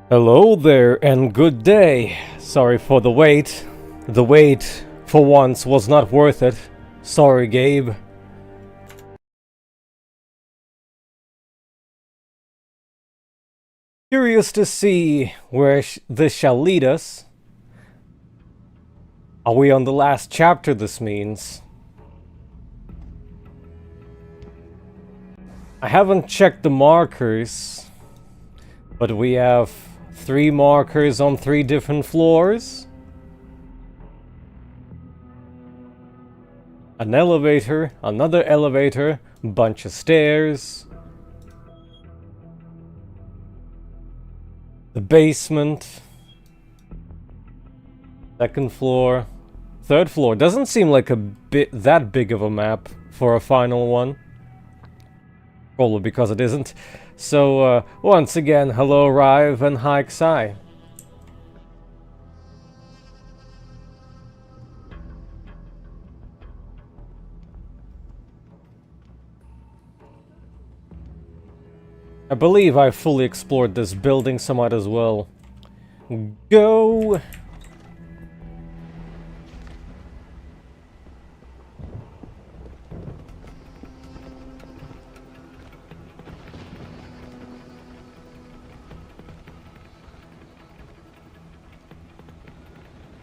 Hello there and good day. Sorry for the wait. The wait, for once, was not worth it. Sorry, Gabe. Curious to see where this shall lead us. Are we on the last chapter, this means? I haven't checked the markers, but we have 3 markers on 3 different floors. An elevator, another elevator, bunch of stairs. The basement. Second floor. Third floor. Doesn't seem like that big of a map for a final one. Probably because it isn't. So, once again, hello Rive and hi Xai. I believe I fully explored this building, so might as well go.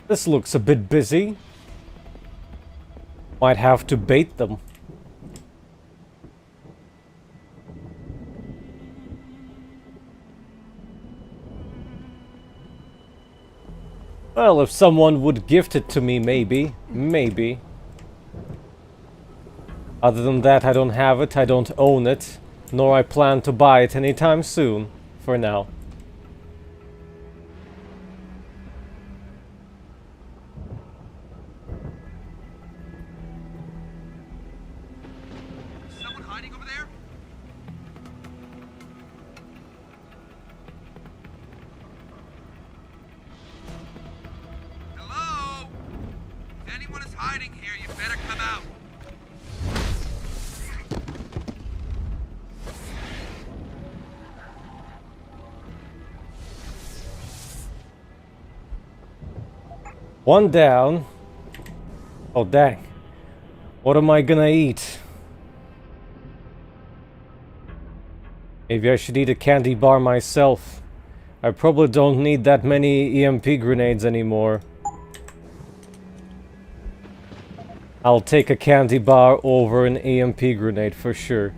This looks a bit busy. Might have to bait them. Well, if someone would gift it to me, maybe. Maybe. Other than that, I don't have it, I don't own it, nor I plan to buy it anytime soon, for now. Someone hiding over there? Hello? If anyone is hiding here, you better come out. One down. Oh, dang. What am I gonna eat? Maybe I should eat a candy bar myself. I probably don't need that many EMP grenades anymore. I'll take a candy bar over an EMP grenade for sure.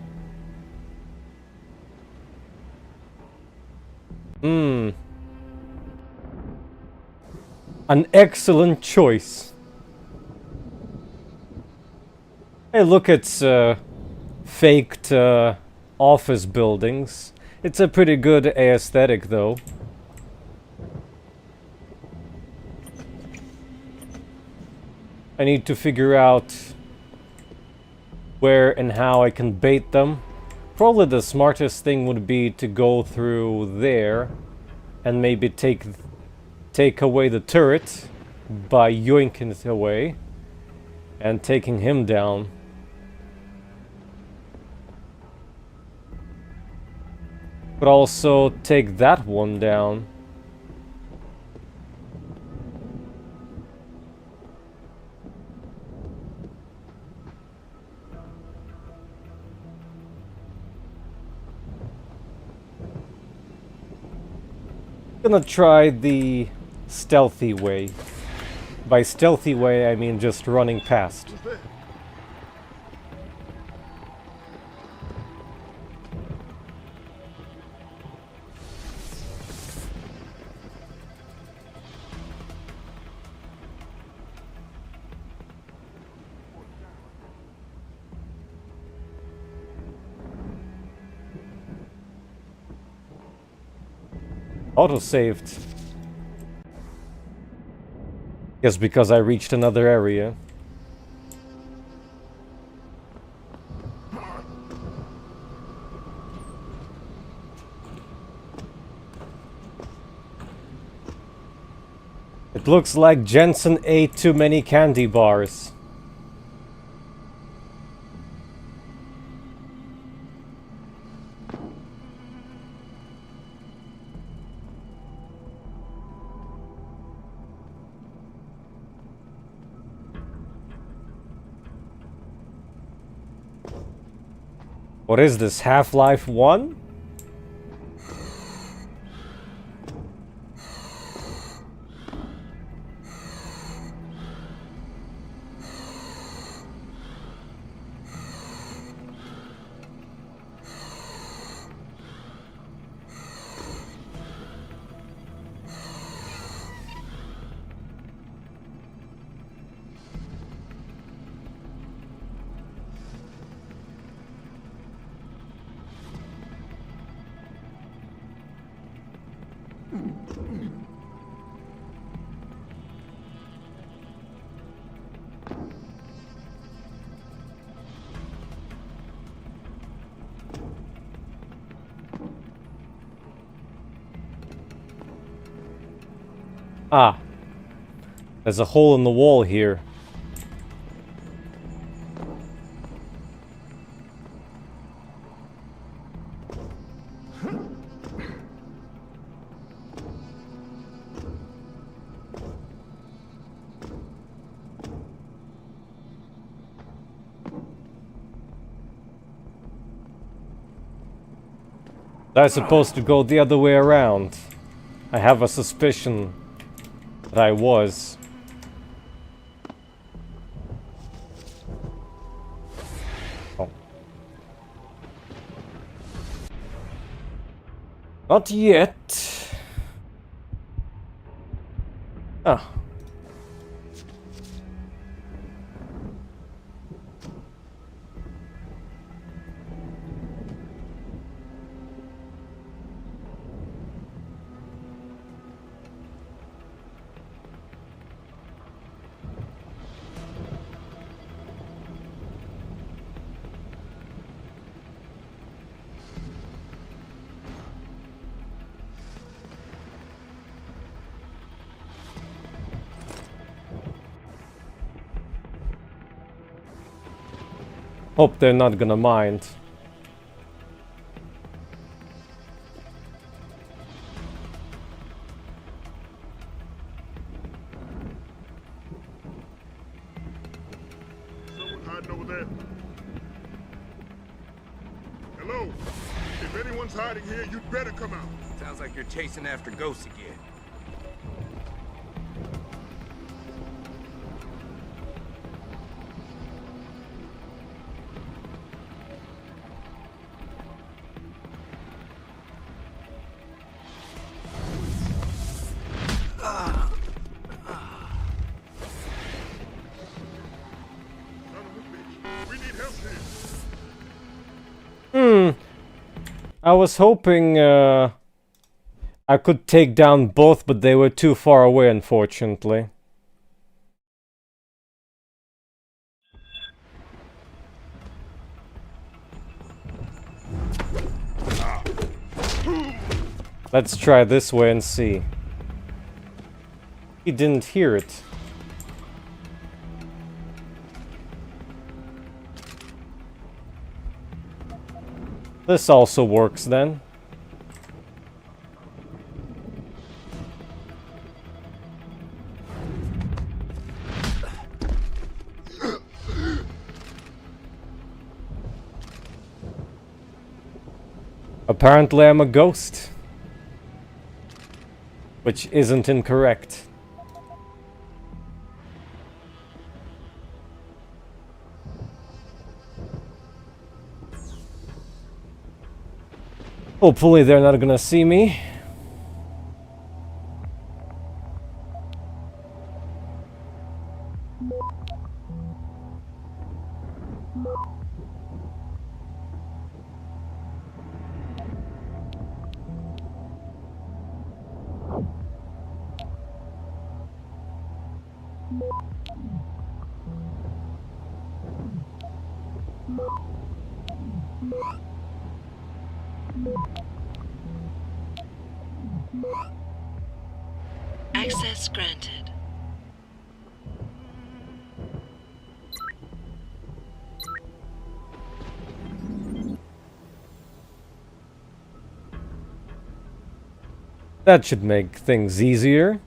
An excellent choice. Hey, look, it's faked office buildings. It's a pretty good aesthetic, though. I need to figure out where and how I can bait them. Probably the smartest thing would be to go through there and maybe take away the turret by yoinking it away and taking him down. But also take that one down. Gonna try the stealthy way. By stealthy way, I mean just running past. Auto-saved. Guess because I reached another area. It looks like Jensen ate too many candy bars. What is this, Half-Life 1? Ah, there's a hole in the wall here. That's supposed to go the other way around. I have a suspicion that I was. Oh. Not yet. Ah. Hope they're not gonna mind. Someone hiding over there. Hello? If anyone's hiding here, you'd better come out. Sounds like you're chasing after ghosts again. Son of a bitch. We need help here. I was hoping I could take down both, but they were too far away, unfortunately. Let's try this way and see. He didn't hear it. This also works then. Apparently I'm a ghost. Which isn't incorrect. Hopefully they're not gonna see me. Access granted. That should make things easier.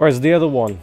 Where's the other one?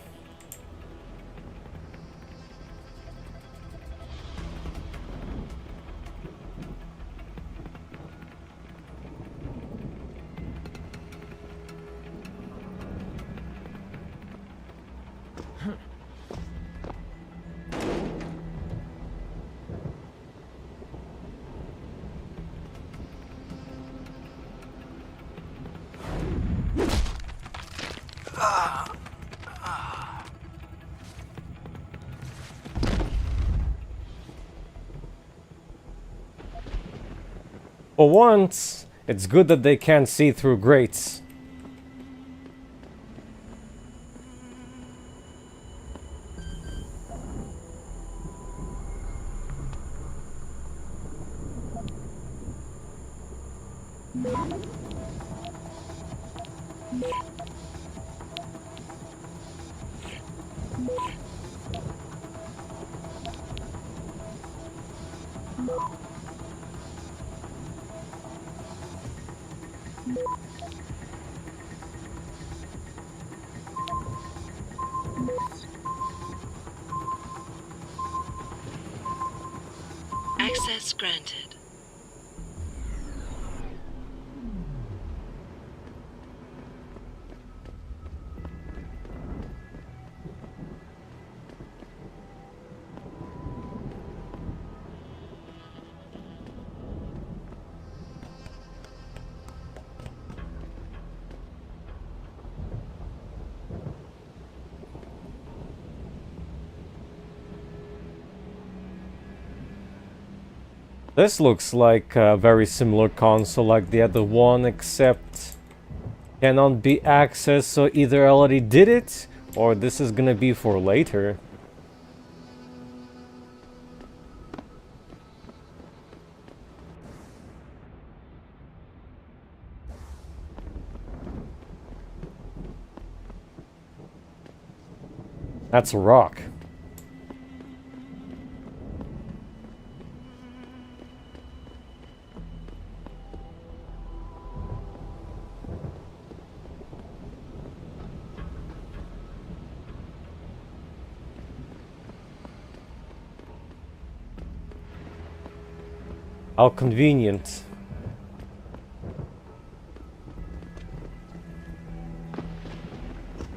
For once, it's good that they can't see through grates. Access granted. This looks like a very similar console like the other one, except cannot be accessed, so either I already did it, or this is gonna be for later. That's a rock. How convenient.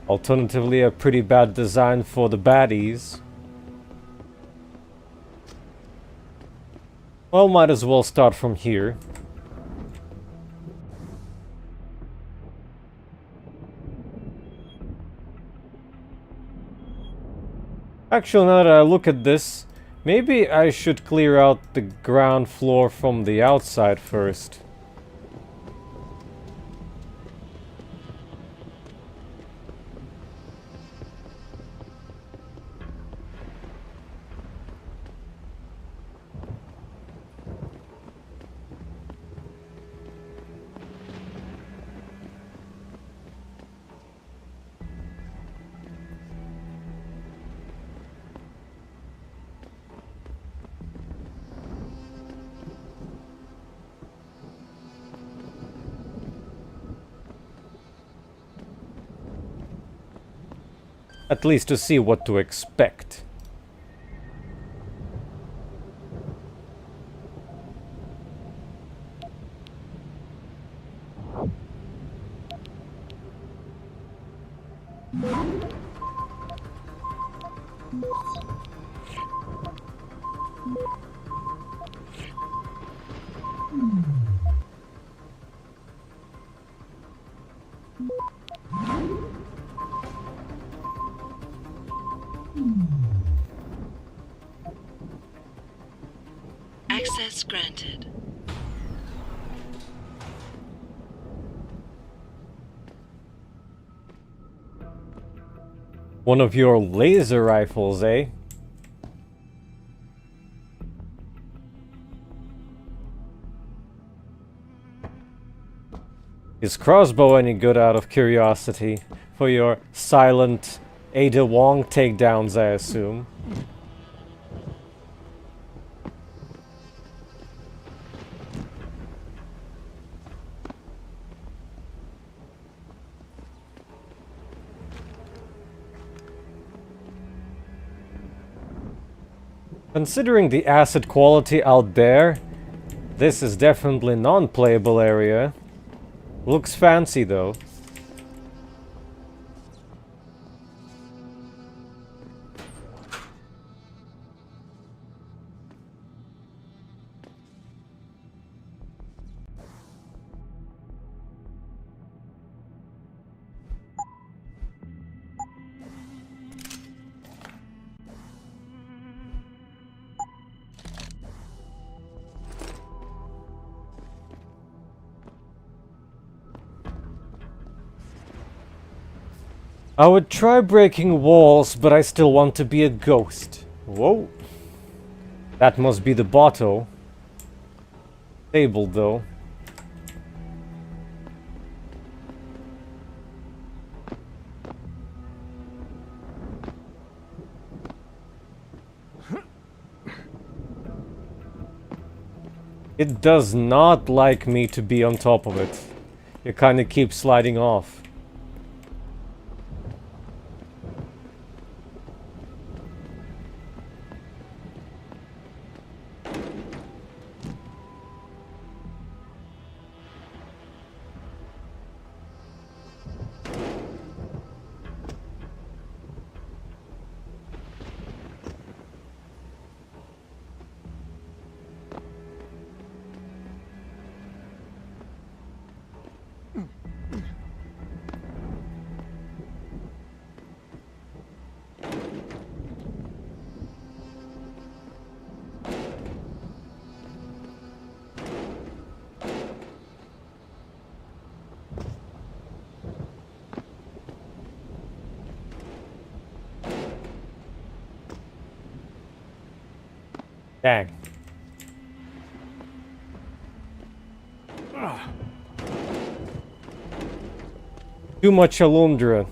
Alternatively, a pretty bad design for the baddies. Well, might as well start from here. Actually, now that I look at this, maybe I should clear out the ground floor from the outside first. At least to see what to expect. Access granted. One of your laser rifles, eh? Is crossbow any good, out of curiosity? For your silent Ada Wong takedowns, I assume. Considering the asset quality out there, this is definitely non-playable area. Looks fancy though. I would try breaking walls, but I still want to be a ghost. Whoa. That must be the bottle. Stable though. It does not like me to be on top of it. It kind of keeps sliding off. Dang. Too much Alundra.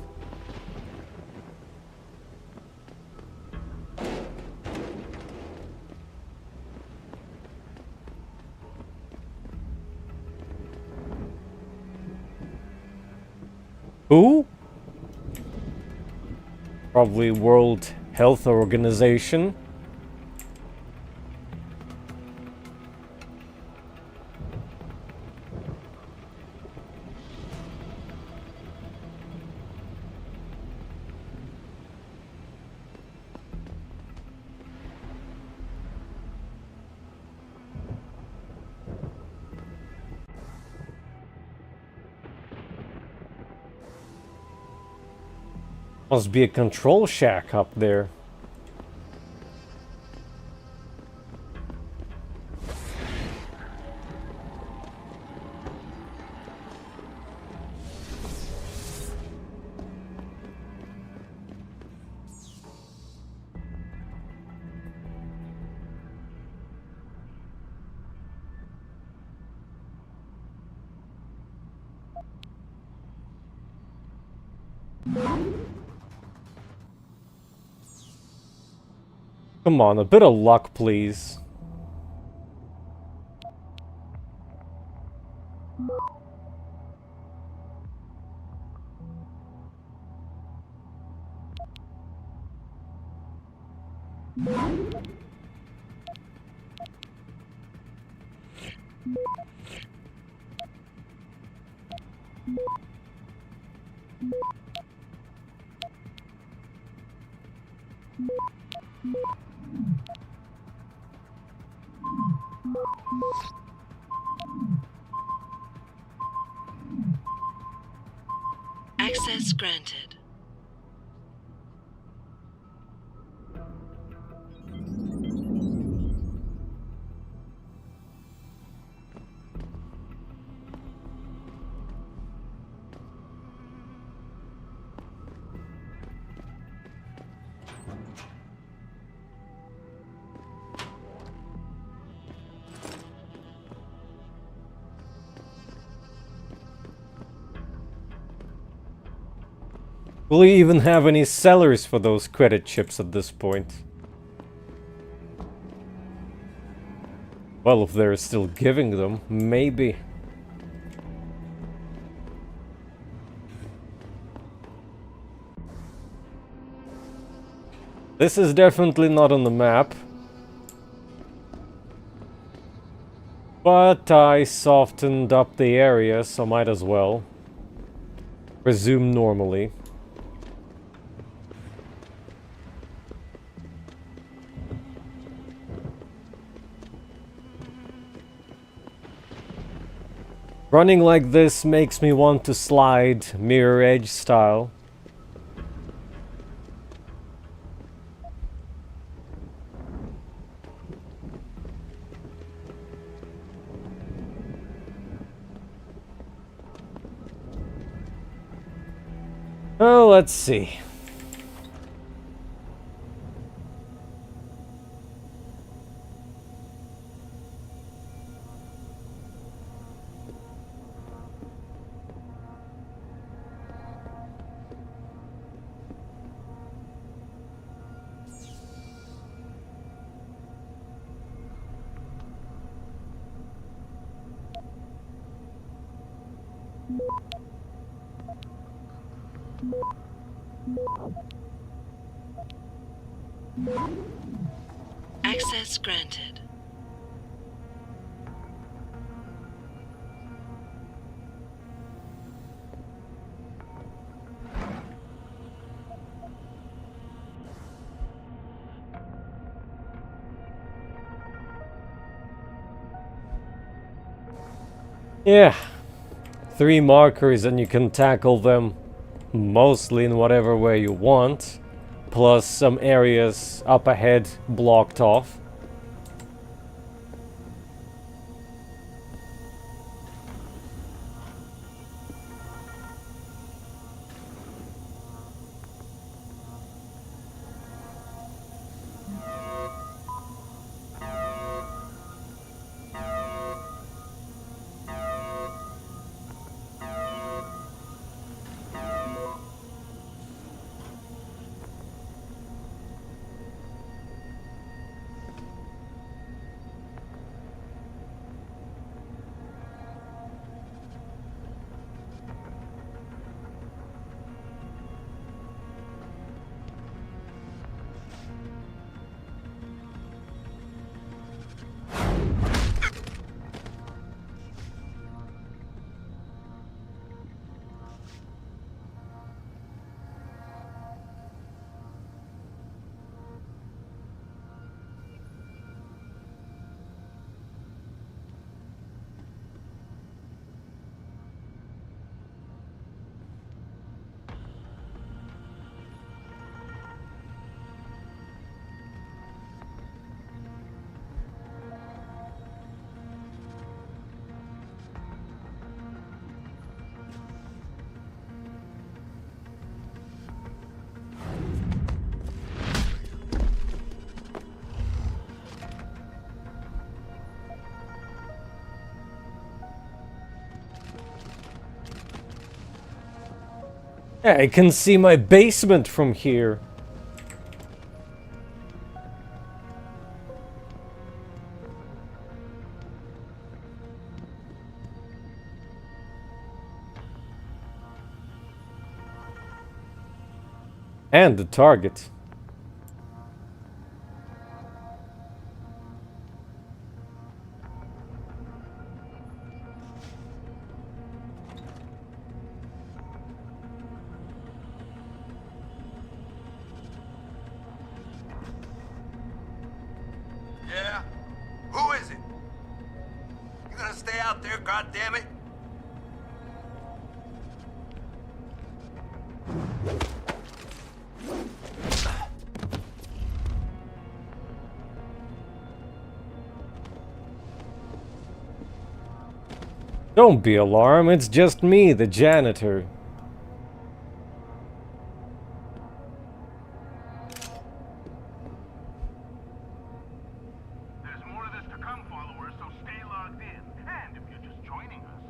Who? Probably World Health Organization. Must be a control shack up there. Come on, a bit of luck, please. Access granted. Will we even have any sellers for those credit chips at this point? Well, if they're still giving them, maybe. This is definitely not on the map. But I softened up the area, so might as well resume normally. Running like this makes me want to slide mirror edge style. Oh, let's see. Access granted. Yeah. 3 markers and you can tackle them mostly in whatever way you want. Plus some areas up ahead blocked off. Yeah, I can see my basement from here. And the target. Yeah? Who is it? You gonna stay out there, goddammit? Don't be alarmed, it's just me, the janitor. There's more of this to come, followers, so stay logged in. And if you're just joining us,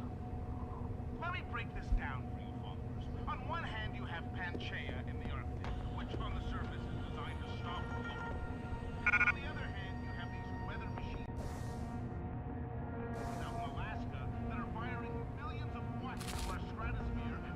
let me break this down for you, followers. On one hand, you have Panchaea in the Arctic, which on the surface is designed to stop global warming. And on the other hand, you have these weather machines out in Alaska that are firing millions of watts into our stratosphere and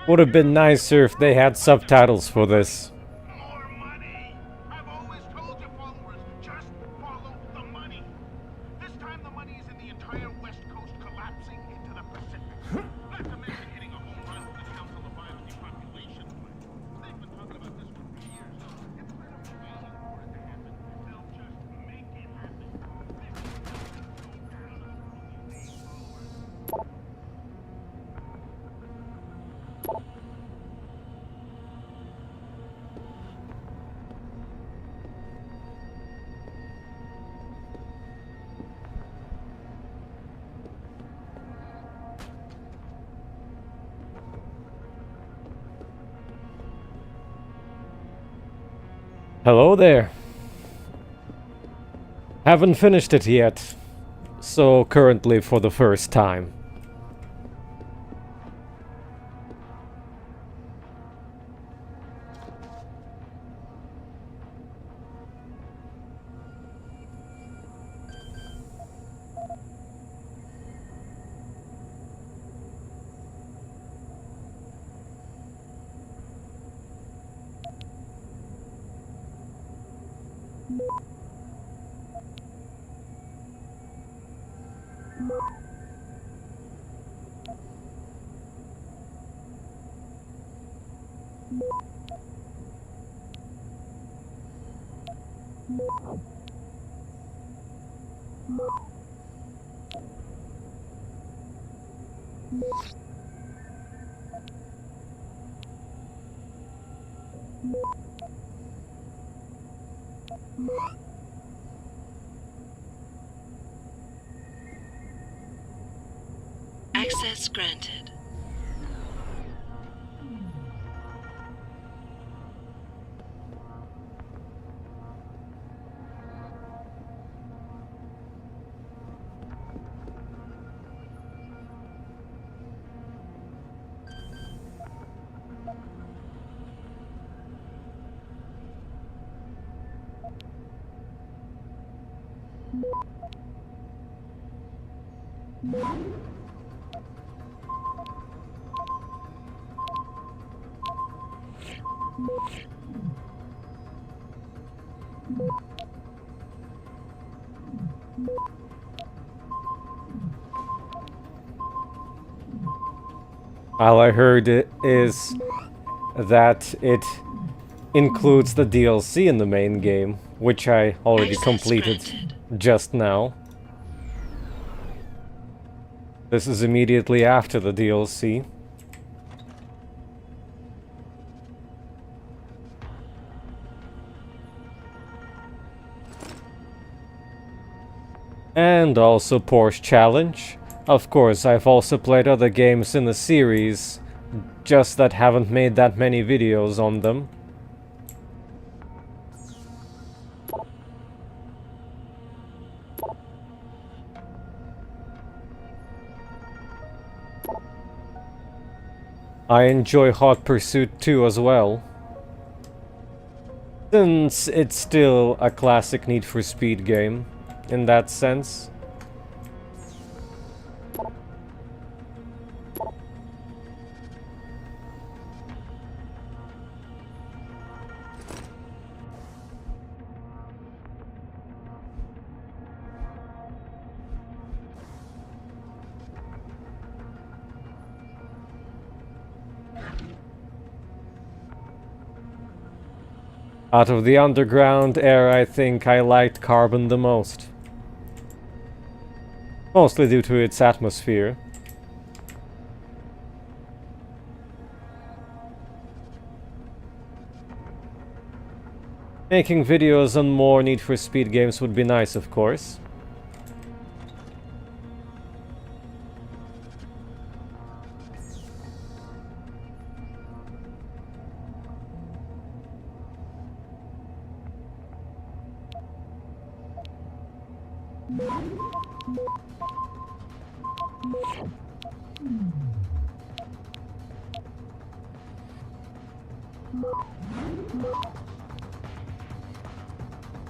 Would have been nicer if they had subtitles for this. More money! I've always told you, followers, just follow the money. This time the money is in the entire West Coast collapsing into the Pacific. Not to mention hitting a home run with the Council of Biodepopulation plan. They've been talking about this for years. Instead of waiting for it to happen, they'll just make it happen. Hello there. Haven't finished it yet, so currently for the first time. Access granted. All I heard is that it includes the DLC in the main game, which I already Access completed granted. just now. This is immediately after the DLC. And also Porsche Challenge. Of course, I've also played other games in the series, just that haven't made that many videos on them. I enjoy Hot Pursuit 2 as well, since it's still a classic Need for Speed game, in that sense. Out of the underground era, I think I liked Carbon the most. Mostly due to its atmosphere. Making videos on more Need for Speed games would be nice, of course.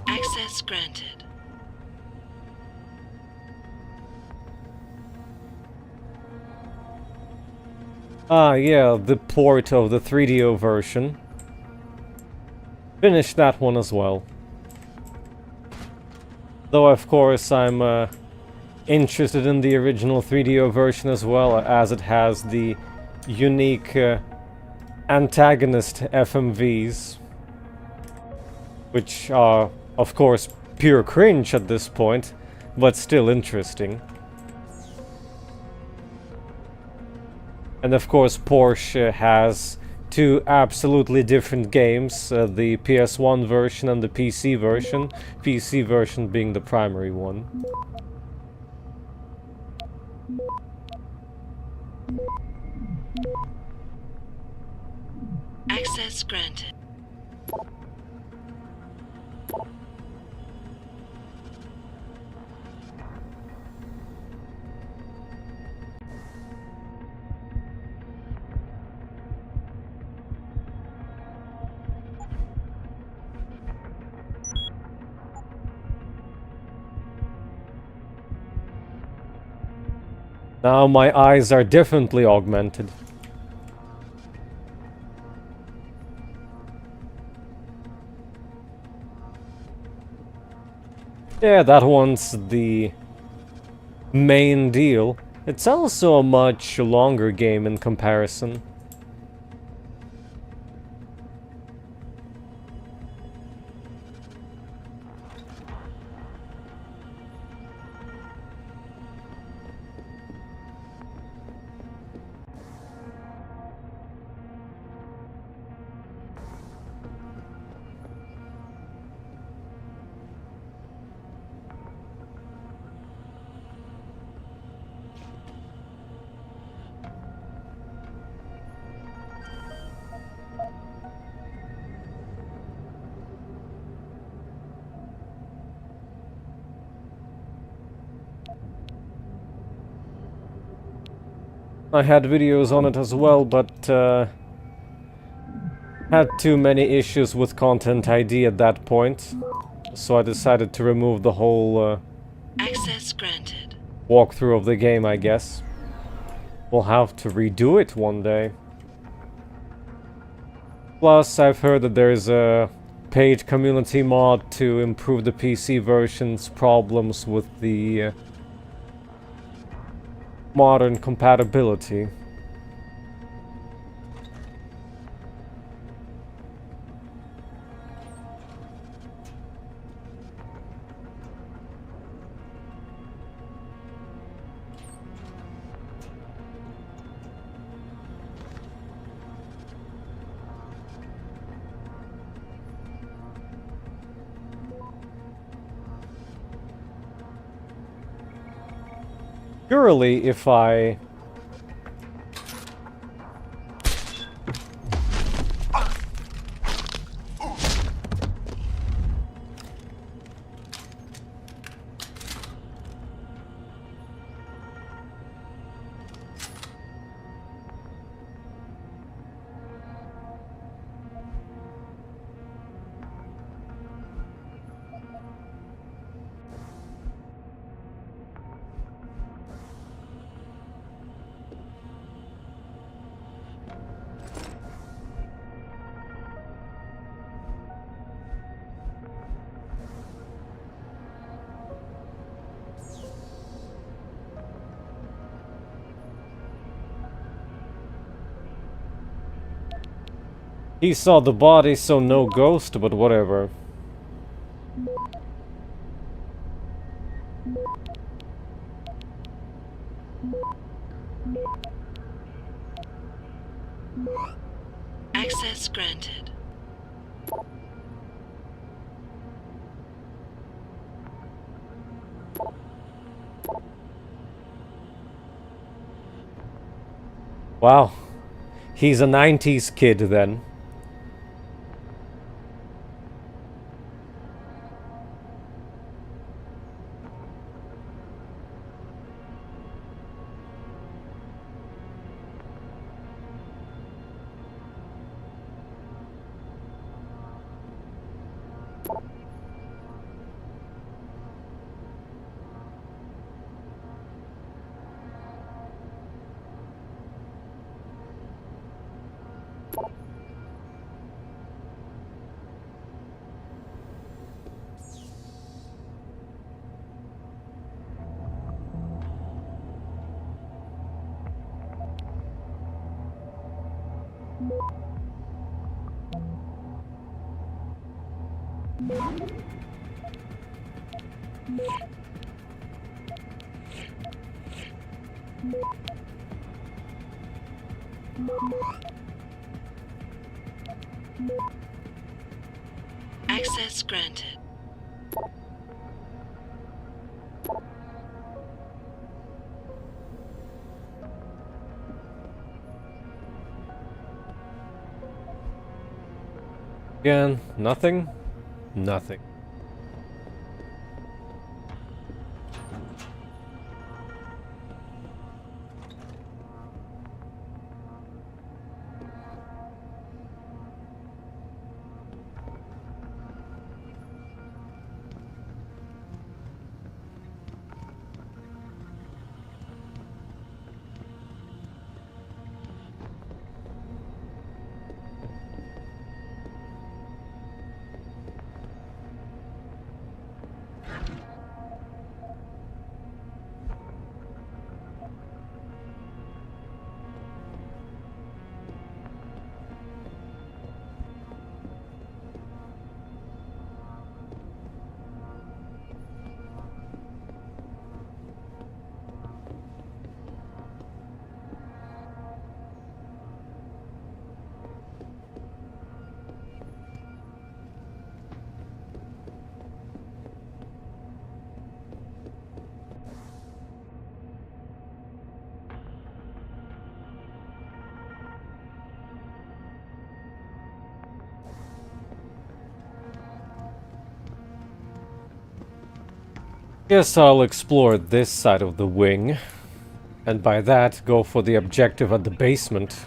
Access granted. Ah, yeah, the port of the 3DO version. Finished that one as well. Though, of course, I'm interested in the original 3DO version as well, as it has the unique antagonist FMVs, which are, of course, pure cringe at this point, but still interesting. And of course, Porsche has two absolutely different games, the PS1 version and the PC version, PC version being the primary one. Access granted. Now my eyes are definitely augmented. Yeah, that one's the main deal. It's also a much longer game in comparison. I had videos on it as well, but had too many issues with Content ID at that point, so I decided to remove the whole Access granted. walkthrough of the game, I guess. We'll have to redo it one day. Plus, I've heard that there's a paid community mod to improve the PC version's problems with the modern compatibility. Surely, if I... He saw the body, so no ghost, but whatever. Access granted. Wow. He's a 90s kid then. Access granted. Again, nothing? Nothing. Guess I'll explore this side of the wing, and by that go for the objective at the basement.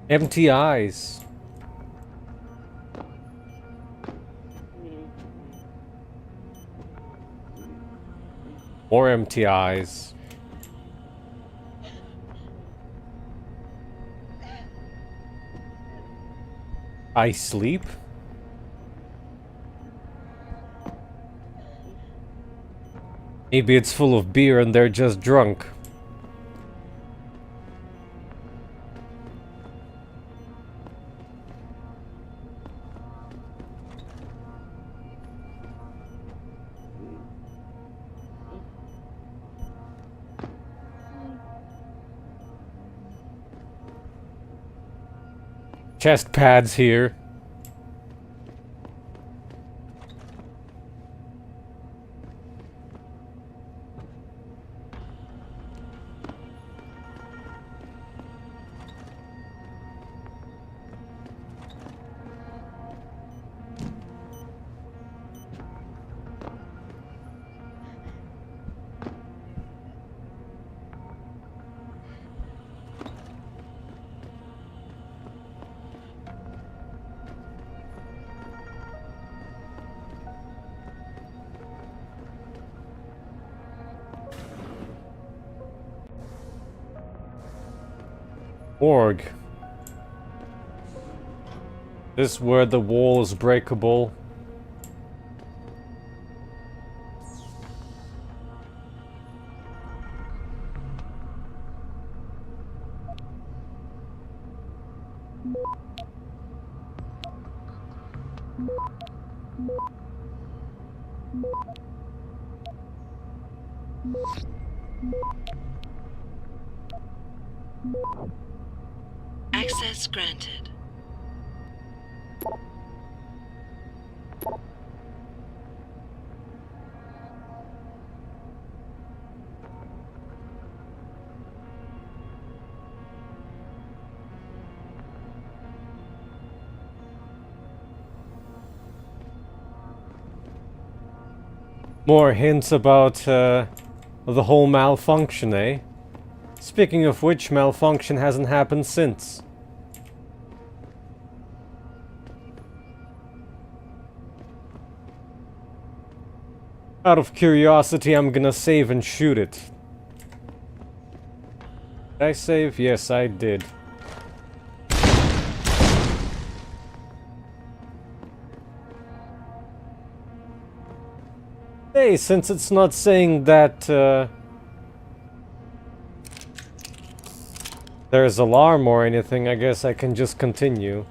Empty eyes. More empty eyes. I sleep? Maybe it's full of beer and they're just drunk. Chest pads here. Morgue. This is where the wall is breakable. Access granted. More hints about the whole malfunction, eh? Speaking of which, malfunction hasn't happened since. Out of curiosity, I'm gonna save and shoot it. Did I save? Yes, I did. Hey, since it's not saying that there's alarm or anything, I guess I can just continue.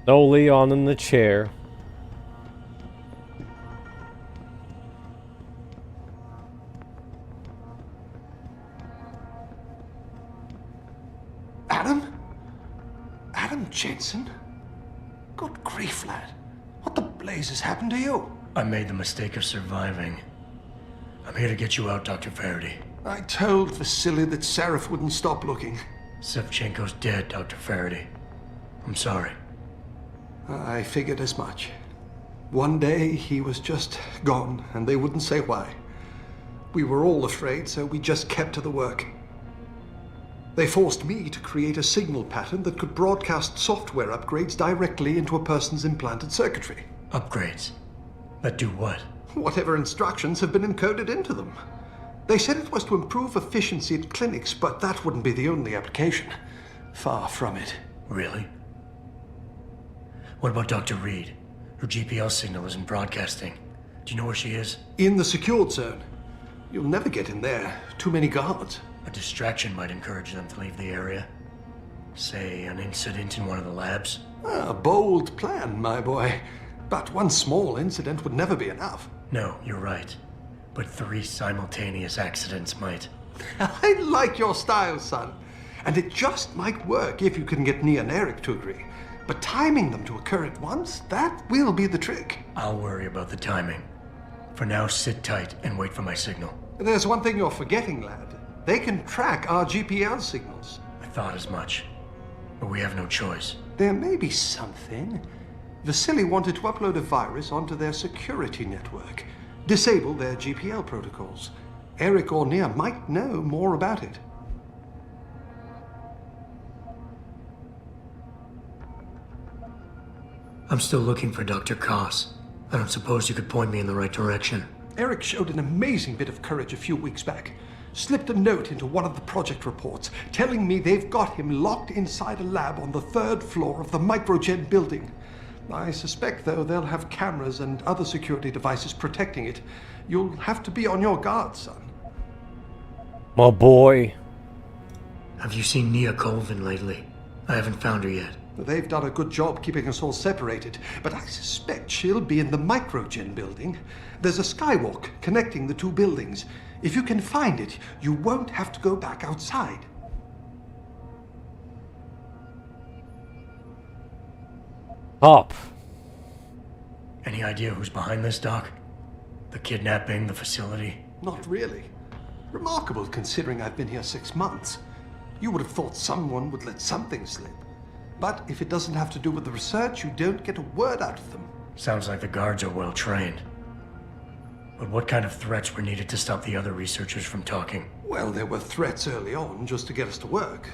No Leon in the chair. Adam? Adam Jensen? Good grief, lad. What the blazes happened to you? I made the mistake of surviving. I'm here to get you out, Dr. Faraday. I told Vasily that Seraph wouldn't stop looking. Sevchenko's dead, Dr. Faraday. I'm sorry. I figured as much. One day he was just gone, and they wouldn't say why. We were all afraid, so we just kept to the work. They forced me to create a signal pattern that could broadcast software upgrades directly into a person's implanted circuitry. Upgrades? That do what? Whatever instructions have been encoded into them. They said it was to improve efficiency at clinics, but that wouldn't be the only application. Far from it. Really? What about Dr. Reed? Her GPL signal isn't broadcasting. Do you know where she is? In the secured zone. You'll never get in there. Too many guards. A distraction might encourage them to leave the area. Say, an incident in one of the labs. A bold plan, my boy. But one small incident would never be enough. No, you're right. But 3 simultaneous accidents might. I like your style, son. And it just might work if you can get Nia and Eric to agree. But timing them to occur at once, that will be the trick. I'll worry about the timing. For now, sit tight and wait for my signal. There's one thing you're forgetting, lad. They can track our GPL signals. I thought as much. But we have no choice. There may be something. Vasily wanted to upload a virus onto their security network. Disable their GPL protocols. Eric or Nia might know more about it. I'm still looking for Dr. Koss. I don't suppose you could point me in the right direction. Eric showed an amazing bit of courage a few weeks back. Slipped a note into one of the project reports, telling me they've got him locked inside a lab on the 3rd floor of the Microgen building. I suspect, though, they'll have cameras and other security devices protecting it. You'll have to be on your guard, son. My boy. Have you seen Nia Colvin lately? I haven't found her yet. They've done a good job keeping us all separated, but I suspect she'll be in the Microgen building. There's a skywalk connecting the 2 buildings. If you can find it, you won't have to go back outside. Up. Any idea who's behind this, Doc? The kidnapping, the facility? Not really. Remarkable considering I've been here 6 months. You would have thought someone would let something slip. But if it doesn't have to do with the research, you don't get a word out of them. Sounds like the guards are well trained. But what kind of threats were needed to stop the other researchers from talking? Well, there were threats early on just to get us to work.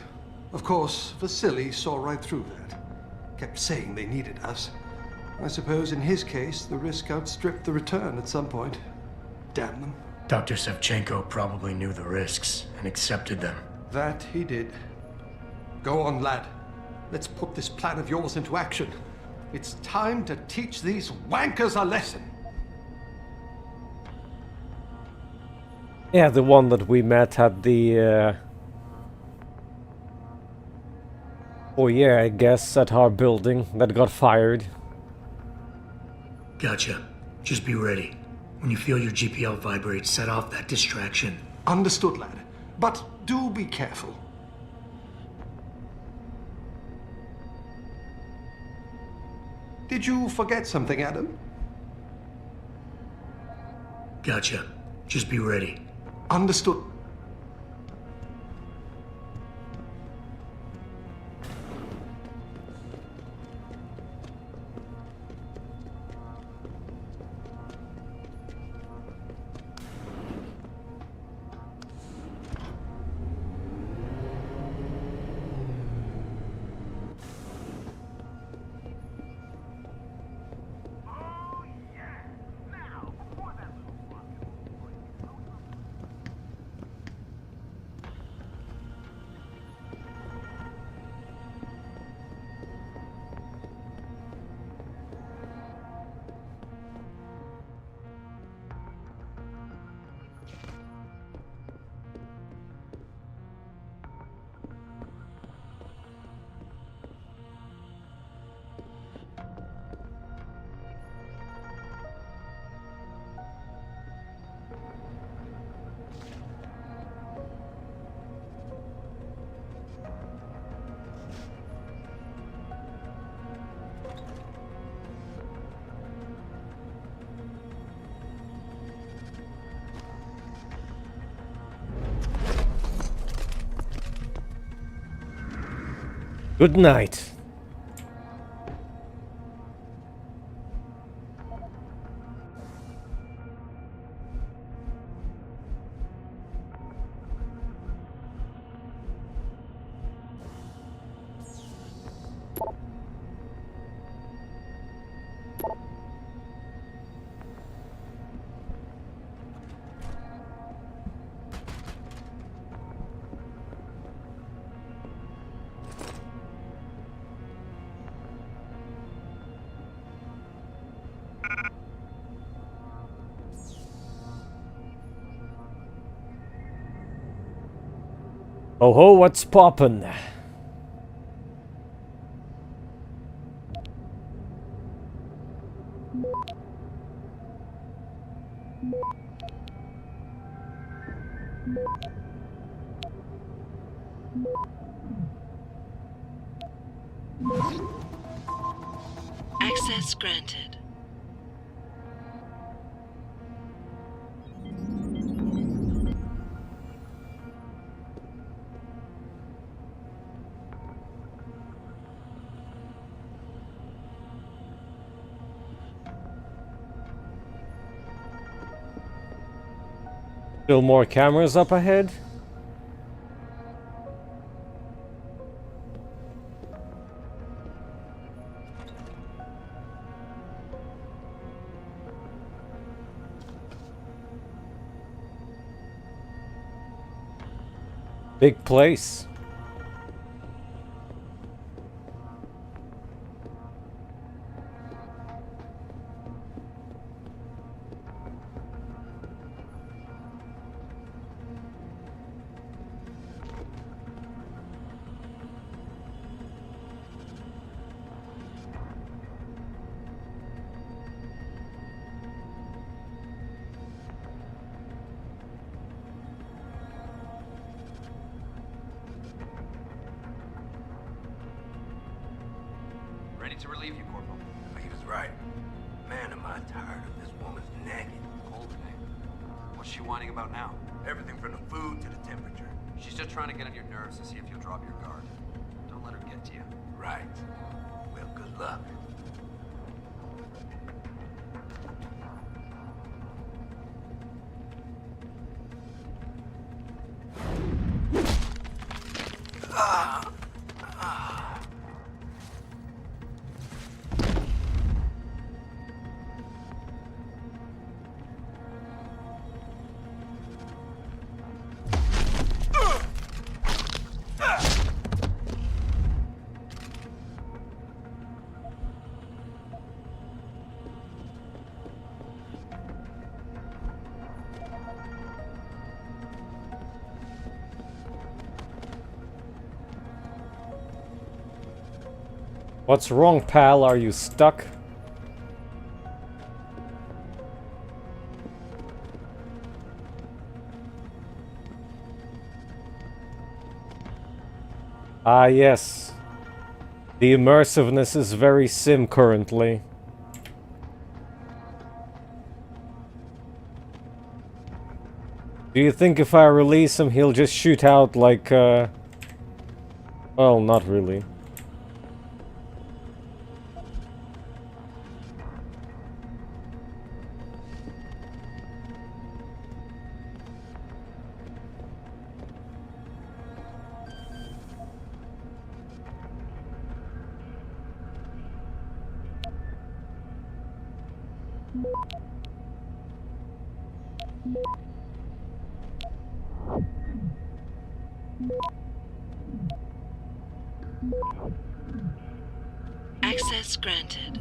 Of course, Vasily saw right through that. Kept saying they needed us. I suppose in his case, the risk outstripped the return at some point. Damn them. Dr. Sevchenko probably knew the risks and accepted them. That he did. Go on, lad. Let's put this plan of yours into action. It's time to teach these wankers a lesson. Yeah, the one that we met at the... Oh yeah, I guess at our building that got fired. Gotcha. Just be ready. When you feel your GPL vibrate, set off that distraction. Understood, lad. But do be careful. Did you forget something, Adam? Gotcha. Just be ready. Understood. Oh, yeah. Now, before that little fucking Good night. Oh ho, what's poppin'? Access granted. Still more cameras up ahead? Big place. Ready to relieve you, Corporal. He was right. Man, am I tired of this woman's nagging. Cold today. What's she whining about now? Everything from the food to the temperature. She's just trying to get on your nerves to see if you'll drop your guard. Don't let her get to you. Right. Well, good luck. What's wrong, pal? Are you stuck? Ah, yes. The immersiveness is very sim currently. Do you think if I release him, he'll just shoot out like, well, not really. Access granted.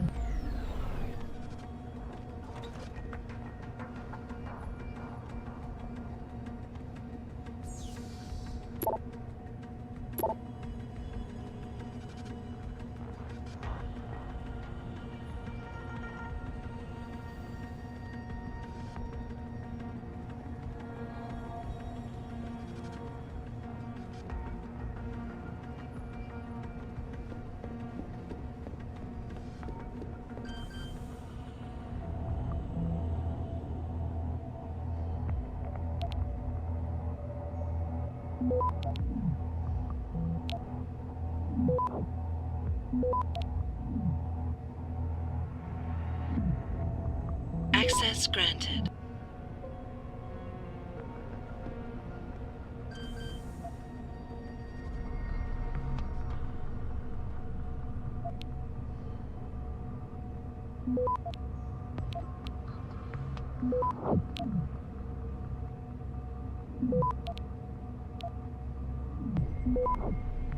Access granted.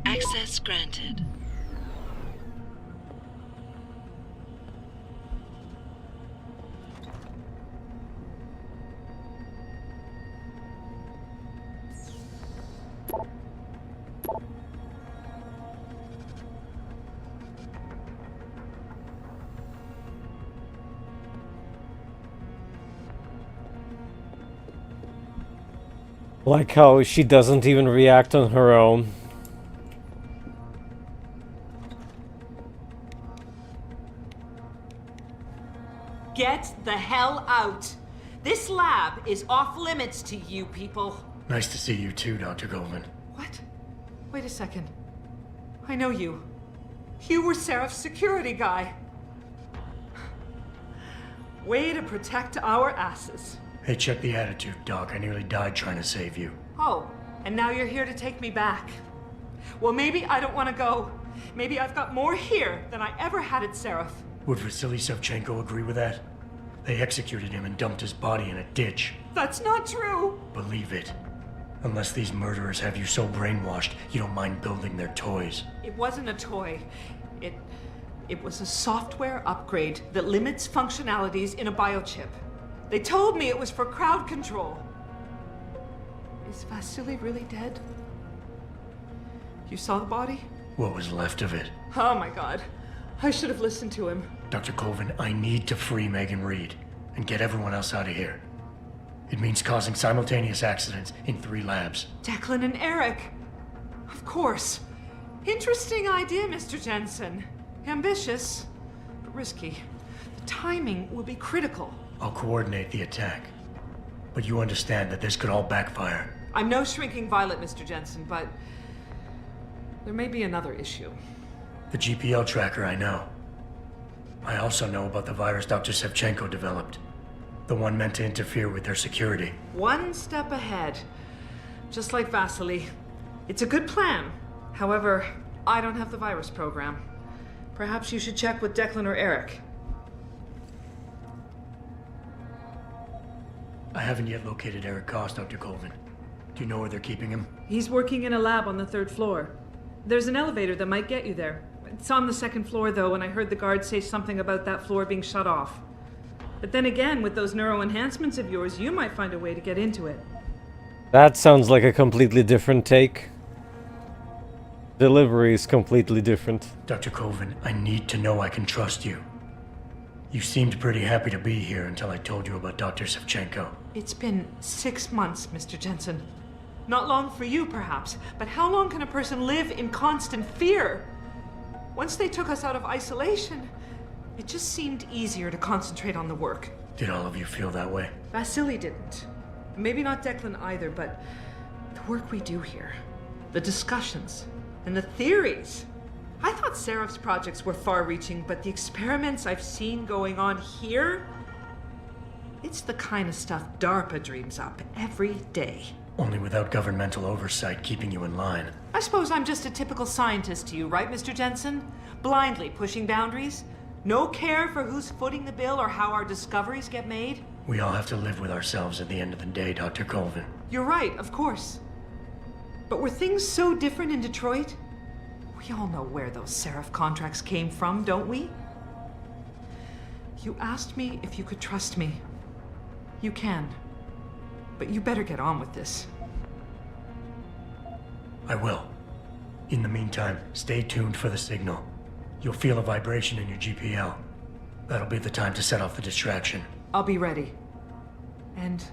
Access granted. Like how she doesn't even react on her own. Get the hell out! This lab is off limits to you people. Nice to see you too, Dr. Goldman. What? Wait a second. I know you. You were Seraph's security guy. Way to protect our asses. Hey, check the attitude, Doc. I nearly died trying to save you. Oh, and now you're here to take me back. Well, maybe I don't want to go. Maybe I've got more here than I ever had at Seraph. Would Vasily Savchenko agree with that? They executed him and dumped his body in a ditch. That's not true! Believe it. Unless these murderers have you so brainwashed, you don't mind building their toys. It wasn't a toy. It was a software upgrade that limits functionalities in a biochip. They told me it was for crowd control. Is Vasily really dead? You saw the body? What was left of it? Oh my god. I should have listened to him. Dr. Colvin, I need to free Megan Reed and get everyone else out of here. It means causing simultaneous accidents in 3 labs. Declan and Eric. Of course. Interesting idea, Mr. Jensen. Ambitious, but risky. The timing will be critical. I'll coordinate the attack. But you understand that this could all backfire. I'm no shrinking violet, Mr. Jensen, but there may be another issue. The GPL tracker, I know. I also know about the virus Dr. Savchenko developed. The one meant to interfere with their security. One step ahead. Just like Vasily. It's a good plan. However, I don't have the virus program. Perhaps you should check with Declan or Eric. I haven't yet located Eric Koss, Dr. Colvin. Do you know where they're keeping him? He's working in a lab on the 3rd floor. There's an elevator that might get you there. It's on the 2nd floor, though, and I heard the guard say something about that floor being shut off. But then again, with those neuro enhancements of yours, you might find a way to get into it. That sounds like a completely different take. Delivery is completely different. Dr. Colvin, I need to know I can trust you. You seemed pretty happy to be here until I told you about Dr. Savchenko. It's been 6 months, Mr. Jensen. Not long for you, perhaps, but how long can a person live in constant fear? Once they took us out of isolation, it just seemed easier to concentrate on the work. Did all of you feel that way? Vasily didn't. Maybe not Declan either, but the work we do here, the discussions, and the theories. I thought Seraph's projects were far-reaching, but the experiments I've seen going on here, it's the kind of stuff DARPA dreams up every day. Only without governmental oversight keeping you in line. I suppose I'm just a typical scientist to you, right, Mr. Jensen? Blindly pushing boundaries? No care for who's footing the bill or how our discoveries get made? We all have to live with ourselves at the end of the day, Dr. Colvin. You're right, of course. But were things so different in Detroit? We all know where those Seraph contracts came from, don't we? You asked me if you could trust me. You can. But you better get on with this. I will. In the meantime, stay tuned for the signal. You'll feel a vibration in your GPL. That'll be the time to set off the distraction. I'll be ready. And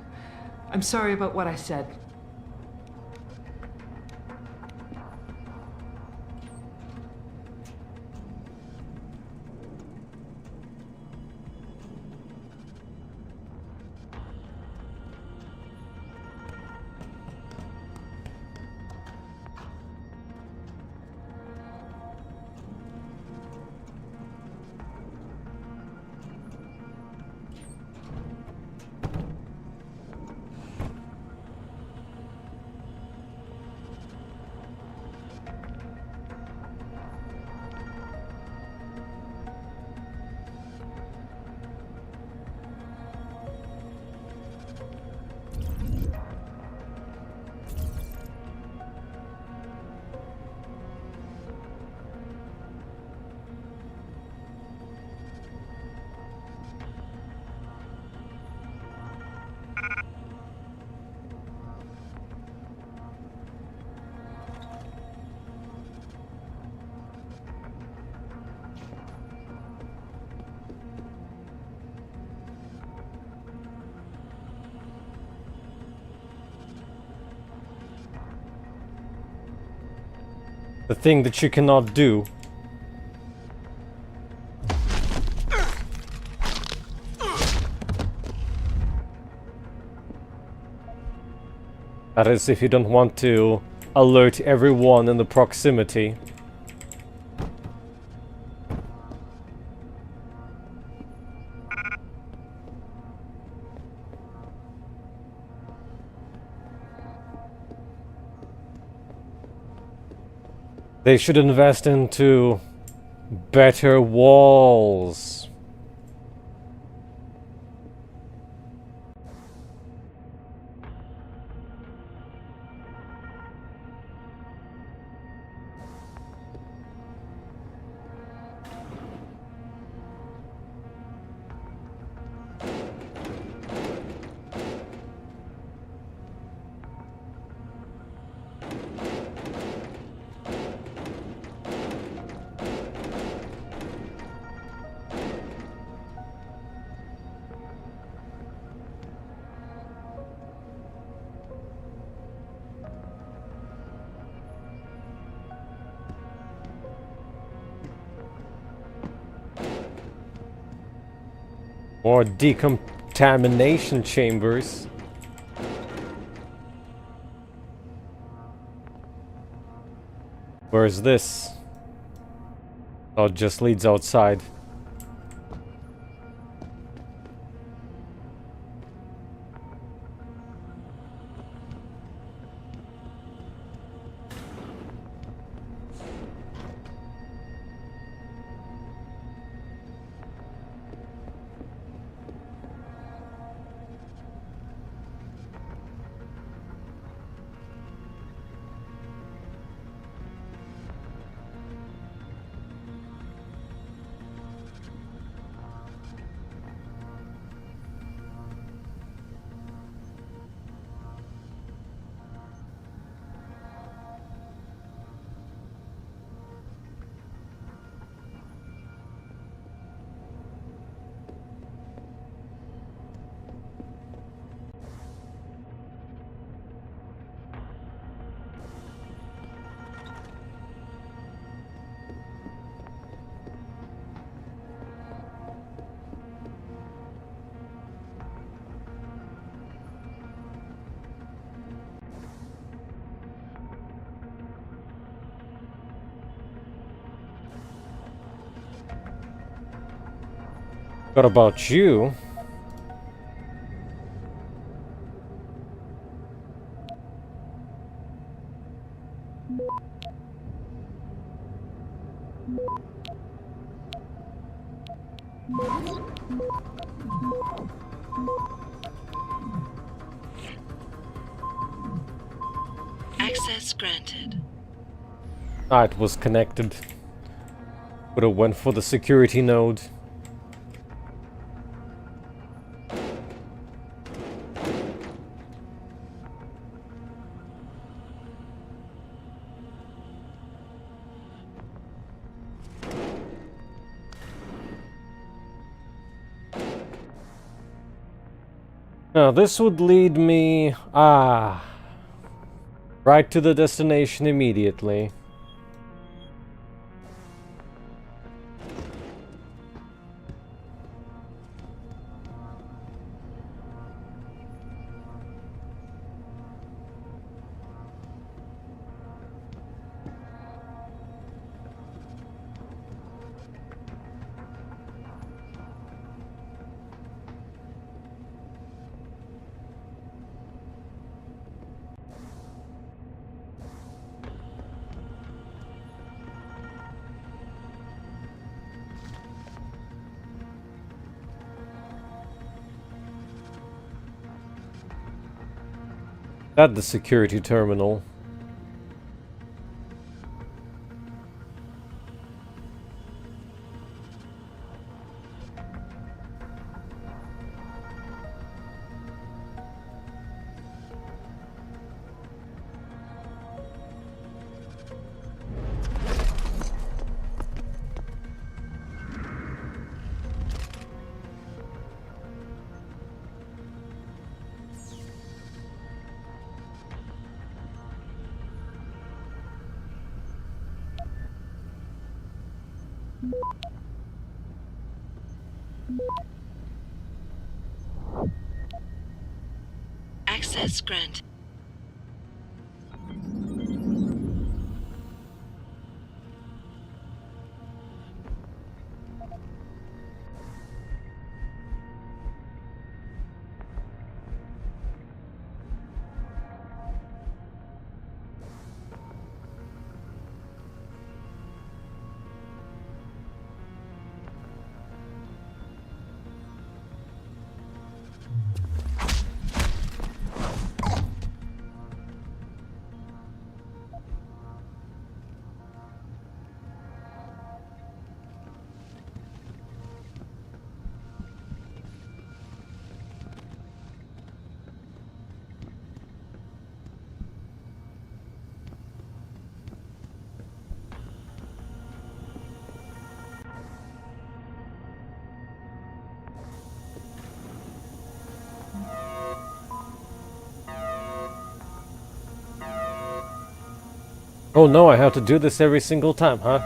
I'm sorry about what I said. The thing that you cannot do. That is, if you don't want to alert everyone in the proximity. They should invest into better walls. More decontamination chambers. Where is this? Oh, it just leads outside. What about you? Access granted. Ah, it was connected. Would have went for the security node. Now this would lead me... right to the destination immediately. At the security terminal. Access granted. Oh no, I have to do this every single time, huh?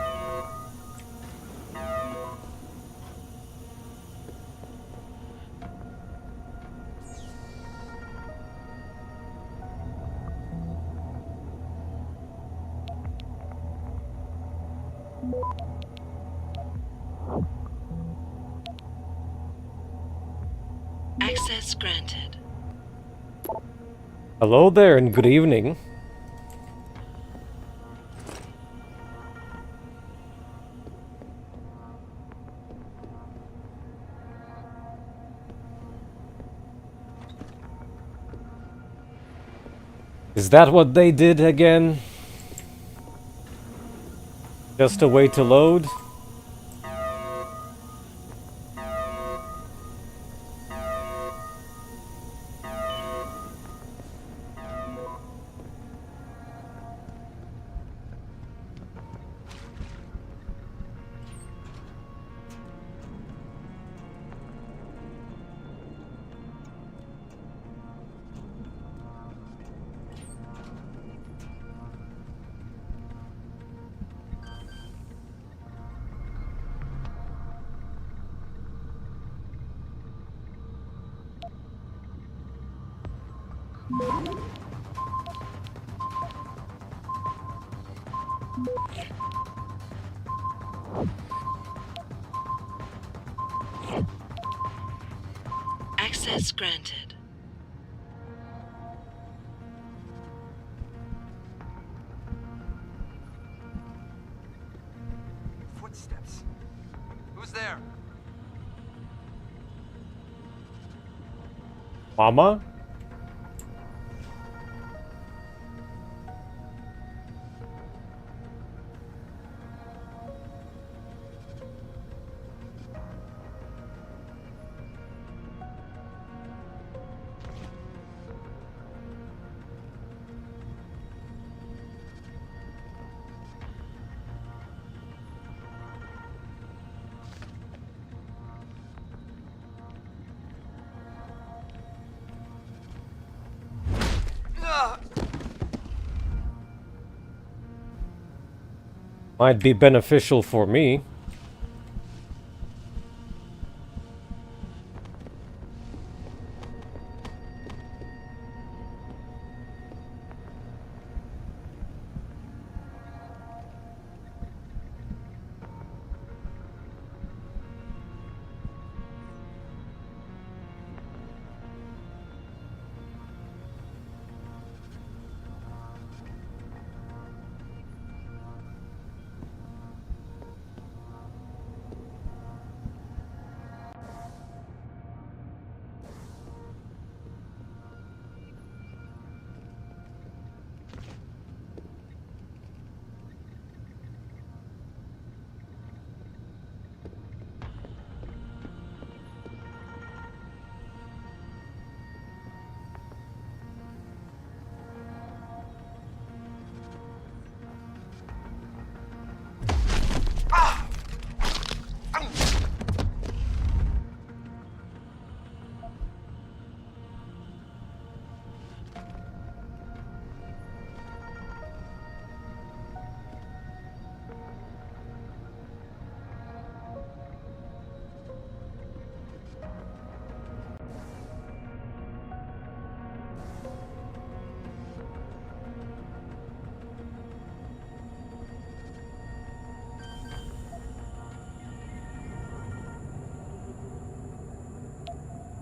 Access granted. Hello there and good evening. Is that what they did again? Just a way to load? Access granted. Footsteps. Who's there? Mama? Might be beneficial for me.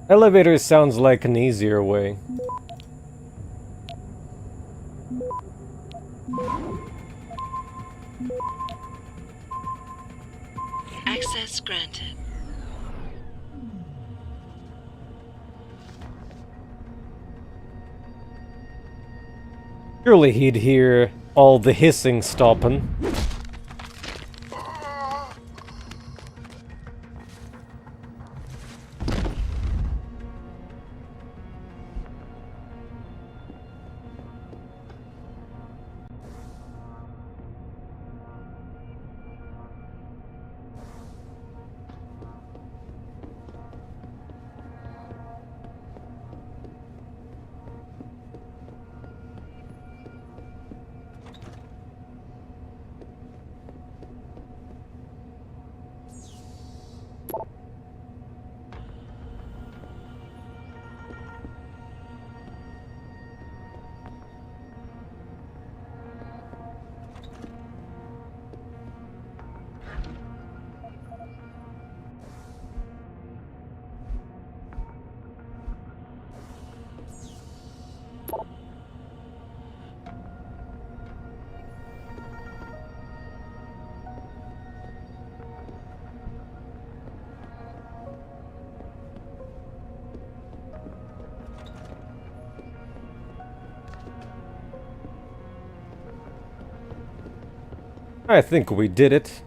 Elevator sounds like an easier way. Access granted. Surely he'd hear all the hissing stopping. I think we did it.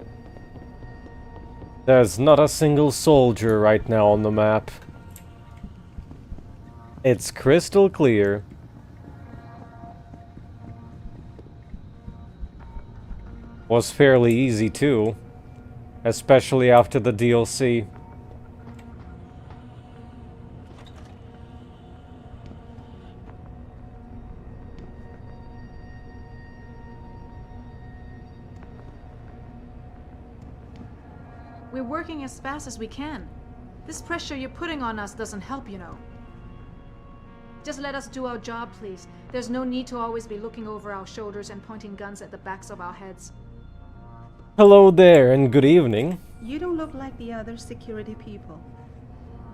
There's not a single soldier right now on the map. It's crystal clear. Was fairly easy too, especially after the DLC. We're working as fast as we can. This pressure you're putting on us doesn't help, you know. Just let us do our job, please. There's no need to always be looking over our shoulders and pointing guns at the backs of our heads. Hello there and good evening. You don't look like the other security people.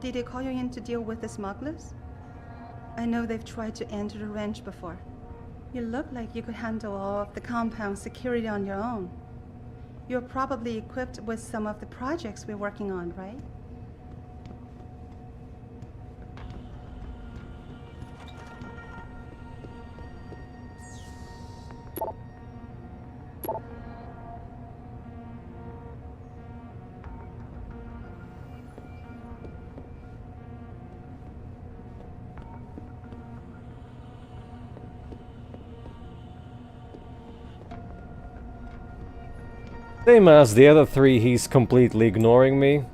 Did they call you in to deal with the smugglers? I know they've tried to enter the ranch before. You look like you could handle all of the compound security on your own. You're probably equipped with some of the projects we're working on, right? Same as the other three, he's completely ignoring me.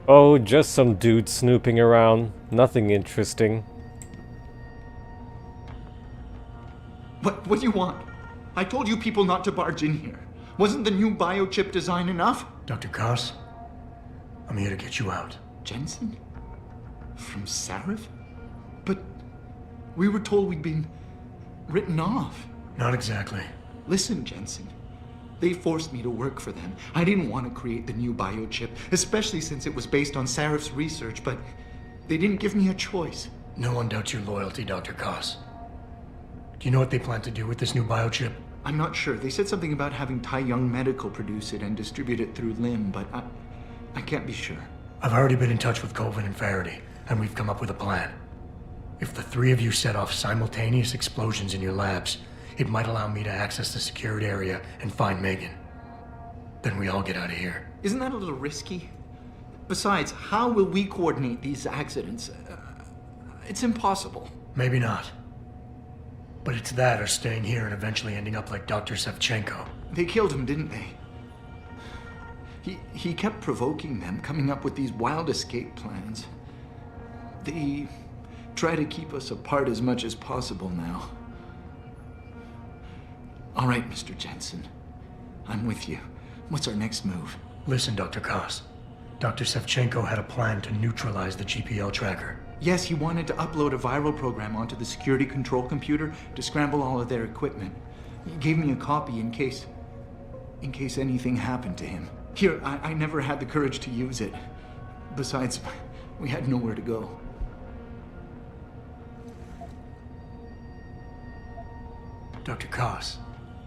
Oh, just some dude snooping around. Nothing interesting. What do you want? I told you people not to barge in here. Wasn't the new biochip design enough? Dr. Koss, I'm here to get you out. Jensen? From Sarif? But we were told we'd been written off. Not exactly. Listen, Jensen. They forced me to work for them. I didn't want to create the new biochip, especially since it was based on Sarif's research, but they didn't give me a choice. No one doubts your loyalty, Dr. Koss. Do you know what they plan to do with this new biochip? I'm not sure. They said something about having Tai Young Medical produce it and distribute it through Lim, but I can't be sure. I've already been in touch with Colvin and Faraday, and we've come up with a plan. If the three of you set off simultaneous explosions in your labs, it might allow me to access the secured area and find Megan. Then we all get out of here. Isn't that a little risky? Besides, how will we coordinate these accidents? It's impossible. Maybe not. But it's that or staying here and eventually ending up like Dr. Sevchenko. They killed him, didn't they? He kept provoking them, coming up with these wild escape plans. They try to keep us apart as much as possible now. All right, Mr. Jensen. I'm with you. What's our next move? Listen, Dr. Koss. Dr. Sevchenko had a plan to neutralize the GPL tracker. Yes, he wanted to upload a viral program onto the security control computer to scramble all of their equipment. He gave me a copy in case anything happened to him. Here, I never had the courage to use it. Besides, we had nowhere to go. Dr. Koss,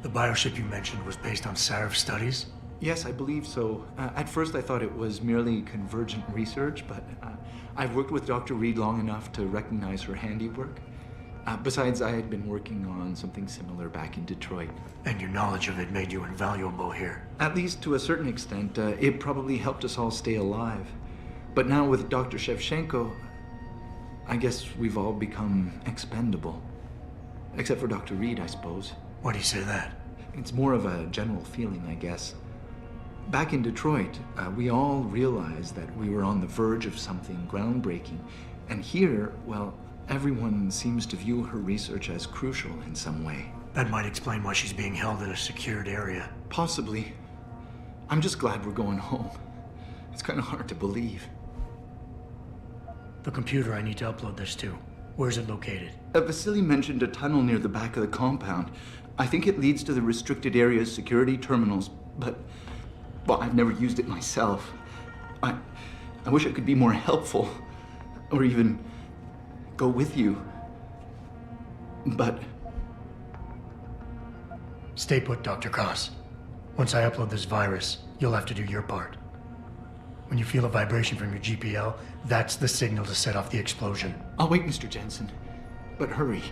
the bioship you mentioned was based on Sarif studies? Yes, I believe so. At first I thought it was merely convergent research, but I've worked with Dr. Reed long enough to recognize her handiwork. Besides, I had been working on something similar back in Detroit. And your knowledge of it made you invaluable here. At least to a certain extent, it probably helped us all stay alive. But now with Dr. Shevchenko, I guess we've all become expendable. Except for Dr. Reed, I suppose. Why do you say that? It's more of a general feeling, I guess. Back in Detroit, we all realized that we were on the verge of something groundbreaking. And here, well, everyone seems to view her research as crucial in some way. That might explain why she's being held in a secured area. Possibly. I'm just glad we're going home. It's kind of hard to believe. The computer I need to upload this to, where's it located? Vasily mentioned a tunnel near the back of the compound. I think it leads to the restricted area's security terminals, but, well, I've never used it myself. I wish I could be more helpful, or even go with you. But... Stay put, Dr. Koss. Once I upload this virus, you'll have to do your part. When you feel a vibration from your GPL, that's the signal to set off the explosion. I'll wait, Mr. Jensen. But hurry.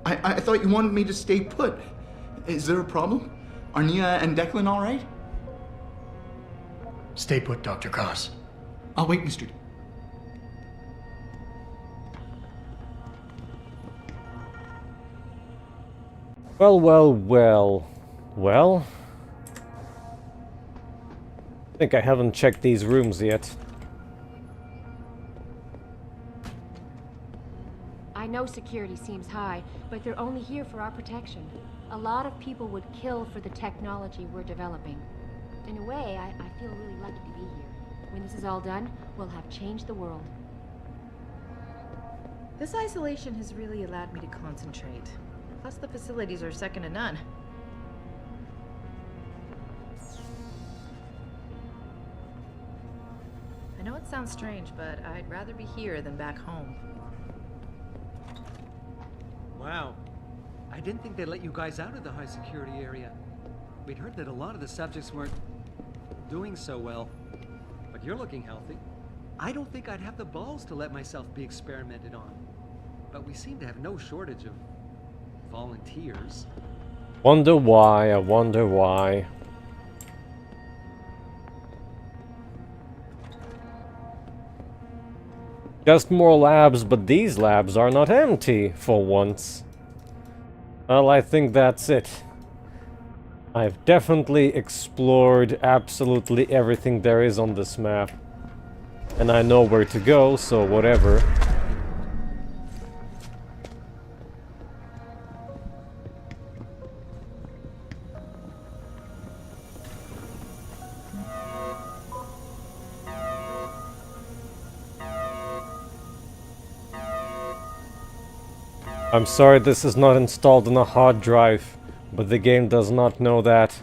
I thought you wanted me to stay put. Is there a problem? Are Nia and Declan all right? Stay put, Dr. Koss. I'll wait, Mr. Well. I think I haven't checked these rooms yet. I know security seems high, but they're only here for our protection. A lot of people would kill for the technology we're developing. In a way, I feel really lucky to be here. When this is all done, we'll have changed the world. This isolation has really allowed me to concentrate. Plus the facilities are second to none. I know it sounds strange, but I'd rather be here than back home. Wow. I didn't think they'd let you guys out of the high security area. We'd heard that a lot of the subjects weren't doing so well. But you're looking healthy. I don't think I'd have the balls to let myself be experimented on. But we seem to have no shortage of volunteers. Wonder why, I wonder why. Just more labs, but these labs are not empty for once. Well, I think that's it. I've definitely explored absolutely everything there is on this map. And I know where to go, so whatever. I'm sorry this is not installed on a hard drive, but the game does not know that.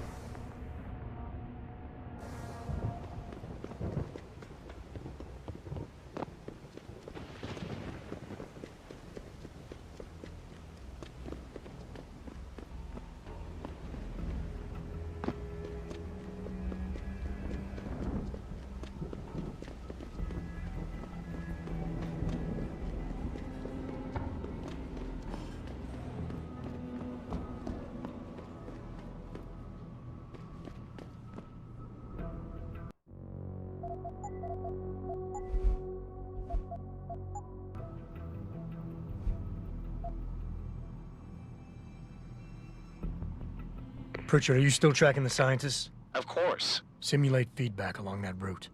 Pritchard, are you still tracking the scientists? Of course. Simulate feedback along that route.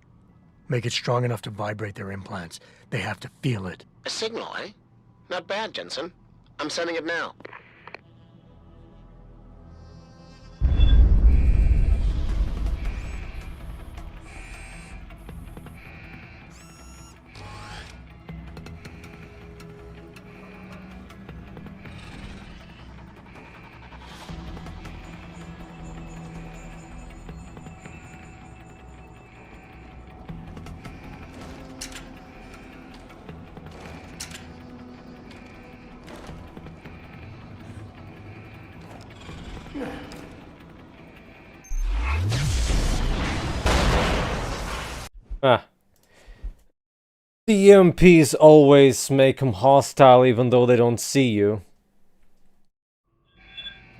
Make it strong enough to vibrate their implants. They have to feel it. A signal, eh? Not bad, Jensen. I'm sending it now. Ah. The EMPs always make them hostile even though they don't see you.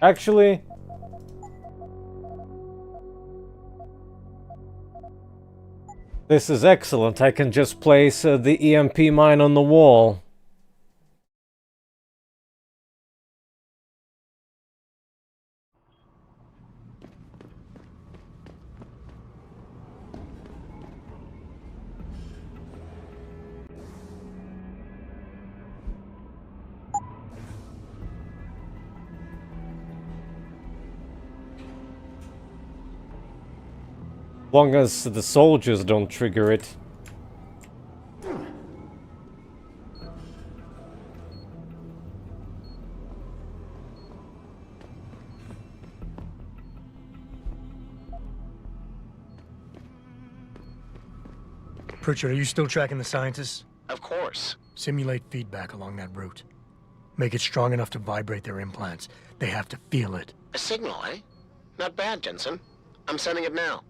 Actually... this is excellent. I can just place the EMP mine on the wall. As long as the soldiers don't trigger it. Pritchard, are you still tracking the scientists? Of course. Simulate feedback along that route. Make it strong enough to vibrate their implants. They have to feel it. A signal, eh? Not bad, Jensen. I'm sending it now.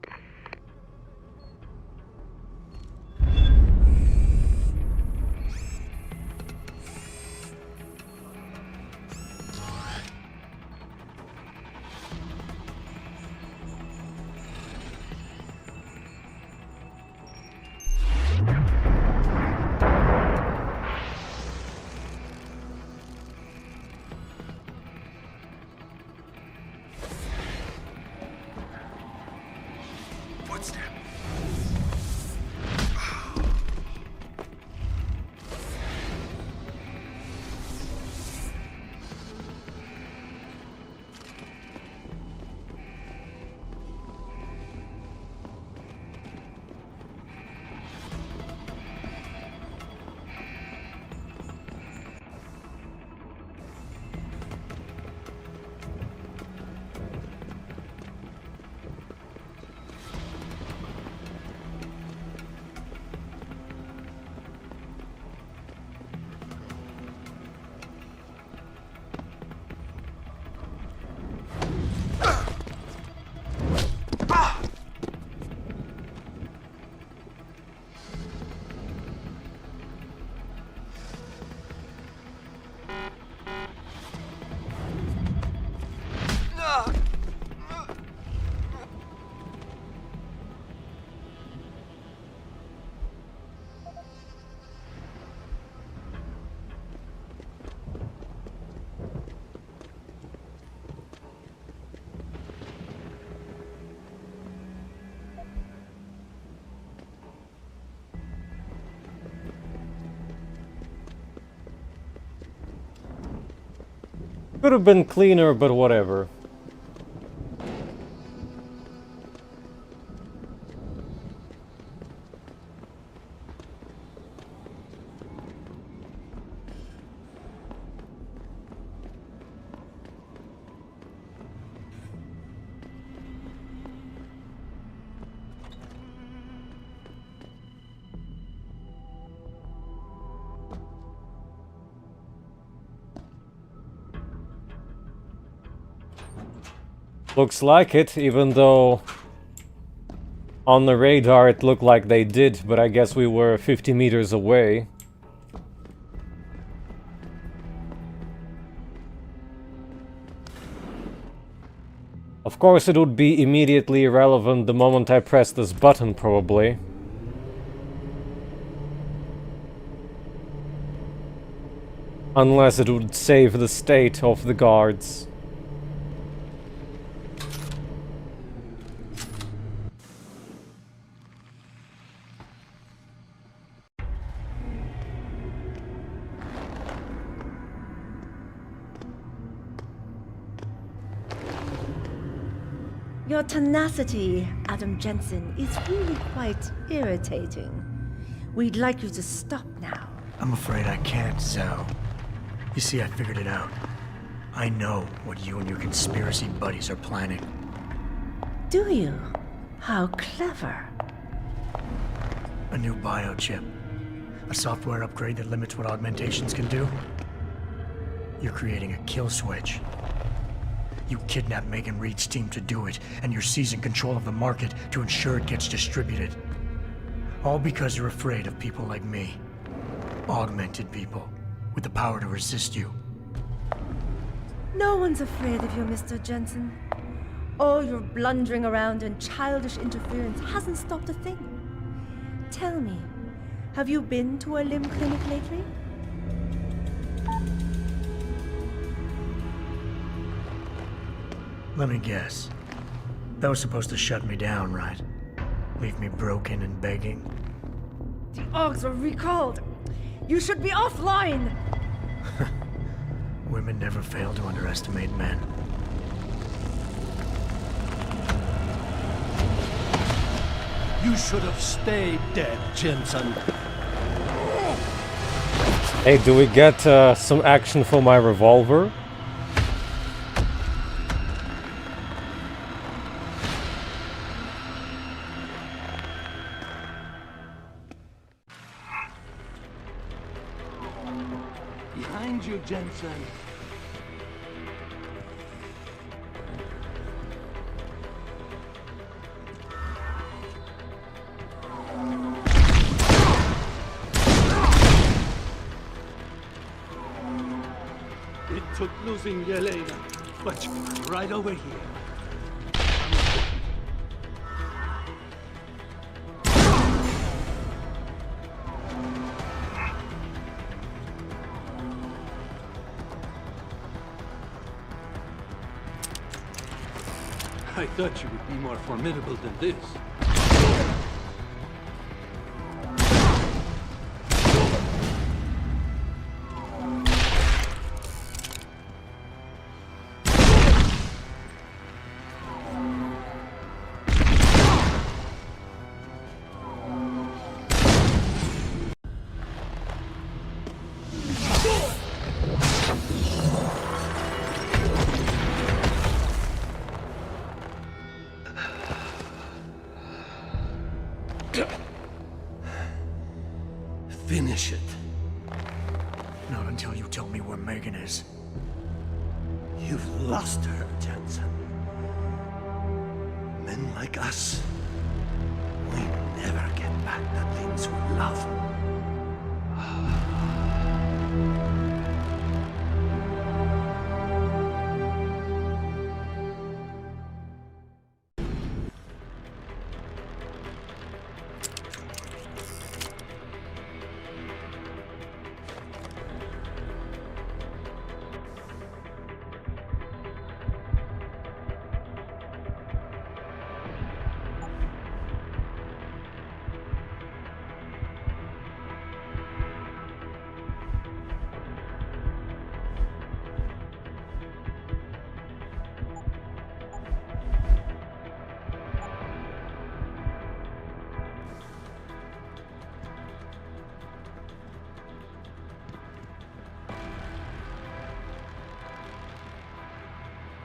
Could have been cleaner, but whatever. Looks like it, even though on the radar it looked like they did, but I guess we were 50 meters away. Of course it would be immediately irrelevant the moment I press this button, probably. Unless it would save the state of the guards. Your tenacity, Adam Jensen, is really quite irritating. We'd like you to stop now. I'm afraid I can't, Zhao. You see, I figured it out. I know what you and your conspiracy buddies are planning. Do you? How clever. A new biochip. A software upgrade that limits what augmentations can do. You're creating a kill switch. You kidnapped Megan Reed's team to do it, and you're seizing control of the market to ensure it gets distributed. All because you're afraid of people like me. Augmented people, with the power to resist you. No one's afraid of you, Mr. Jensen. All your blundering around and childish interference hasn't stopped a thing. Tell me, have you been to a limb clinic lately? Let me guess. That was supposed to shut me down, right? Leave me broken and begging? The Augs are recalled. You should be offline. Women never fail to underestimate men. You should have stayed dead, Jensen. Hey, do we get some action for my revolver? Behind you, Jensen. It took losing Yelena, but you're right over here. I thought you would be more formidable than this. Finish it. Not until you tell me where Megan is. You've lost her, Jensen. Men like us, we never get back the things we love.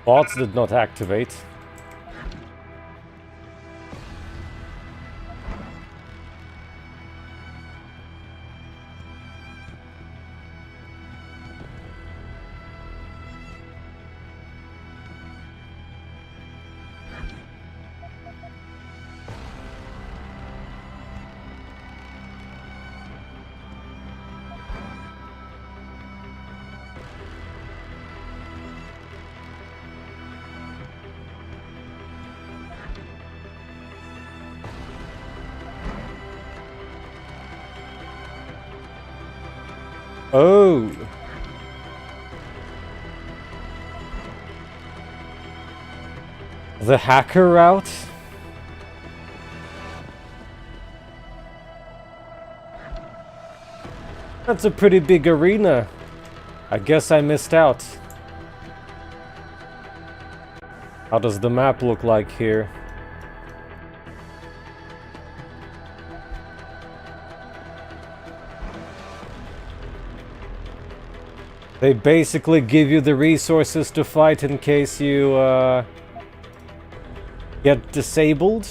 Bots did not activate. Oh! The hacker route? That's a pretty big arena. I guess I missed out. How does the map look like here? They basically give you the resources to fight in case you get disabled.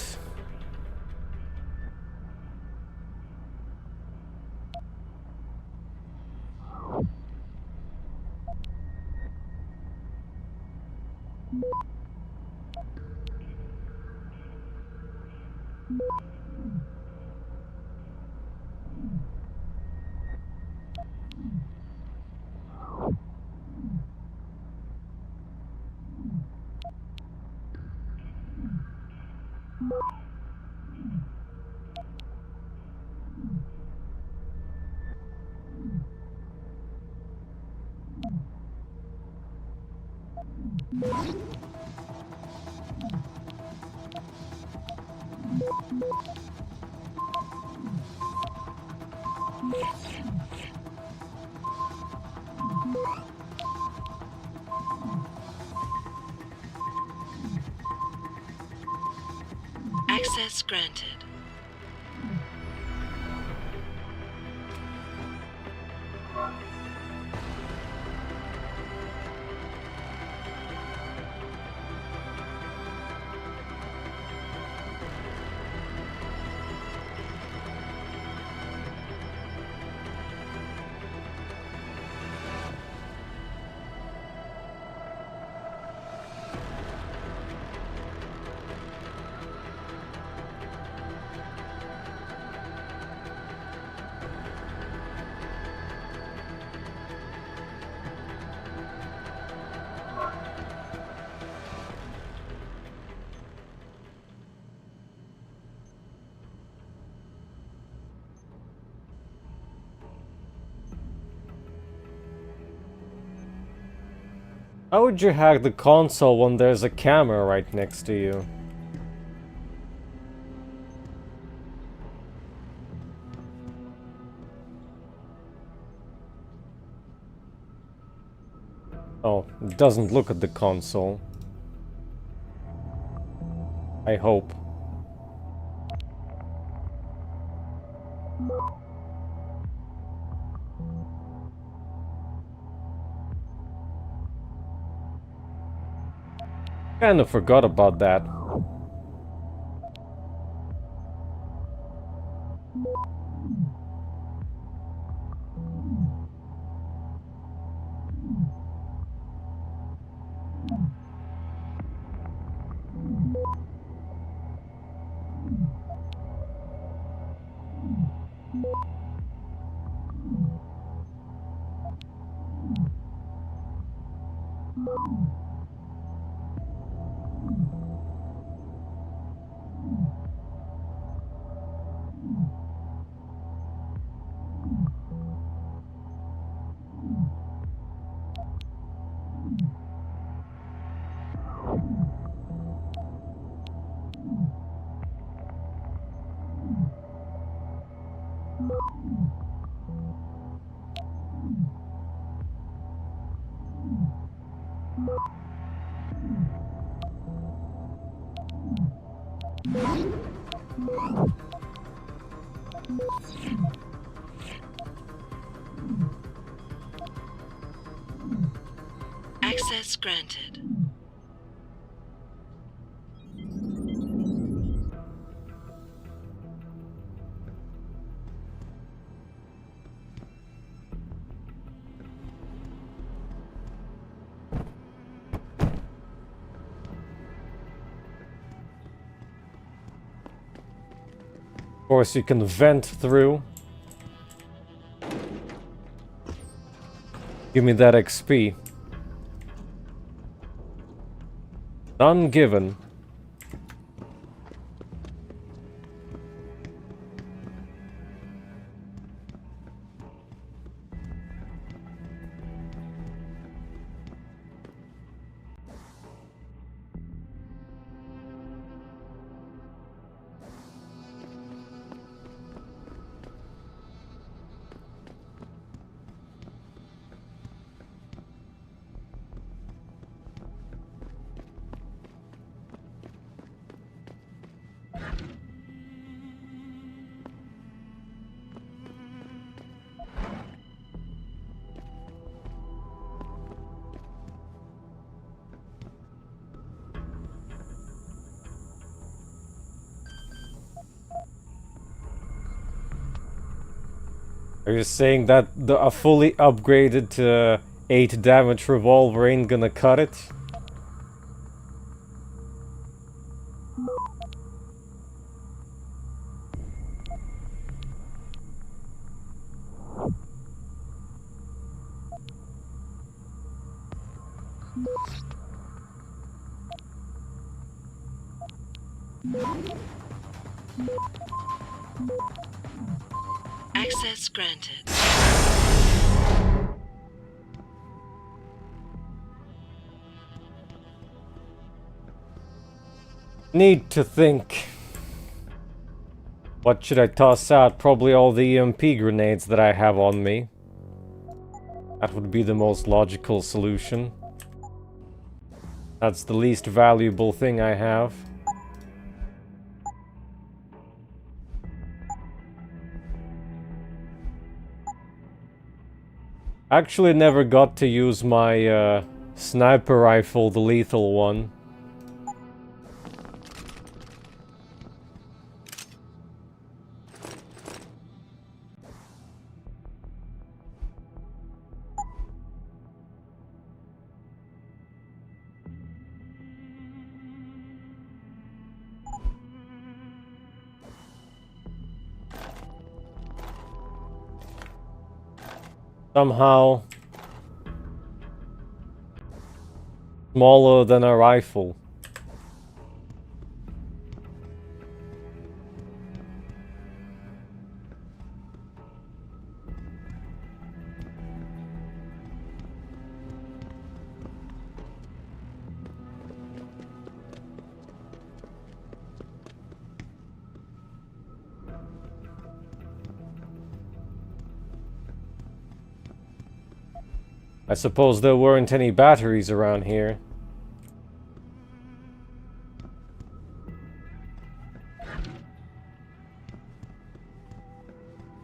Access granted. How would you hack the console when there's a camera right next to you? Oh, it doesn't look at the console. I hope. Kinda forgot about that. Access granted. course, you can vent through. Give me that XP. None given. Are you saying that a fully upgraded 8 damage revolver ain't gonna cut it? Access granted. Need to think. What should I toss out? Probably all the EMP grenades that I have on me. That would be the most logical solution. That's the least valuable thing I have. Actually never got to use my sniper rifle, the lethal one. Somehow smaller than a rifle. I suppose there weren't any batteries around here.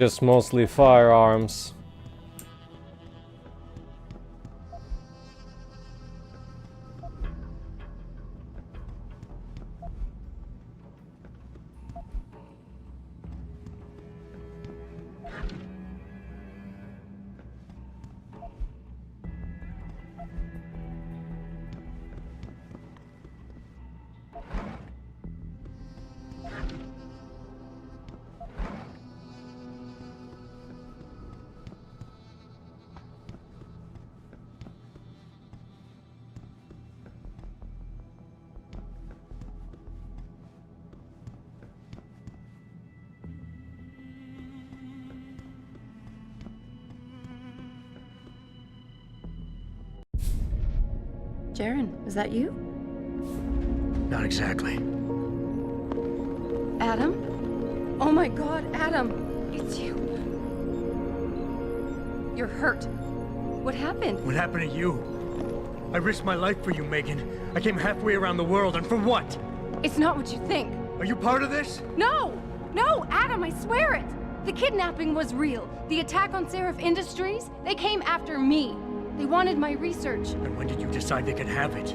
Just mostly firearms. Jaren, is that you? Not exactly. Adam? Oh my god, Adam! It's you. You're hurt. What happened? What happened to you? I risked my life for you, Megan. I came halfway around the world, and for what? It's not what you think. Are you part of this? No! No, Adam, I swear it! The kidnapping was real. The attack on Seraph Industries, they came after me. They wanted my research. And when did you decide they could have it?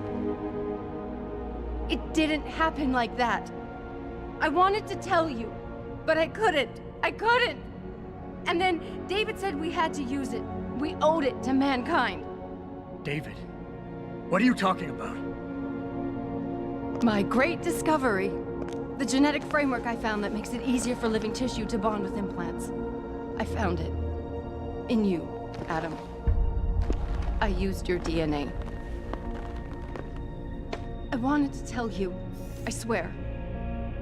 It didn't happen like that. I wanted to tell you, but I couldn't. I couldn't! And then David said we had to use it. We owed it to mankind. David? What are you talking about? My great discovery. The genetic framework I found that makes it easier for living tissue to bond with implants. I found it. In you, Adam. I used your DNA. I wanted to tell you, I swear.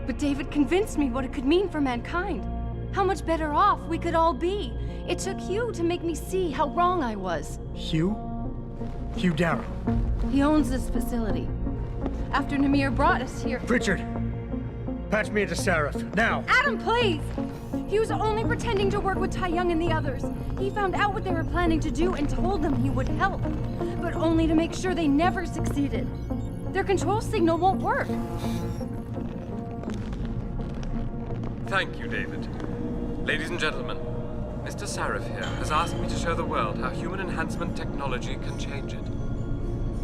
But David convinced me what it could mean for mankind. How much better off we could all be. It took Hugh to make me see how wrong I was. Hugh? Hugh Darrow. He owns this facility. After Namir brought us here... Pritchard! Patch me into Sarif, now! Adam, please! He was only pretending to work with Tai Young and the others. He found out what they were planning to do and told them he would help. But only to make sure they never succeeded. Their control signal won't work. Thank you, David. Ladies and gentlemen, Mr. Sarif here has asked me to show the world how human enhancement technology can change it.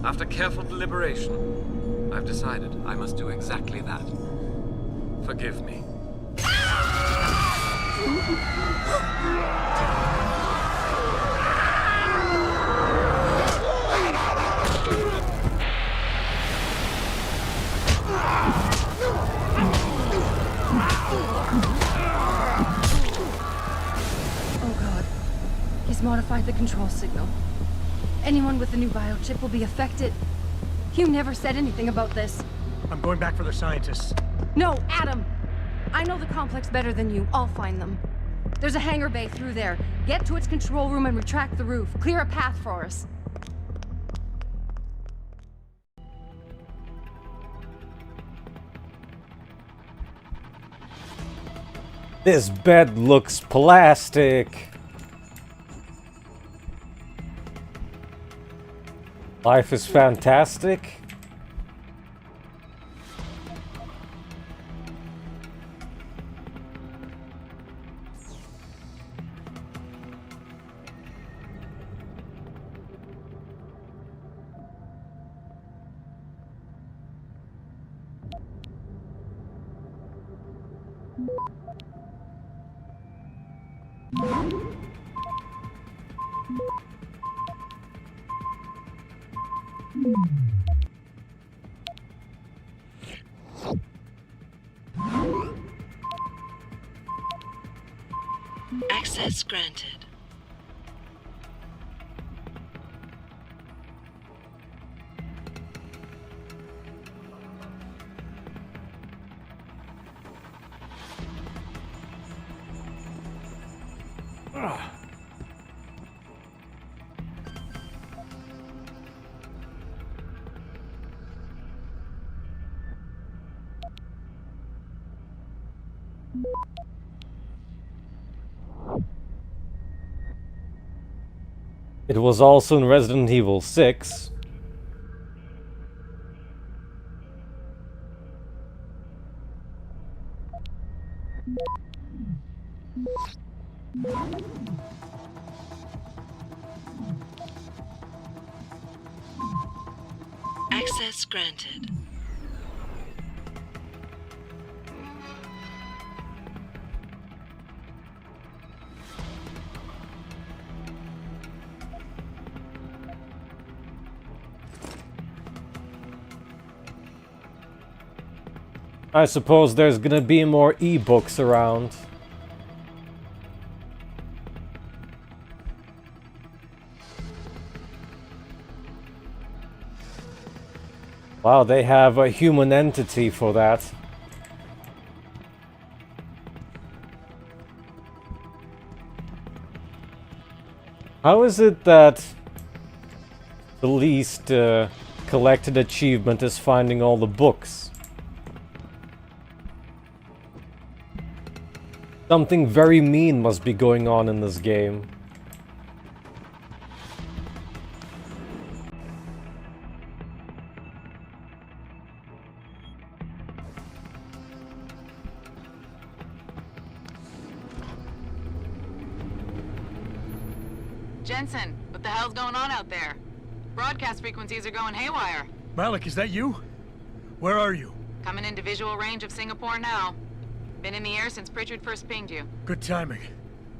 After careful deliberation, I've decided I must do exactly that. Forgive me. Oh God. He's modified the control signal. Anyone with the new biochip will be affected. Hugh never said anything about this. I'm going back for the scientists. No, Adam! I know the complex better than you. I'll find them. There's a hangar bay through there. Get to its control room and retract the roof. Clear a path for us. This bed looks plastic. Life is fantastic. Access granted. It was also in Resident Evil 6. Access granted. I suppose there's gonna be more e-books around. Wow, they have a human entity for that. How is it that the least collected achievement is finding all the books? Something very mean must be going on in this game. Jensen, what the hell's going on out there? Broadcast frequencies are going haywire. Malik, is that you? Where are you? Coming into visual range of Singapore now. Been in the air since Pritchard first pinged you. Good timing.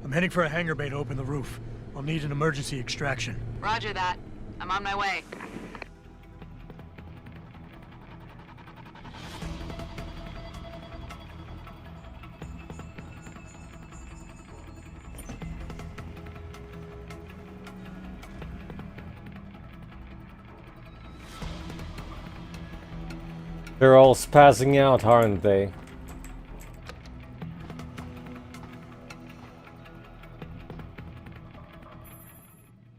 I'm heading for a hangar bay to open the roof. I'll need an emergency extraction. Roger that. I'm on my way. They're all spazzing out, aren't they?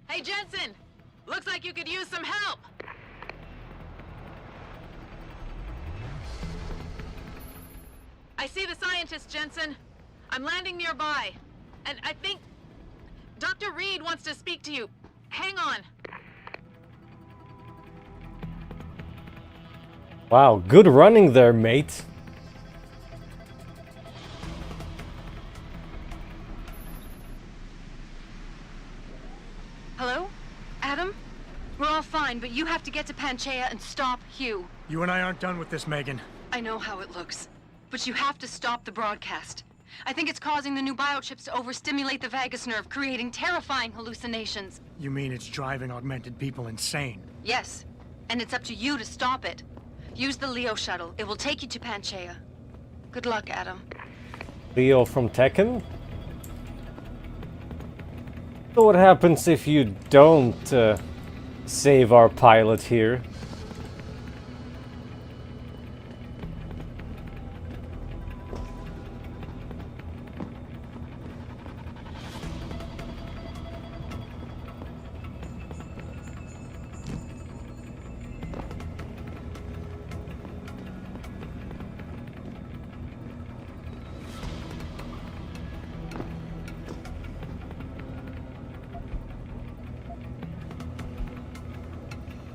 Hey, Jensen! Looks like you could use some help! I see the scientist, Jensen. I'm landing nearby. And I think Dr. Reed wants to speak to you. Hang on. Wow, good running there, mate. Hello? Adam? We're all fine, but you have to get to Panchaea and stop Hugh. You and I aren't done with this, Megan. I know how it looks, but you have to stop the broadcast. I think it's causing the new biochips to overstimulate the vagus nerve, creating terrifying hallucinations. You mean it's driving augmented people insane? Yes, and it's up to you to stop it. Use the Leo shuttle. It will take you to Panchaea. Good luck, Adam. Leo from Tekken? So what happens if you don't save our pilot here?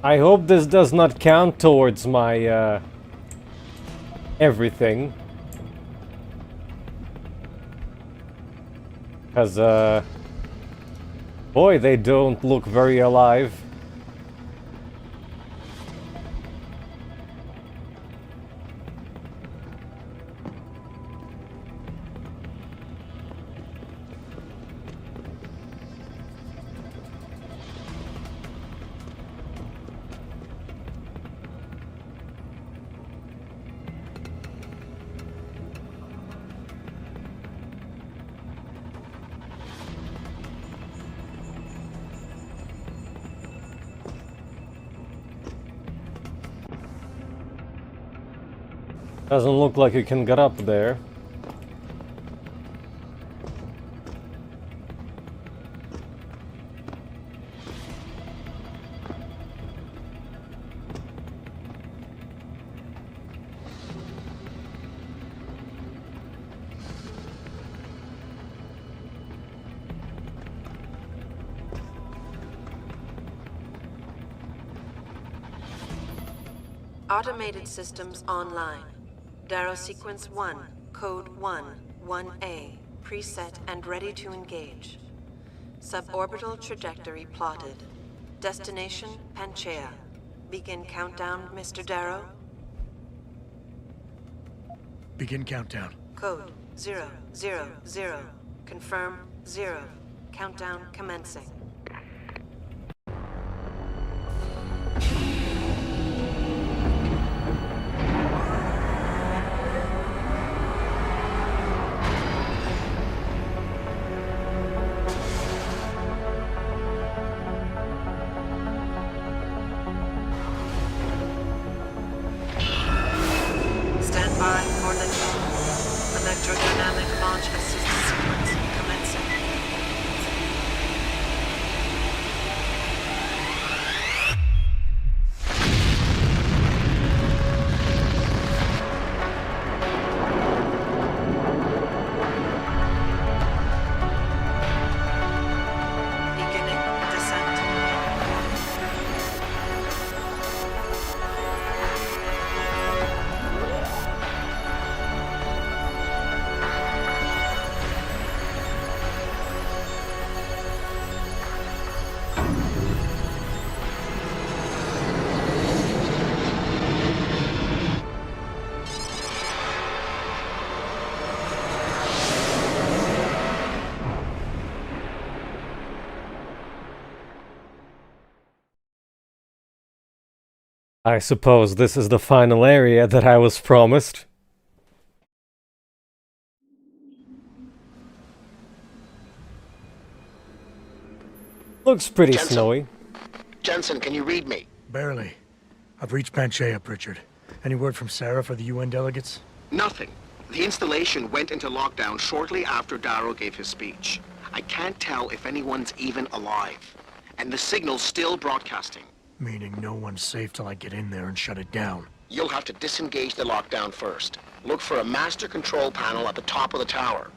I hope this does not count towards my everything. Because boy, they don't look very alive. Doesn't look like you can get up there. Automated systems online. Darrow sequence 1, code 1, 1A, preset and ready to engage. Suborbital trajectory plotted. Destination Panchaea. Begin countdown, Mr. Darrow. Begin countdown. Code 000. Confirm 0. Countdown commencing. Electrodynamic launch assist sequence commencing. Beginning descent. I suppose this is the final area that I was promised. Looks pretty snowy. Jensen, can you read me? Barely. I've reached Panchaea, Pritchard, Any word from Sarah for the UN delegates? Nothing. The installation went into lockdown shortly after Darrow gave his speech. I can't tell if anyone's even alive. And the signal's still broadcasting. Meaning no one's safe till I get in there and shut it down. You'll have to disengage the lockdown first. Look for a master control panel at the top of the tower.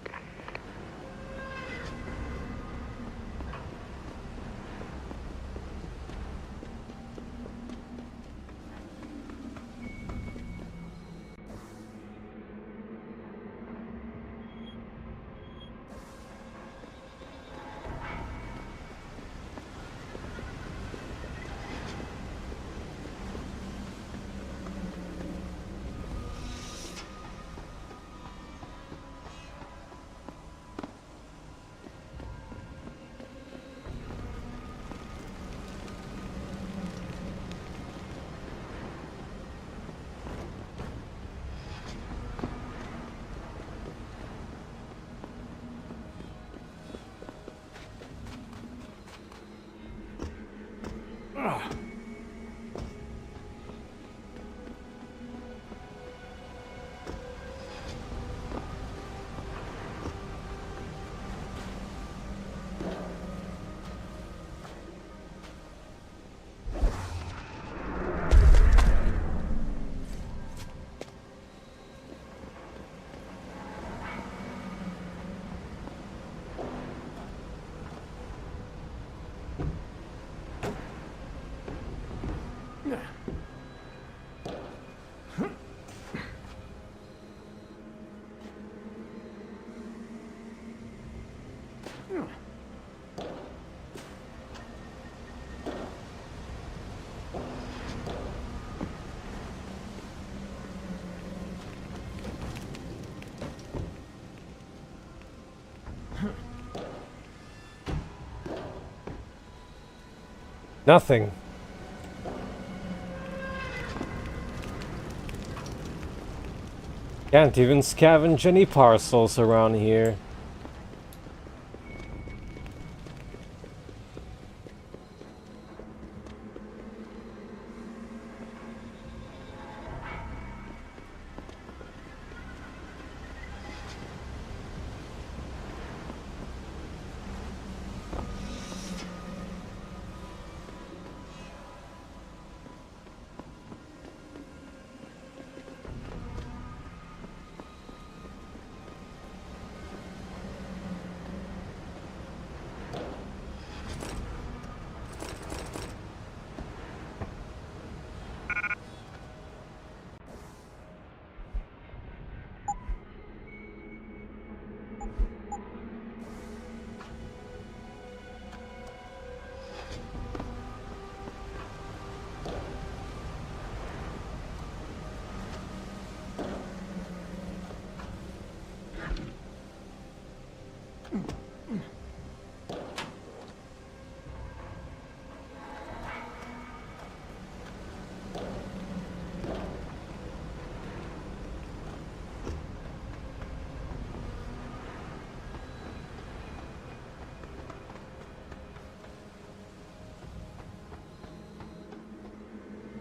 Nothing. Can't even scavenge any parcels around here.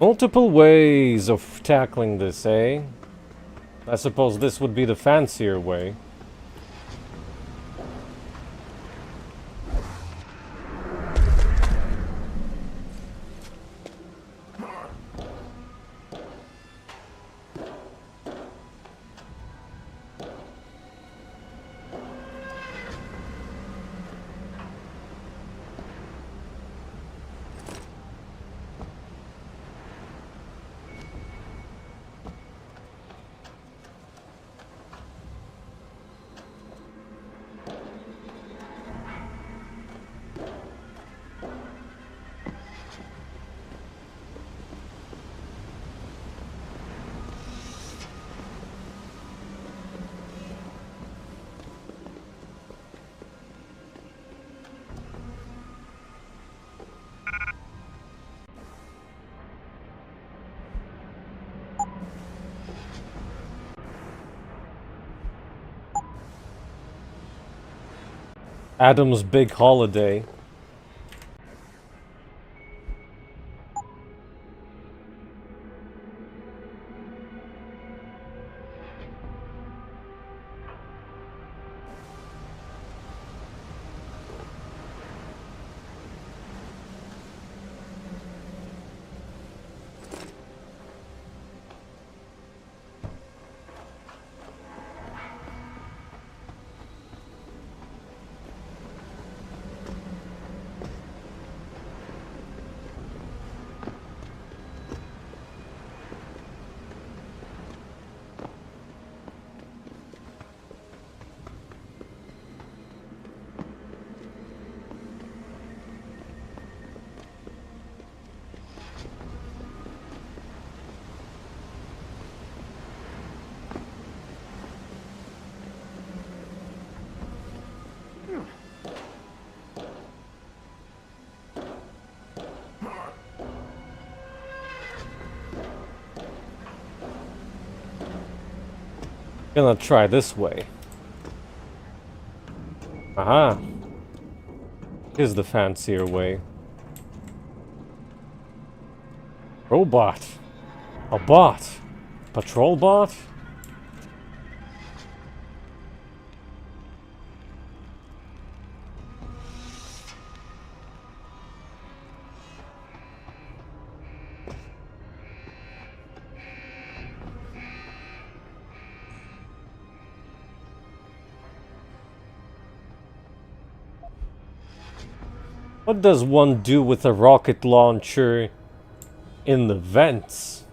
Multiple ways of tackling this, eh? I suppose this would be the fancier way. Adam's big holiday. Gonna try this way. Aha! Here's the fancier way. Robot! A bot! Patrol bot? What does one do with a rocket launcher in the vents?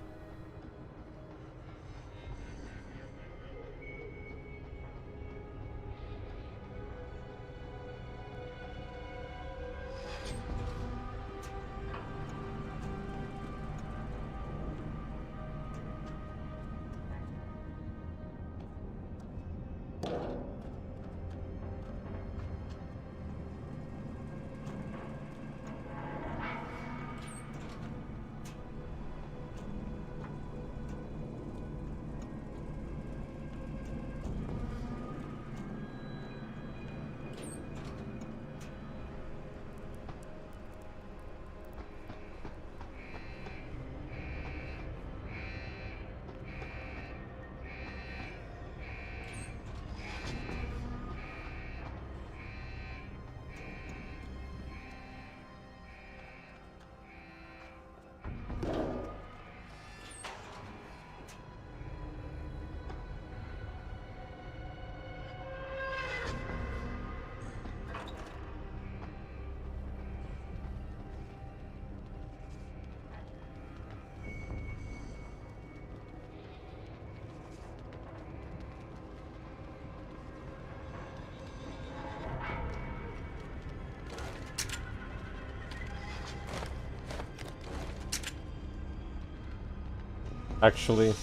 Actually.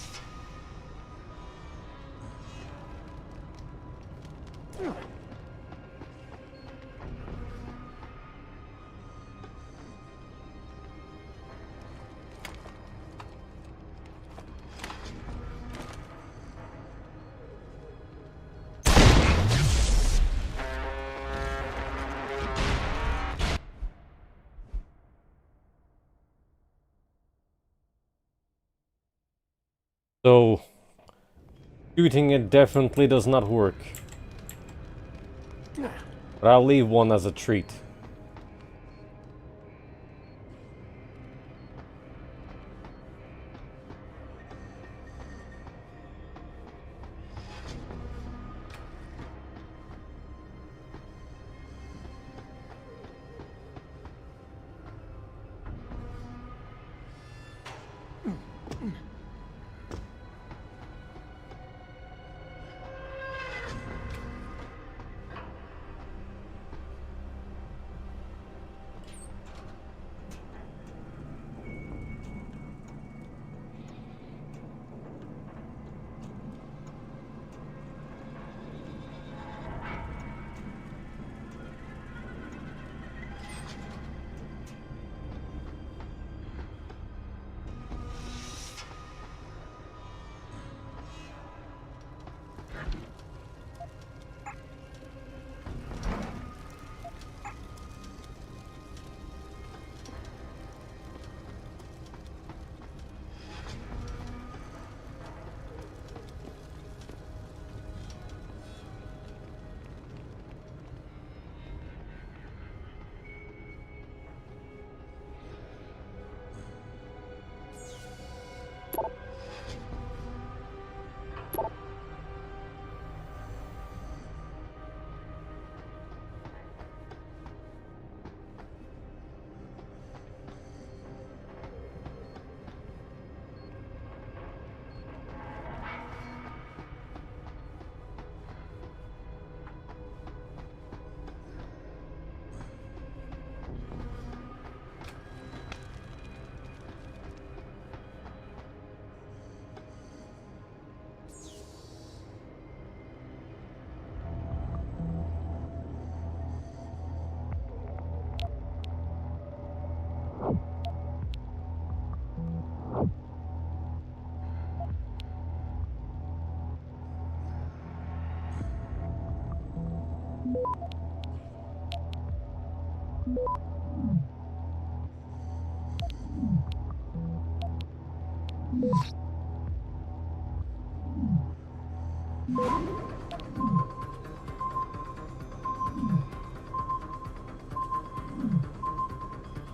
So, shooting it definitely does not work. But I'll leave one as a treat.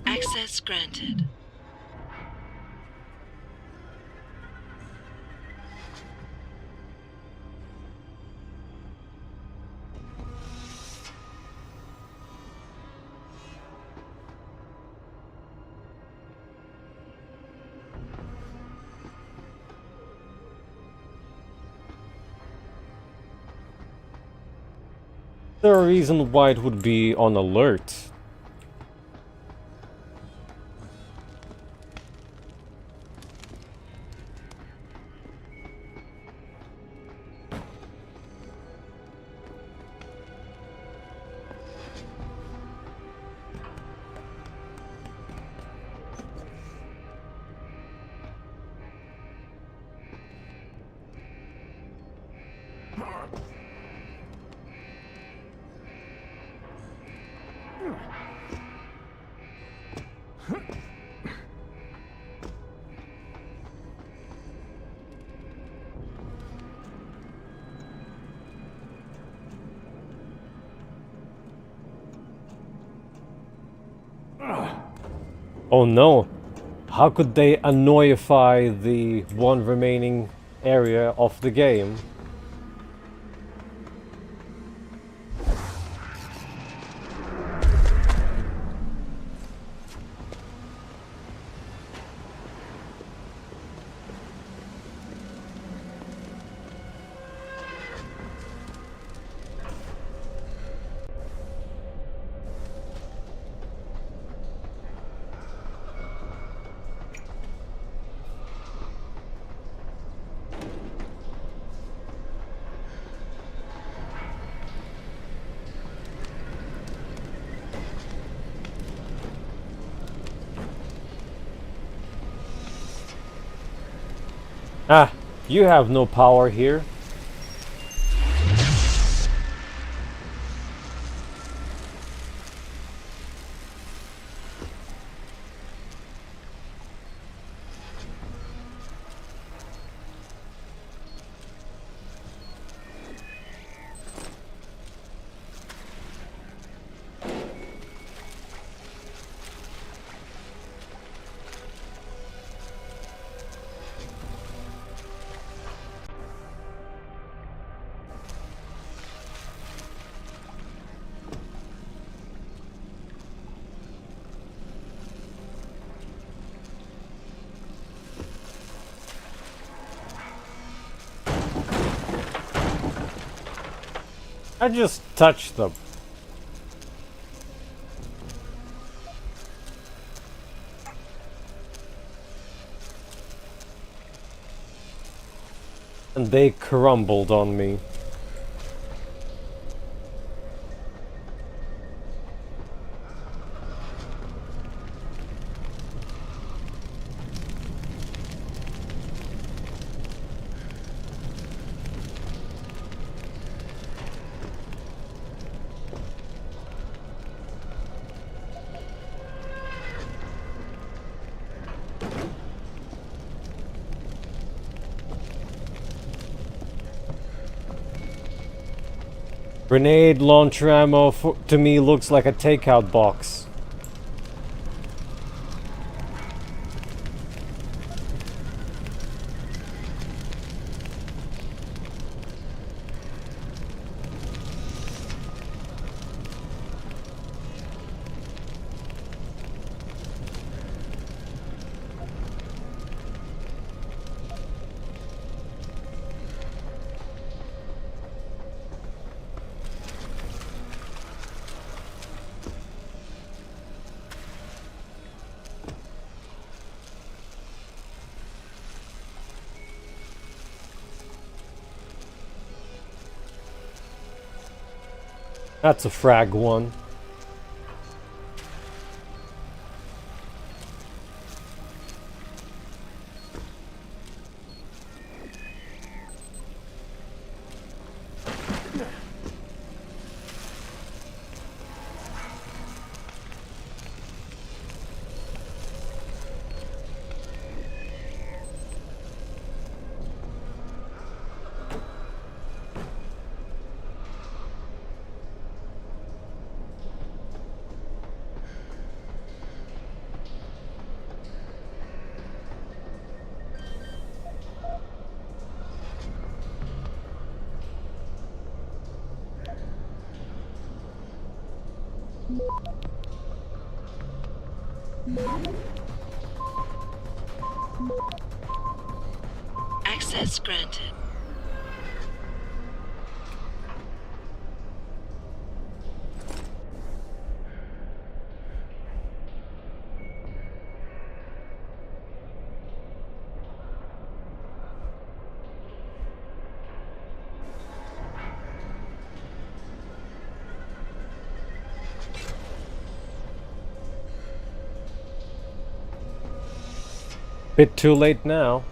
Access granted. Is there a reason why it would be on alert? Oh no! How could they annoyify the one remaining area of the game? Ah, you have no power here. I just touched them. And they crumbled on me. Grenade launcher ammo to me looks like a takeout box. That's a frag one. Access granted. Bit too late now.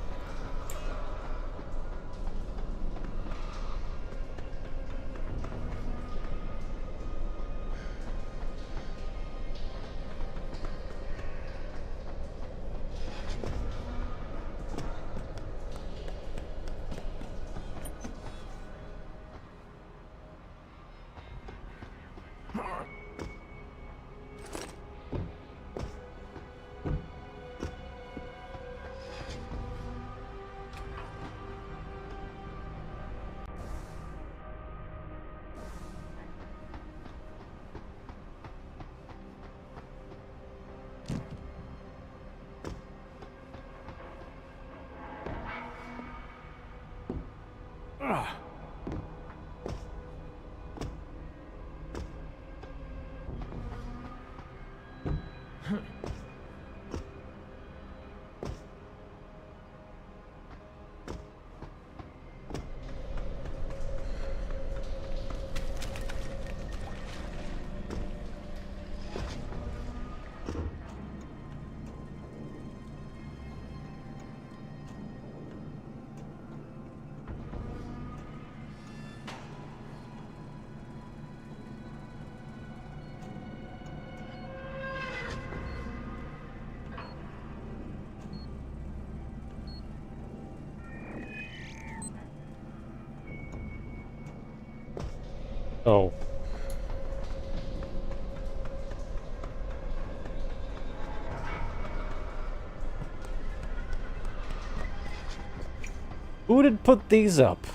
Oh. Who did put these up?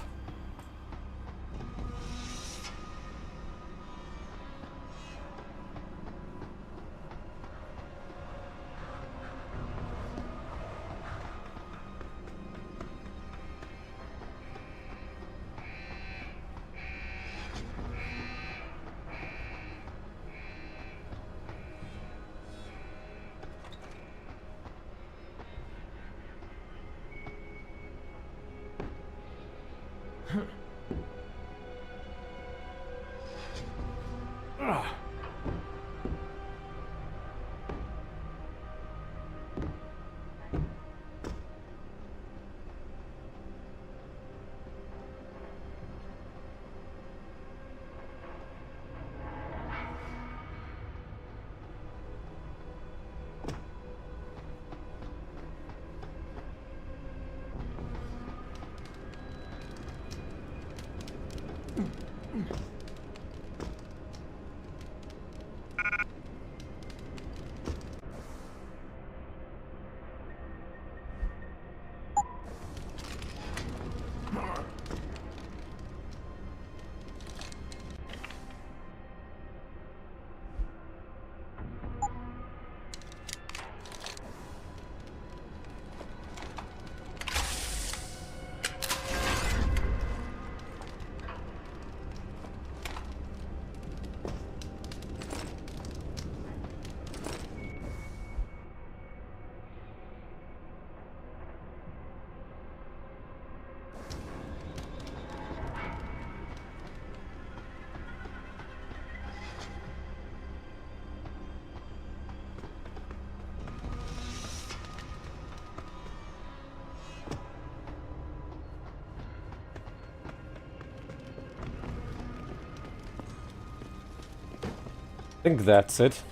I think that's it.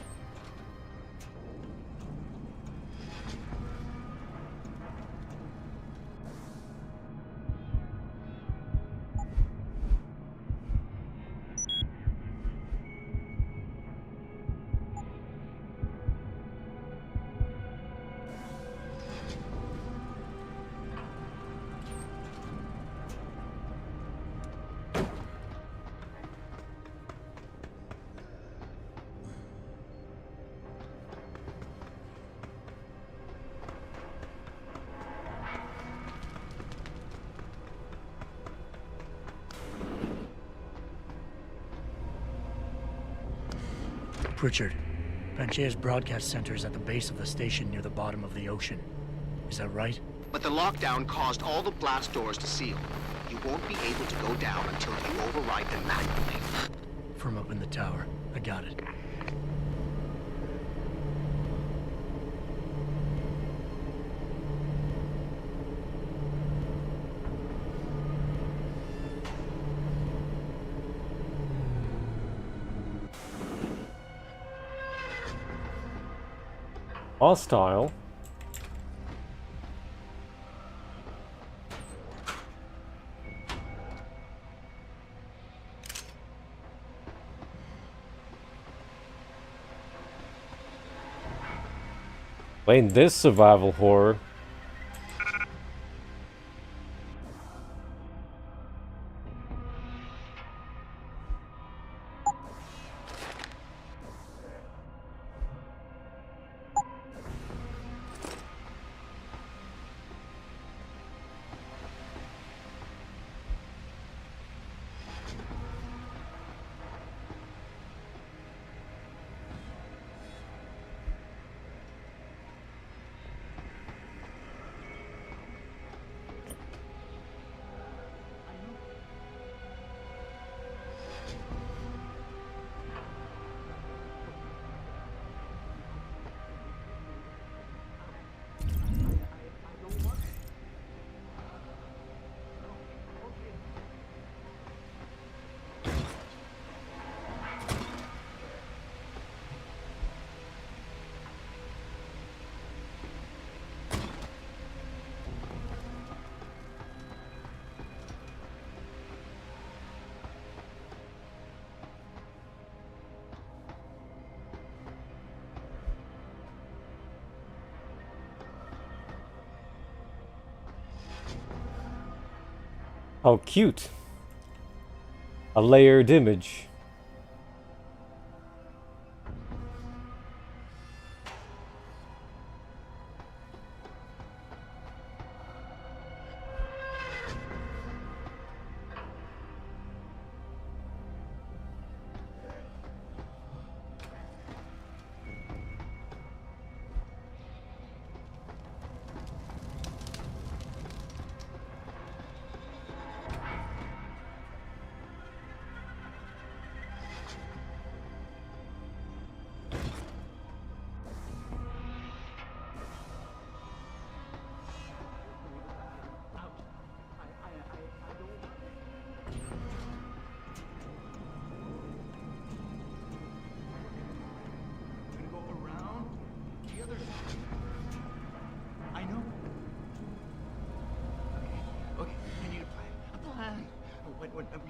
Pritchard, Panchaea's broadcast center is at the base of the station near the bottom of the ocean. Is that right? But the lockdown caused all the blast doors to seal. You won't be able to go down until you override them manually. From up in the tower. I got it. Hostile. Playing this survival horror. How cute. A layered image.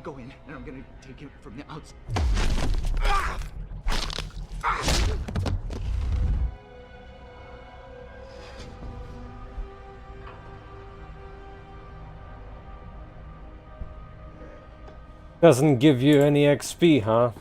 Go in, and I'm gonna take him from the outside. Doesn't give you any XP, huh?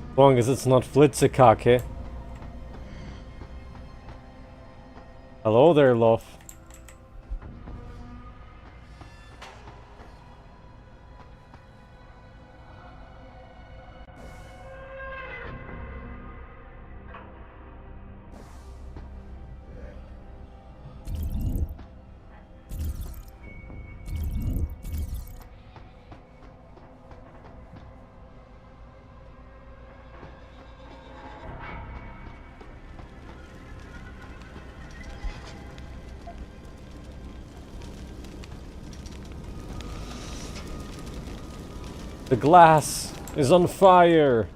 As long as it's not Flitzekake. Hello there, love. The glass is on fire!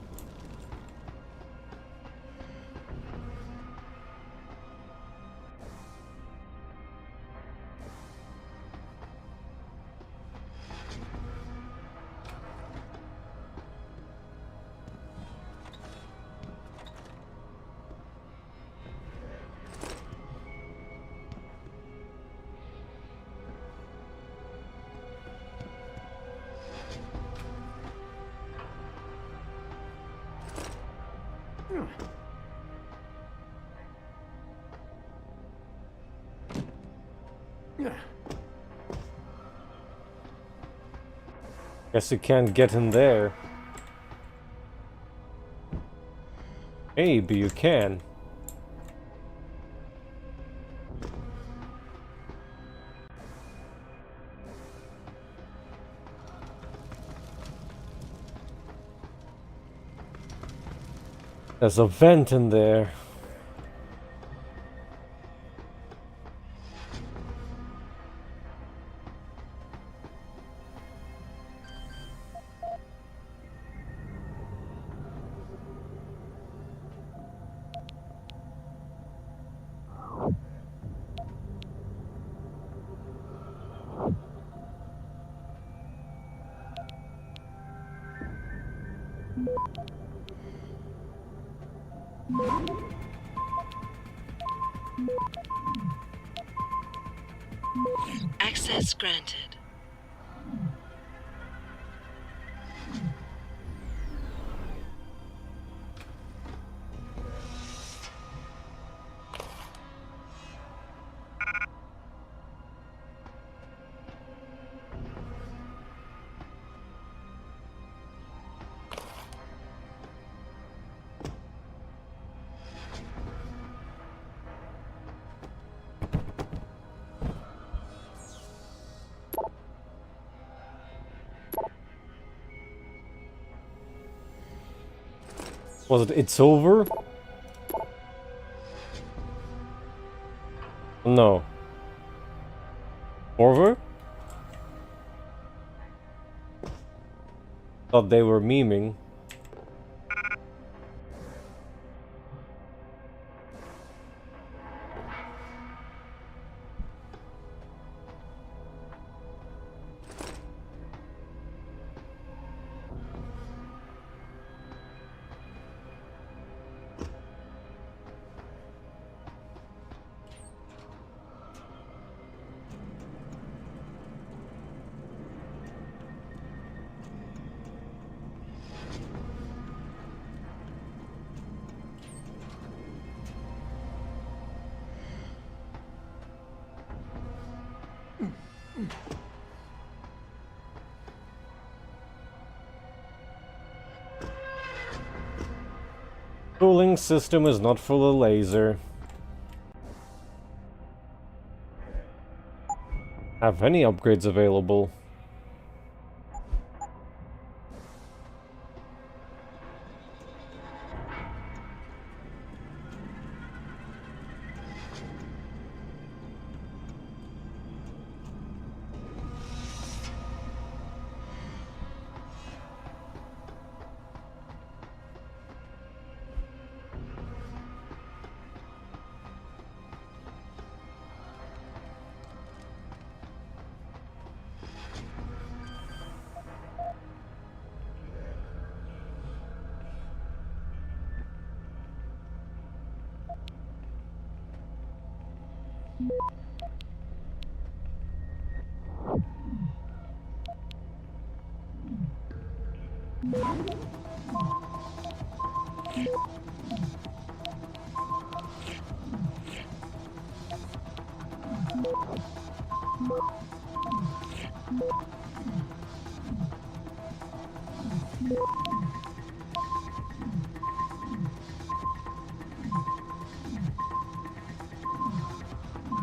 Guess you can't get in there. Maybe you can. There's a vent in there. Access granted. Was it It's Over? No. Over? Thought they were memeing. Cooling system is not full of laser. Have any upgrades available?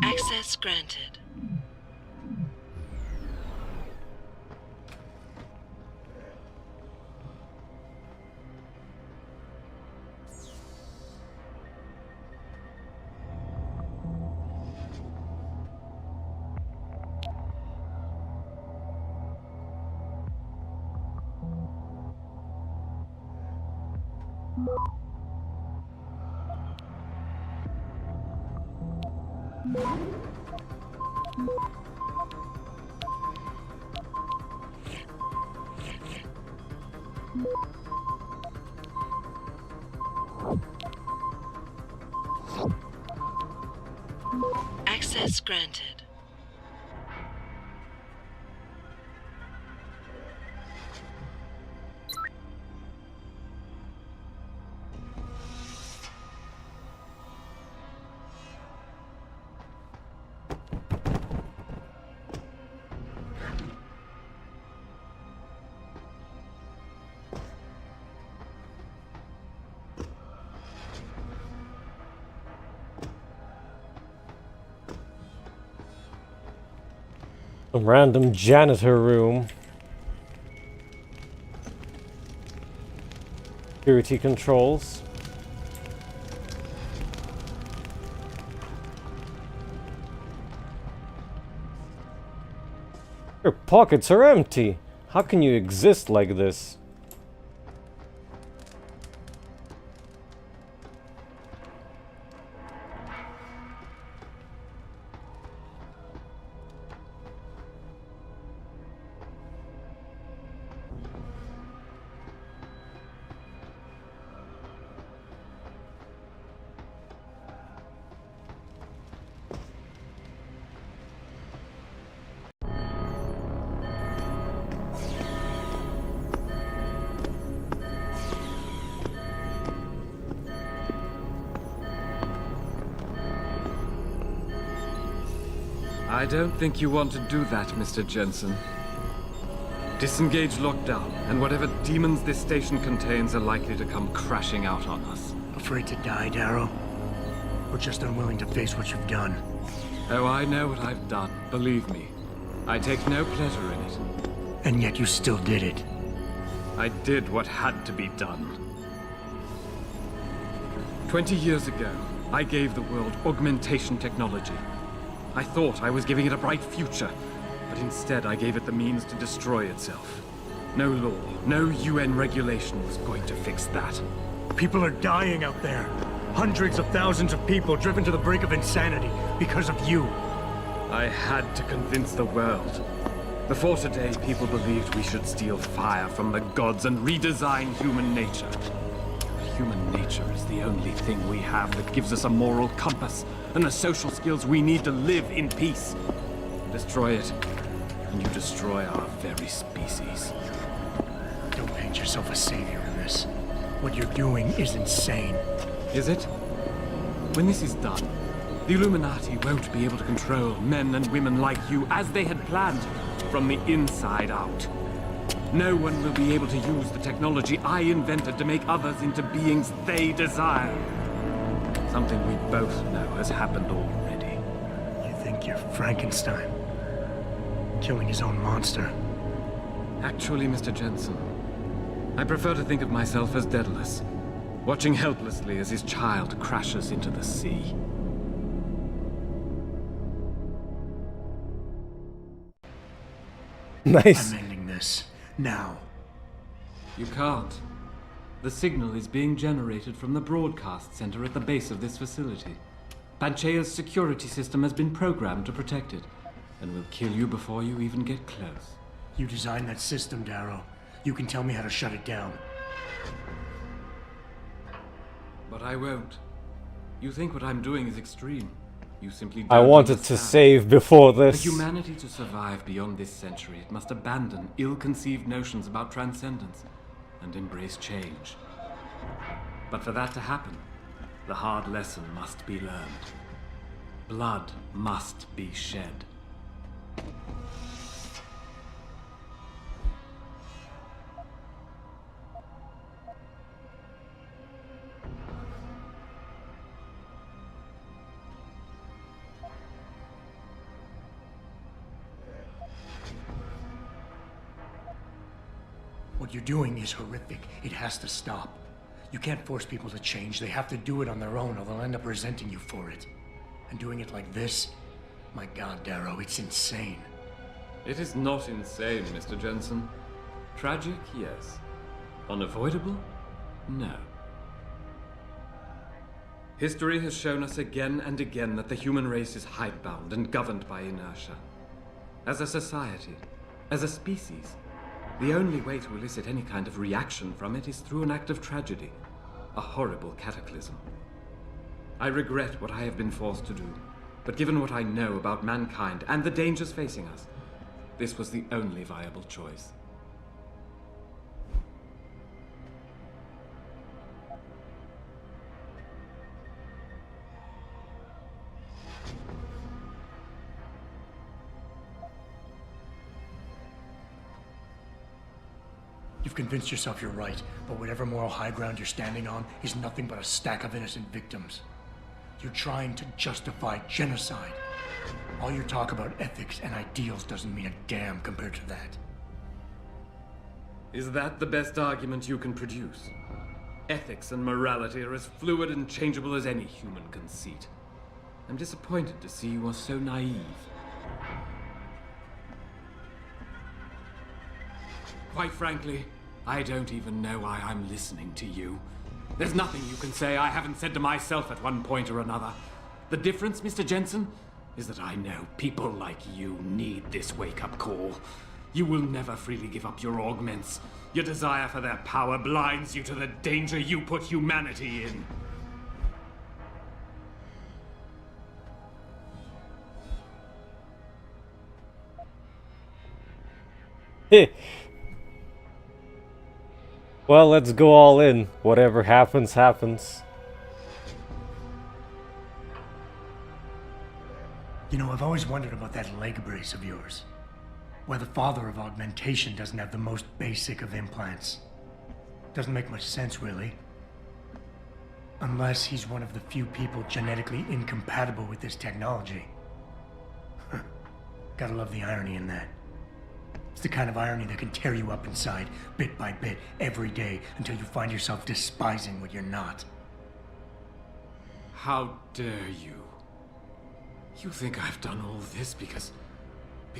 Access granted. Access granted. Some random janitor room. Security controls. Your pockets are empty. How can you exist like this? I don't think you want to do that, Mr. Jensen. Disengage lockdown, and whatever demons this station contains are likely to come crashing out on us. Afraid to die, Darrow? Or just unwilling to face what you've done? Oh, I know what I've done, believe me. I take no pleasure in it. And yet you still did it. I did what had to be done. 20 years ago, I gave the world augmentation technology. I thought I was giving it a bright future, but instead I gave it the means to destroy itself. No law, no UN regulation was going to fix that. People are dying out there. Hundreds of thousands of people driven to the brink of insanity because of you. I had to convince the world. Before today, people believed we should steal fire from the gods and redesign human nature. Human nature is the only thing we have that gives us a moral compass and the social skills we need to live in peace. Destroy it, and you destroy our very species. Don't paint yourself a savior in this. What you're doing is insane. Is it? When this is done, the Illuminati won't be able to control men and women like you as they had planned, from the inside out. No one will be able to use the technology I invented to make others into beings they desire. Something we both know has happened already. You think you're Frankenstein? Killing his own monster? Actually, Mr. Jensen, I prefer to think of myself as Daedalus, watching helplessly as his child crashes into the sea. Nice. I'm ending this. Now. You can't. The signal is being generated from the broadcast center at the base of this facility. Panchaea's security system has been programmed to protect it, and will kill you before you even get close. You designed that system, Darrow. You can tell me how to shut it down. But I won't. You think what I'm doing is extreme. You simply don't I wanted understand. to save before this. For humanity to survive beyond this century, it must abandon ill-conceived notions about transcendence and embrace change. But for that to happen, the hard lesson must be learned. Blood must be shed. What you're doing is horrific. It has to stop. You can't force people to change. They have to do it on their own, or they'll end up resenting you for it. And doing it like this? My God, Darrow, it's insane. It is not insane, Mr. Jensen. Tragic, yes. Unavoidable? No. History has shown us again and again that the human race is hidebound and governed by inertia. As a society, as a species, the only way to elicit any kind of reaction from it is through an act of tragedy, a horrible cataclysm. I regret what I have been forced to do, but given what I know about mankind and the dangers facing us, this was the only viable choice. You've convinced yourself you're right, but whatever moral high ground you're standing on is nothing but a stack of innocent victims. You're trying to justify genocide. All your talk about ethics and ideals doesn't mean a damn compared to that. Is that the best argument you can produce? Ethics and morality are as fluid and changeable as any human conceit. I'm disappointed to see you are so naive. Quite frankly, I don't even know why I'm listening to you. There's nothing you can say I haven't said to myself at one point or another. The difference, Mr. Jensen, is that I know people like you need this wake-up call. You will never freely give up your augments. Your desire for their power blinds you to the danger you put humanity in. Well, let's go all in. Whatever happens, happens. You know, I've always wondered about that leg brace of yours. Why the father of augmentation doesn't have the most basic of implants. Doesn't make much sense, really. Unless he's one of the few people genetically incompatible with this technology. Gotta love the irony in that. It's the kind of irony that can tear you up inside, bit by bit, every day, until you find yourself despising what you're not. How dare you? You think I've done all this because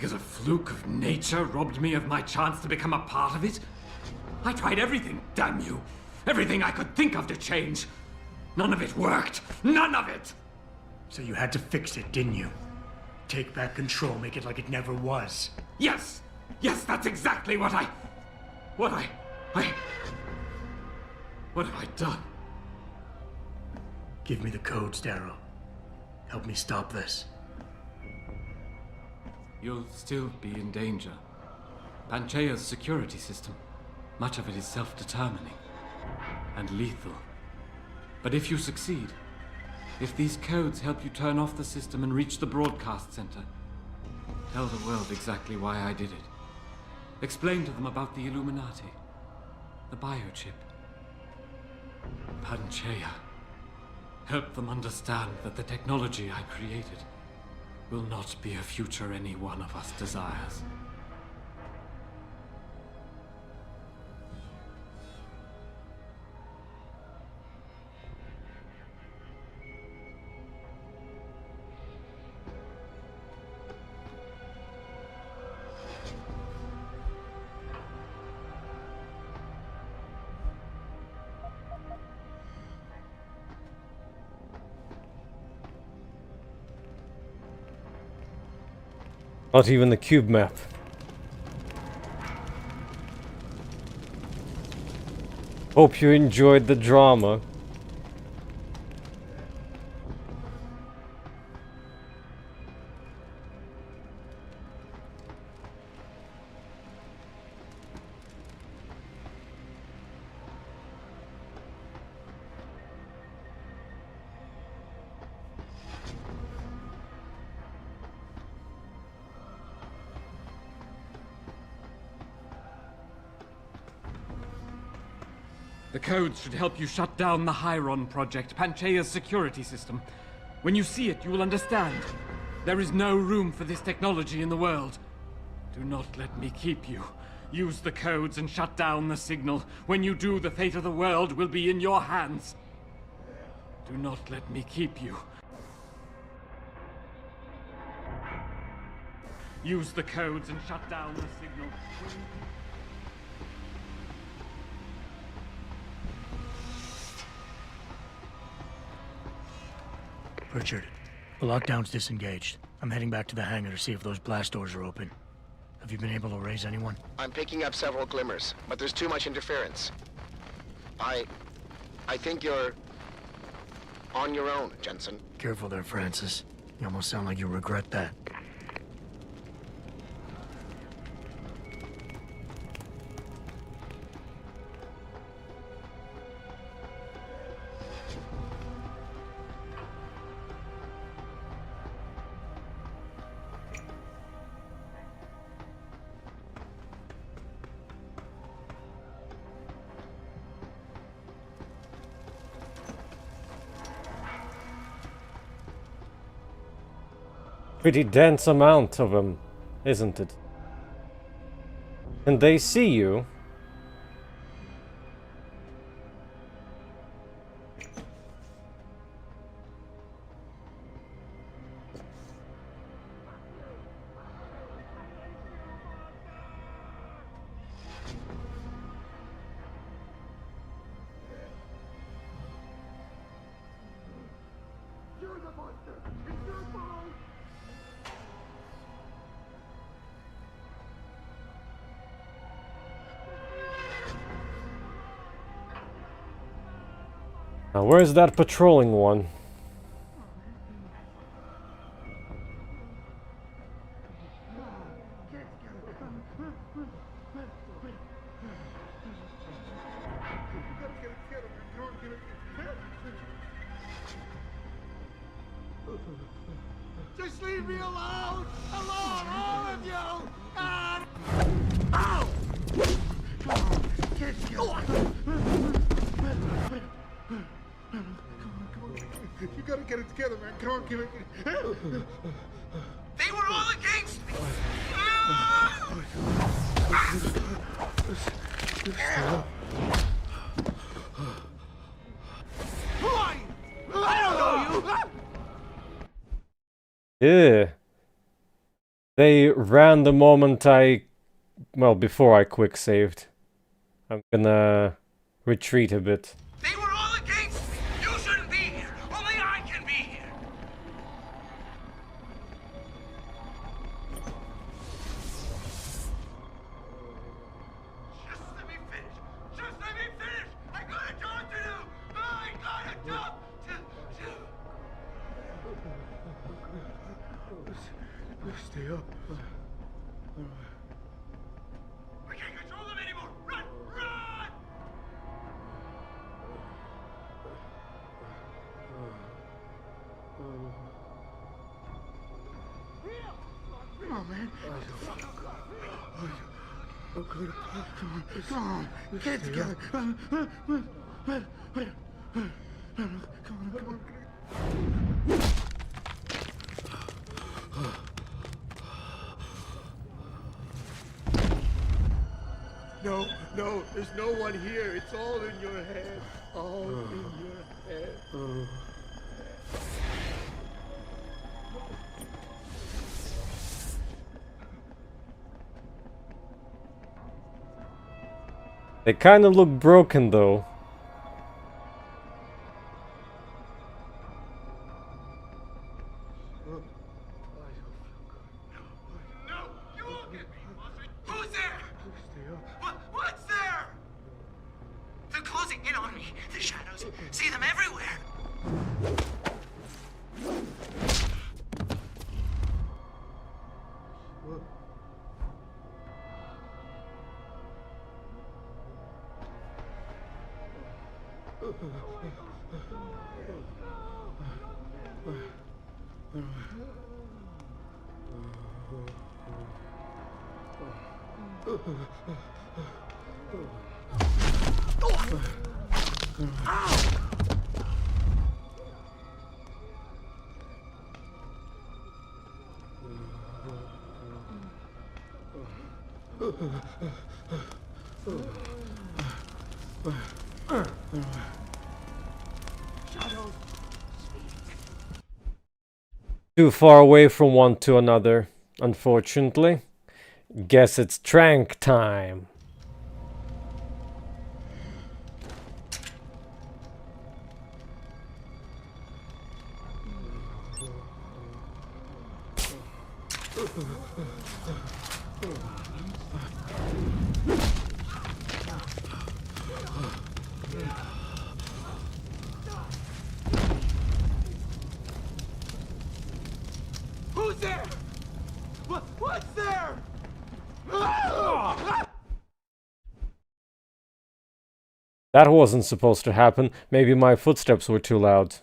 a fluke of nature robbed me of my chance to become a part of it? I tried everything, damn you! Everything I could think of to change! None of it worked! None of it! So you had to fix it, didn't you? Take back control, make it like it never was. Yes! Yes, that's exactly what have I done? Give me the codes, Darrow. Help me stop this. You'll still be in danger. Panchaea's security system, much of it is self-determining and lethal. But if you succeed, if these codes help you turn off the system and reach the broadcast center, tell the world exactly why I did it. Explain to them about the Illuminati, the biochip, Panchaea. Help them understand that the technology I created will not be a future any one of us desires. Not even the cube map. Hope you enjoyed the drama. The codes should help you shut down the Hyron project, Panchaea's security system. When you see it, you will understand. There is no room for this technology in the world. Do not let me keep you. Use the codes and shut down the signal. When you do, the fate of the world will be in your hands. Do not let me keep you. Use the codes and shut down the signal. Richard, the lockdown's disengaged. I'm heading back to the hangar to see if those blast doors are open. Have you been able to raise anyone? I'm picking up several glimmers, but there's too much interference. I think you're on your own, Jensen. Careful there, Francis. You almost sound like you regret that. Pretty dense amount of them, isn't it? And they see you. Now, where's that patrolling one? Just leave me alone! Alone, all of you! God! Ow! Come on, kids, come on. You gotta get it together, man. Come on, give it. They were all against me! Who are you? I don't know you! Yeah. They ran the moment well, before I quick saved. I'm gonna retreat a bit. They were all against me! You shouldn't be here! Only I can be here! Just let me finish! Just let me finish! I got a job to do! I got a job to do! Stay up. We can't control them anymore! Run! Run! Come on, man. Oh, good. Come on. Get it together. Come on. No, there's no one here. It's all in your head. All in your head. They kind of look broken though. Who's there? What's there? They're closing in on me. The shadows. See them everywhere. Too far away from one to another, unfortunately. Guess it's trank time. Who's there? What's there? That wasn't supposed to happen. Maybe my footsteps were too loud.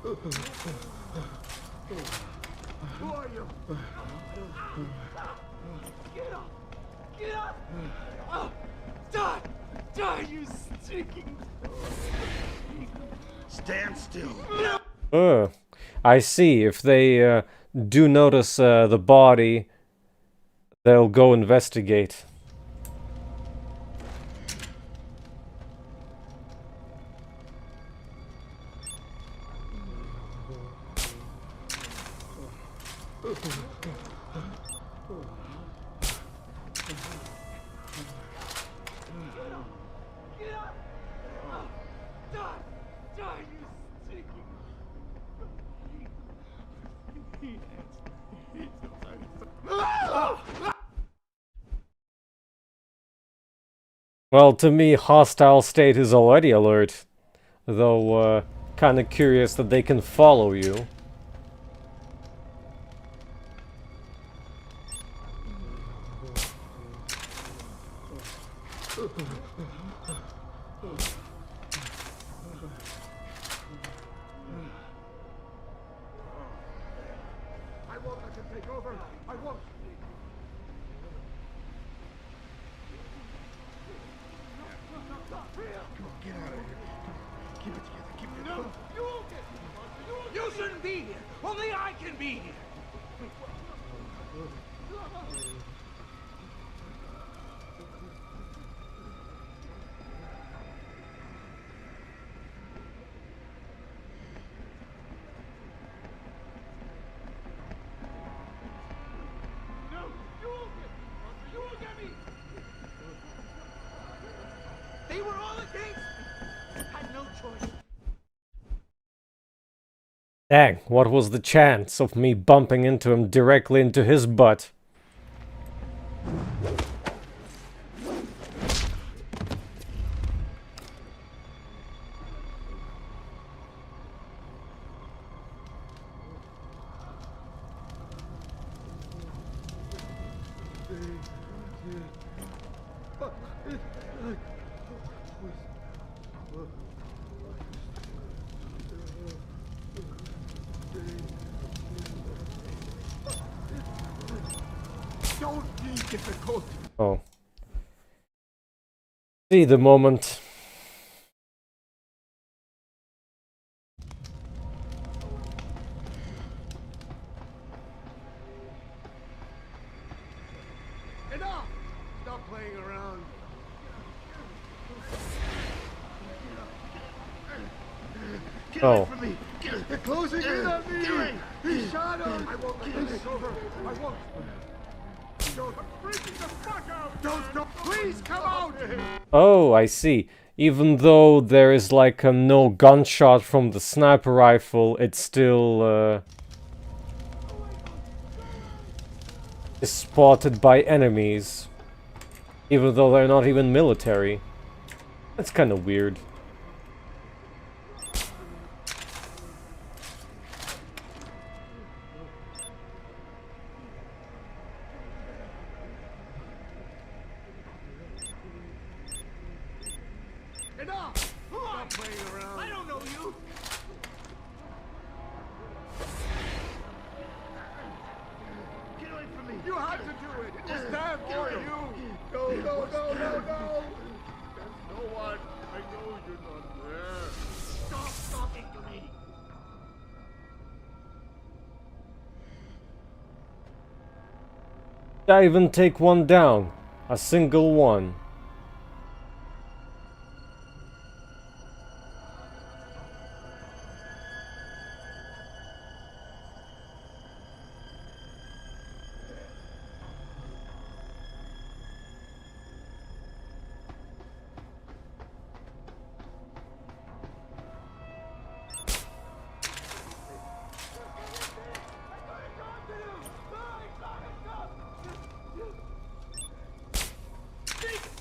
Who are you? Get up! Get up! Oh, die! Die, you stinking... Stand still. I see. If they do notice the body, they'll go investigate. Well, to me, hostile state is already alert. Though, kinda curious that they can follow you. I won't let them take over. I won't. Get out of here. Keep it together. Keep it together. No, you won't get me. You shouldn't be here. Only I can be here. No, you won't get me. You won't get me. They were all against me. I had no choice. Dang, what was the chance of me bumping into him directly into his butt? Don't be difficult. Oh. See the moment. Enough! Stop playing around. Get away Oh. from me! They're closing in on me! Shadows! I won't let them take over. I won't. Don't freaking the fuck out! Don't stop! Please come out! Oh, I see. Even though there is like a no gunshot from the sniper rifle, it still is spotted by enemies. Even though they're not even military. That's kind of weird. Enough! Stop playing around. I don't know you. Get away from me. You had to do it. It was there for you. No, no, no, no, no. There's no one. I know you're not there. Stop talking to me. I even take one down. A single one.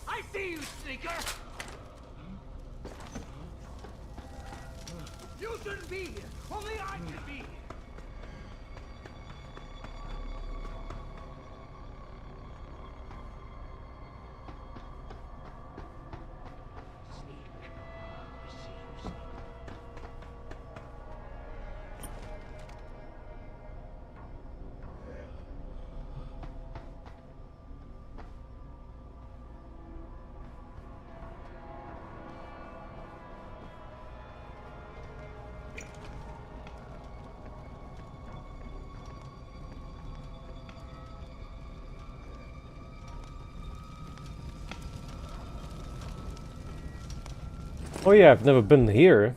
I see you, sneaker! You shouldn't be here! Only I can be here! Oh yeah, I've never been here.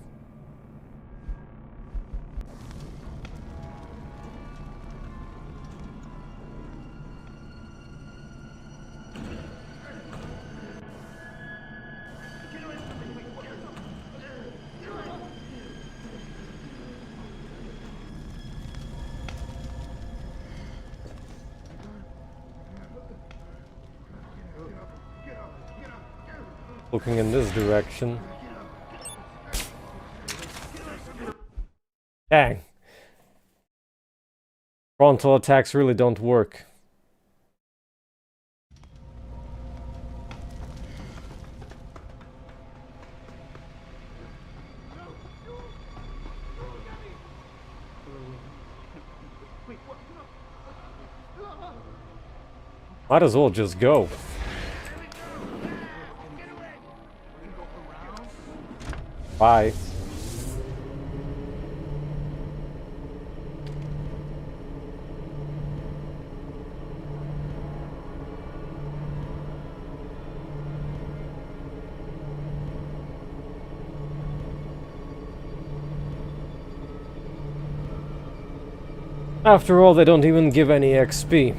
Looking in this direction. Dang. Frontal attacks really don't work. Might as well just go. Bye. After all, they don't even give any XP.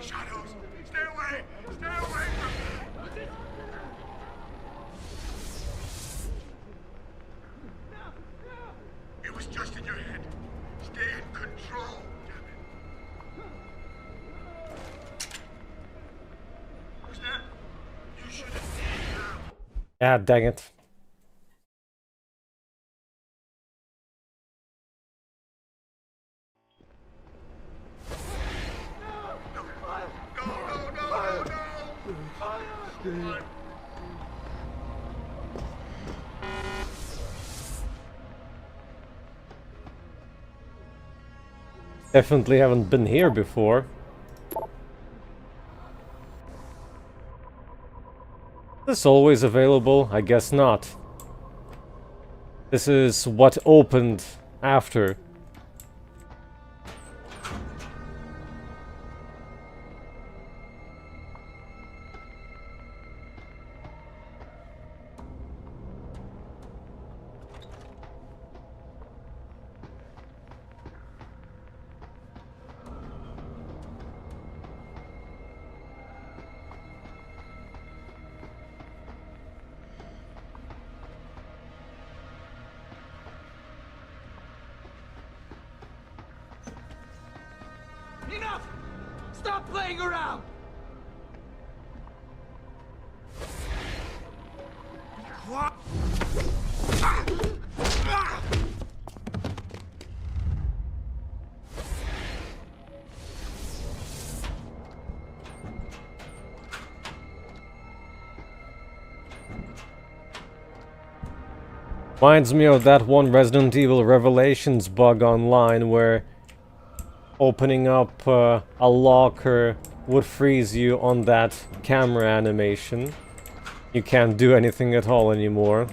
Shadows! Stay away! Stay away from me! It was just in your head. Stay in control, damn it. Who's that? You should have seen her. Ah, dang it. Definitely haven't been here before. Is this always available? I guess not. This is what opened after. Enough! Stop playing around! What? Reminds me of that one Resident Evil Revelations bug online where opening up a locker would freeze you on that camera animation. You can't do anything at all anymore.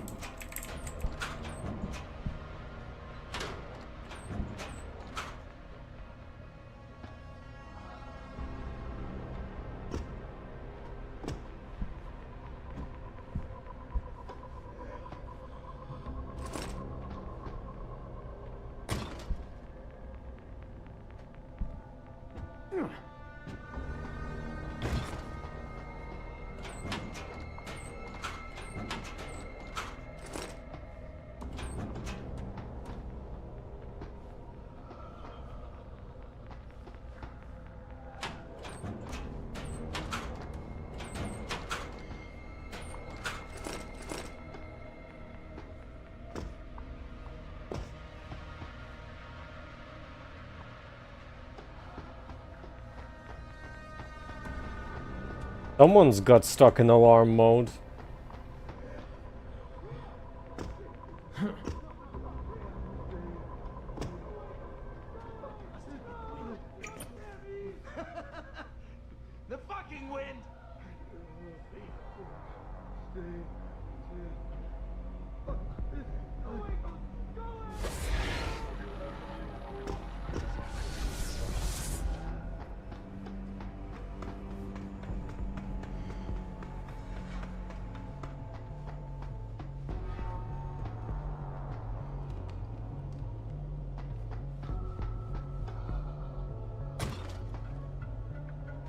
Someone's got stuck in alarm mode. The fucking wind!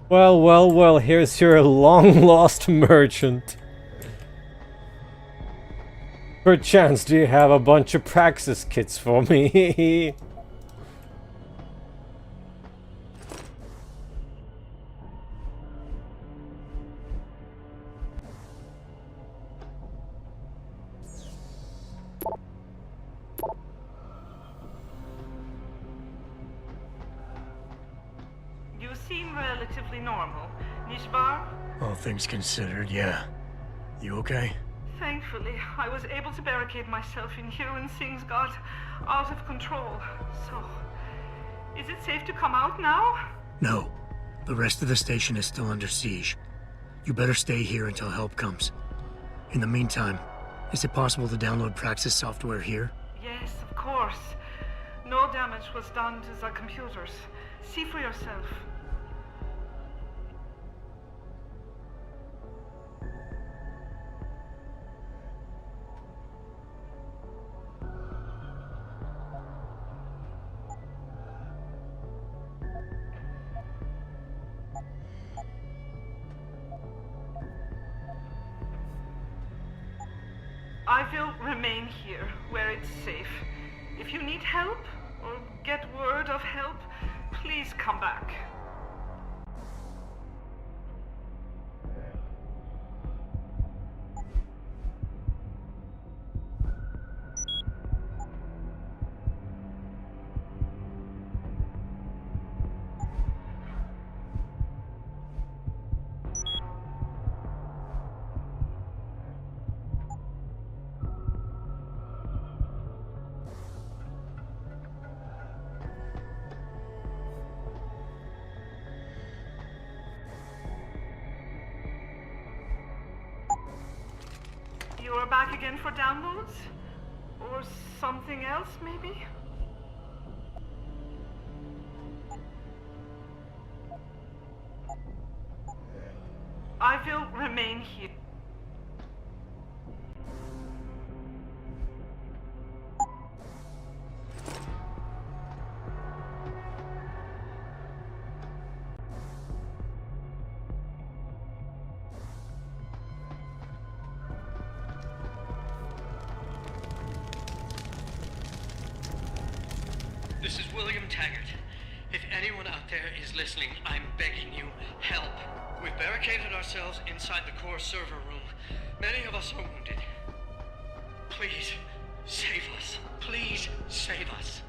Well, well, well, here's your long-lost merchant. Perchance, do you have a bunch of praxis kits for me? You seem relatively normal, Nishbar? All things considered, yeah. You okay? Thankfully, I was able to barricade myself in here when things got out of control. So, is it safe to come out now? No. The rest of the station is still under siege. You better stay here until help comes. In the meantime, is it possible to download Praxis software here? Yes, of course. No damage was done to the computers. See for yourself. I will remain here, where it's safe. If you need help, or get word of help, please come back. You're back again for downloads? Or something else, maybe? I will remain here. This is William Taggart. If anyone out there is listening, I'm begging you, help. We've barricaded ourselves inside the core server room. Many of us are wounded. Please, save us. Please, save us.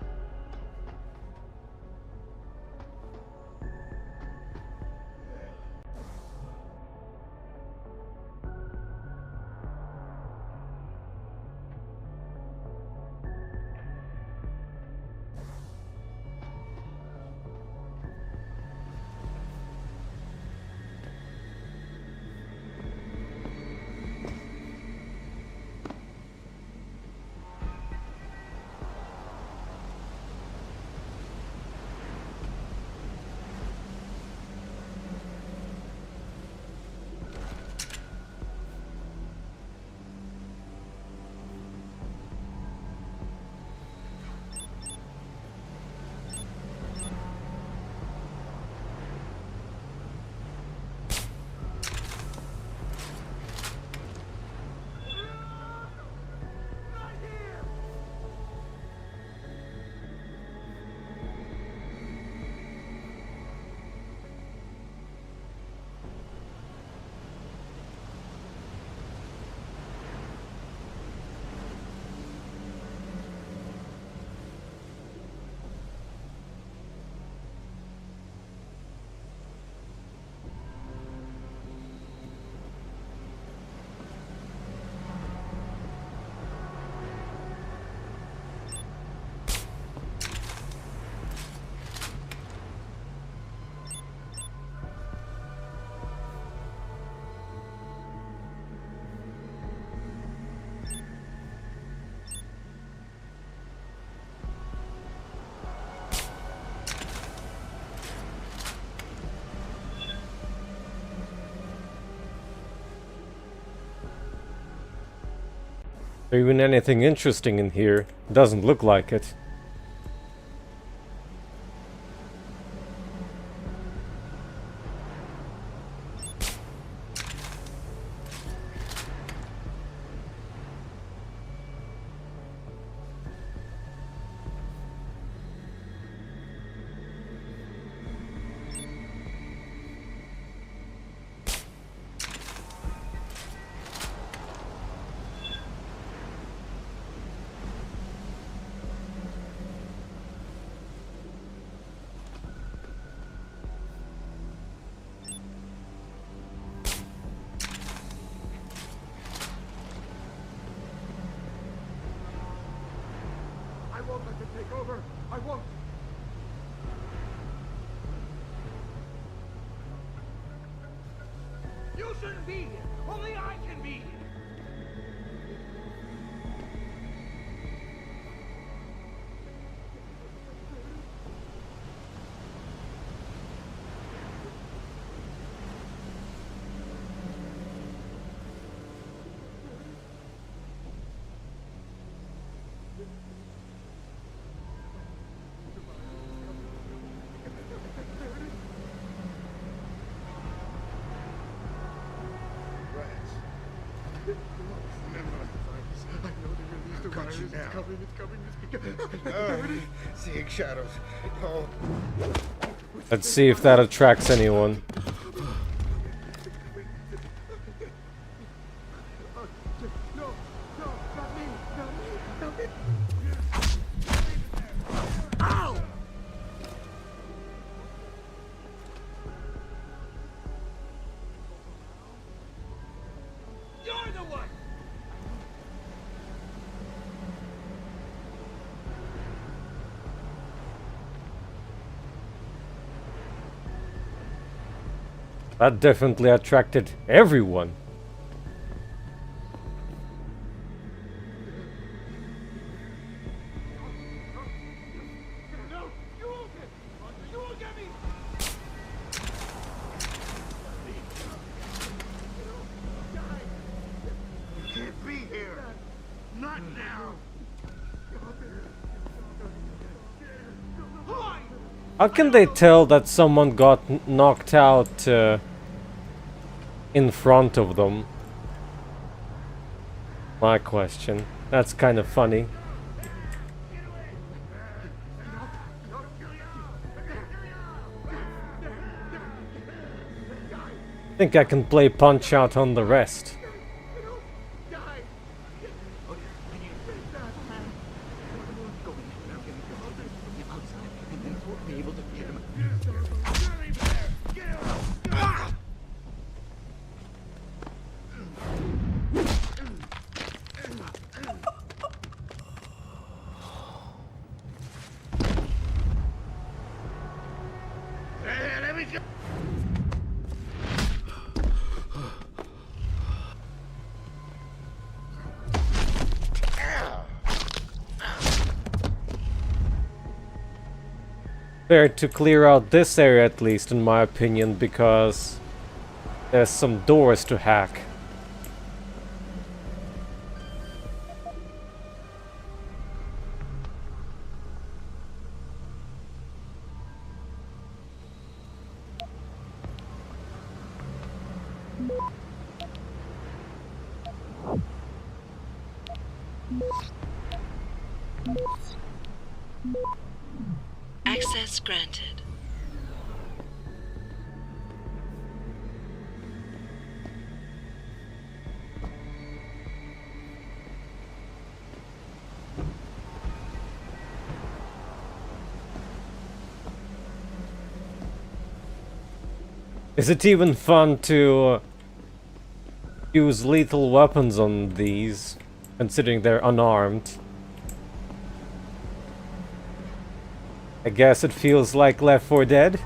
there even anything interesting in here? Doesn't look like it. I won't let them take over. I won't. You shouldn't be here. Only I can be here. Seeing shadows. Oh. Let's see if that attracts anyone. That definitely attracted everyone. You can't be here. Not now. How can they tell that someone got knocked out in front of them? My question. That's kind of funny. I think I can play Punch Out on the rest. Fair to clear out this area at least, in my opinion, because there's some doors to hack. Access granted. Is it even fun to use lethal weapons on these, considering they're unarmed? I guess it feels like Left 4 Dead.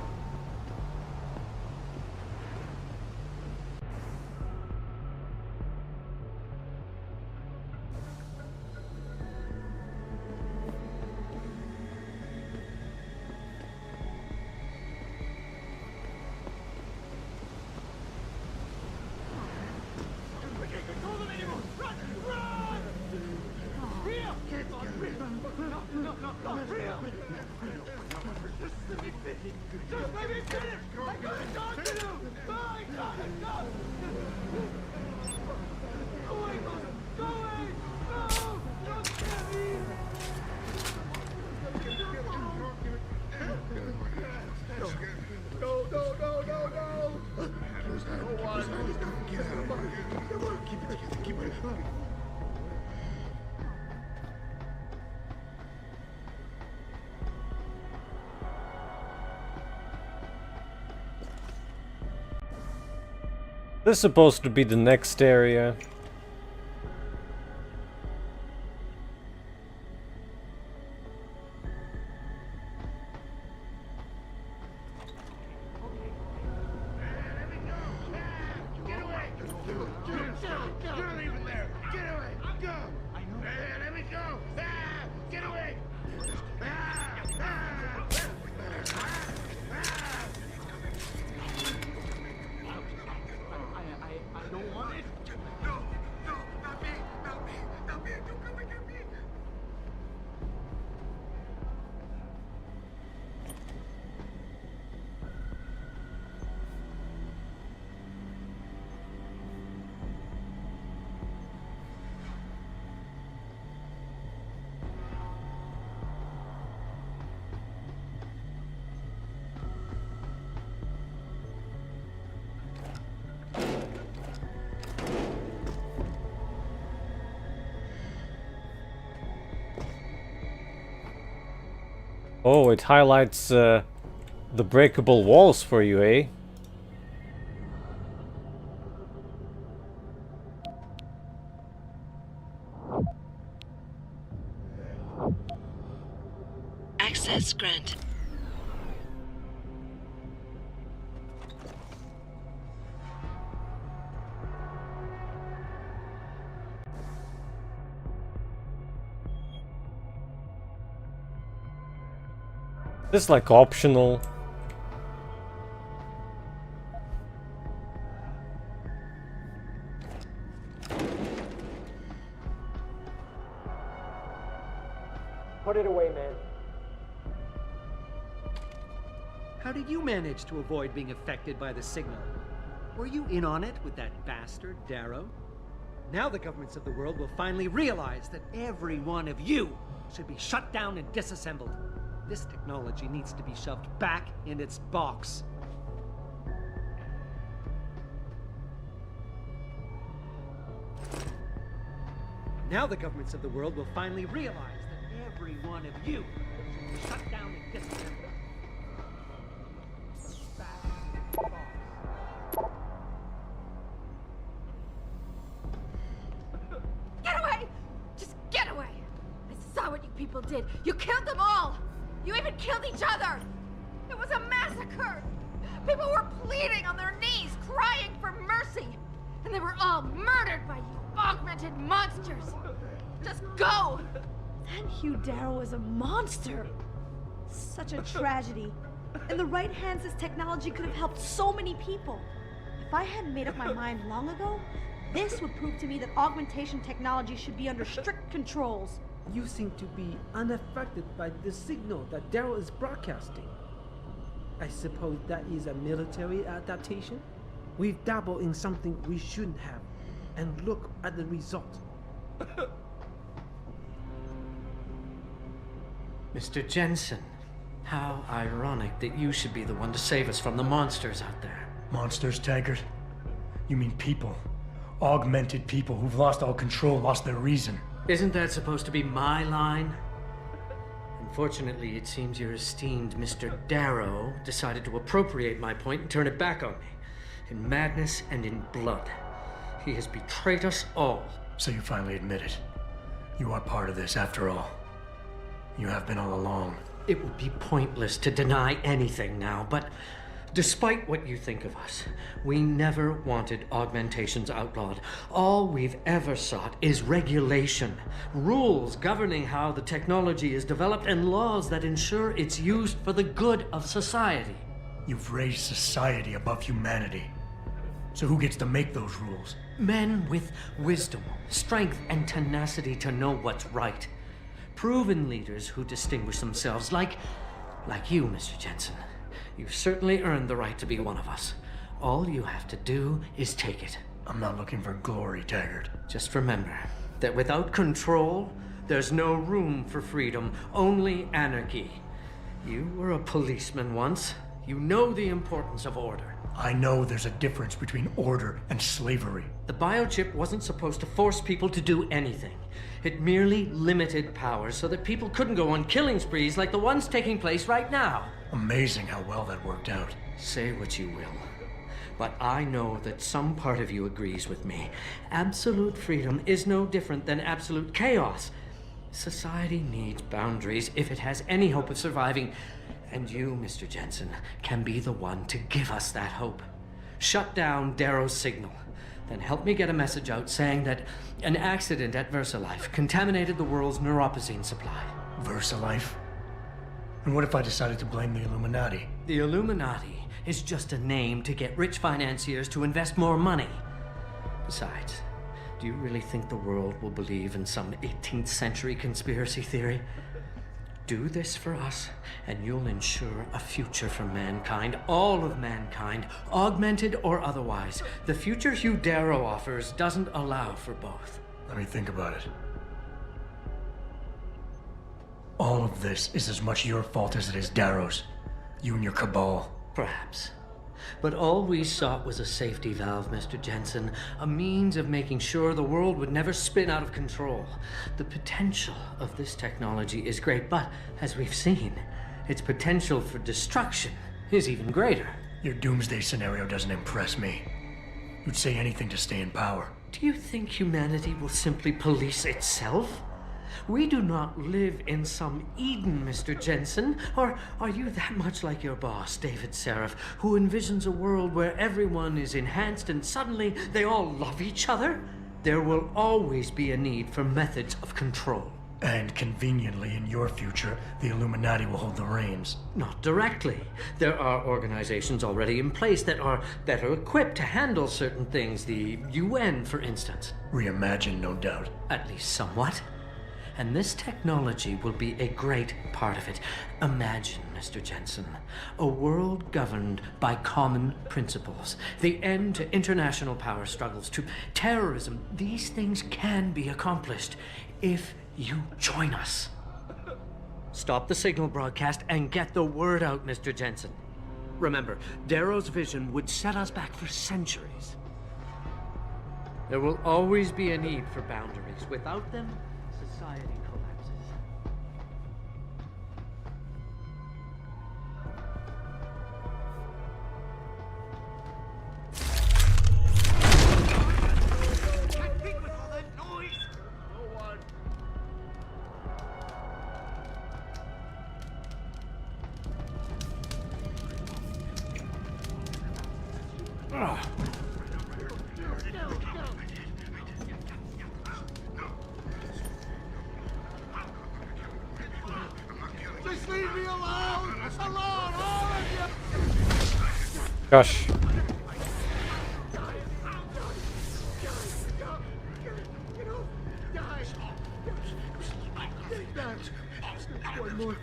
This is supposed to be the next area. Oh, it highlights the breakable walls for you, eh? Access granted. This is like optional. Put it away, man. How did you manage to avoid being affected by the signal? Were you in on it with that bastard, Darrow? Now the governments of the world will finally realize that every one of you should be shut down and disassembled. This technology needs to be shoved back in its box. Now the governments of the world will finally realize that every one of you should be shut down and disassembled. Back in its box. Get away! Just get away! I saw what you people did. You killed them all! You even killed each other! It was a massacre! People were pleading on their knees, crying for mercy! And they were all murdered by you augmented monsters! Just go! That Hugh Darrow is a monster! Such a tragedy. In the right hands, this technology could have helped so many people. If I hadn't made up my mind long ago, this would prove to me that augmentation technology should be under strict controls. You seem to be unaffected by the signal that Darrow is broadcasting. I suppose that is a military adaptation? We've dabbled in something we shouldn't have, and look at the result. Mr. Jensen, how ironic that you should be the one to save us from the monsters out there. Monsters, Taggart? You mean people. Augmented people who've lost all control, lost their reason. Isn't that supposed to be my line? Unfortunately, it seems your esteemed Mr. Darrow decided to appropriate my point and turn it back on me. In madness and in blood. He has betrayed us all. So you finally admit it. You are part of this, after all. You have been all along. It would be pointless to deny anything now, but despite what you think of us, we never wanted augmentations outlawed. All we've ever sought is regulation, rules governing how the technology is developed, and laws that ensure it's used for the good of society. You've raised society above humanity. So who gets to make those rules? Men with wisdom, strength, and tenacity to know what's right. Proven leaders who distinguish themselves, like you, Mr. Jensen. You've certainly earned the right to be one of us. All you have to do is take it. I'm not looking for glory, Taggart. Just remember that without control, there's no room for freedom, only anarchy. You were a policeman once. You know the importance of order. I know there's a difference between order and slavery. The biochip wasn't supposed to force people to do anything. It merely limited powers so that people couldn't go on killing sprees like the ones taking place right now. Amazing how well that worked out. Say what you will, But I know that some part of you agrees with me. Absolute freedom is no different than absolute chaos. Society needs boundaries if it has any hope of surviving. And you, Mr. Jensen, can be the one to give us that hope. Shut down Darrow's signal. Then help me get a message out saying that an accident at VersaLife contaminated the world's neuropozyne supply. VersaLife? And what if I decided to blame the Illuminati? The Illuminati is just a name to get rich financiers to invest more money. Besides, do you really think the world will believe in some 18th century conspiracy theory? Do this for us, and you'll ensure a future for mankind, all of mankind, augmented or otherwise. The future Hugh Darrow offers doesn't allow for both. Let me think about it. All of this is as much your fault as it is Darrow's. You and your cabal. Perhaps. But all we sought was a safety valve, Mr. Jensen. A means of making sure the world would never spin out of control. The potential of this technology is great, but as we've seen, its potential for destruction is even greater. Your doomsday scenario doesn't impress me. You'd say anything to stay in power. Do you think humanity will simply police itself? We do not live in some Eden, Mr. Jensen. Or are you that much like your boss, David Seraph, who envisions a world where everyone is enhanced and suddenly they all love each other? There will always be a need for methods of control. And conveniently, in your future, the Illuminati will hold the reins. Not directly. There are organizations already in place that are better equipped to handle certain things. The UN, for instance. Reimagined, no doubt. At least somewhat. And this technology will be a great part of it. Imagine, Mr. Jensen, a world governed by common principles. The end to international power struggles, to terrorism. These things can be accomplished if you join us. Stop the signal broadcast and get the word out, Mr. Jensen. Remember, Darrow's vision would set us back for centuries. There will always be a need for boundaries. Without them, society collapses. Just leave me alone! Alone, all of you! Gosh. One more.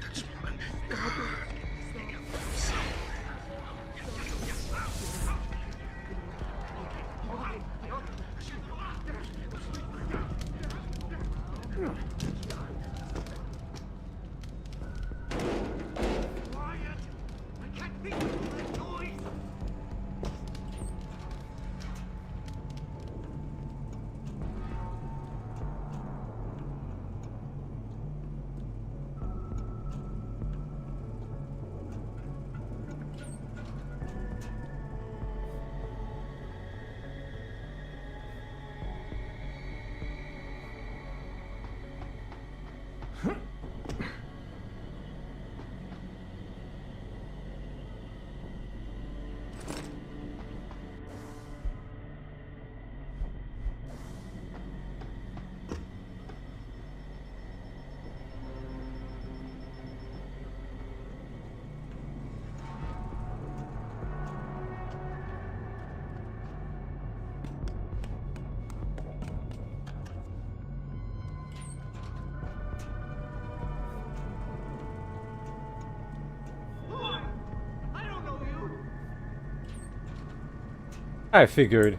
I figured.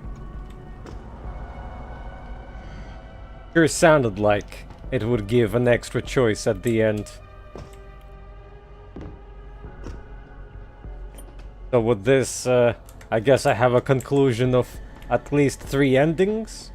Sure sounded like it would give an extra choice at the end. So with this, I guess I have a conclusion of at least 3 endings?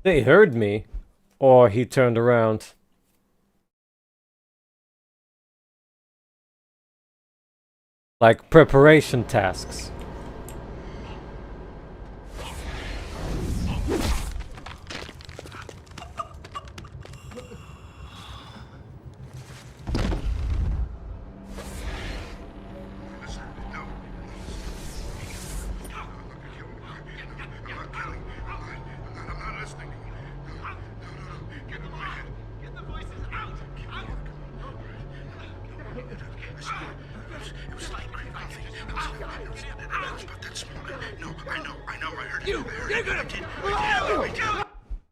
They heard me. Or he turned around. Like preparation tasks.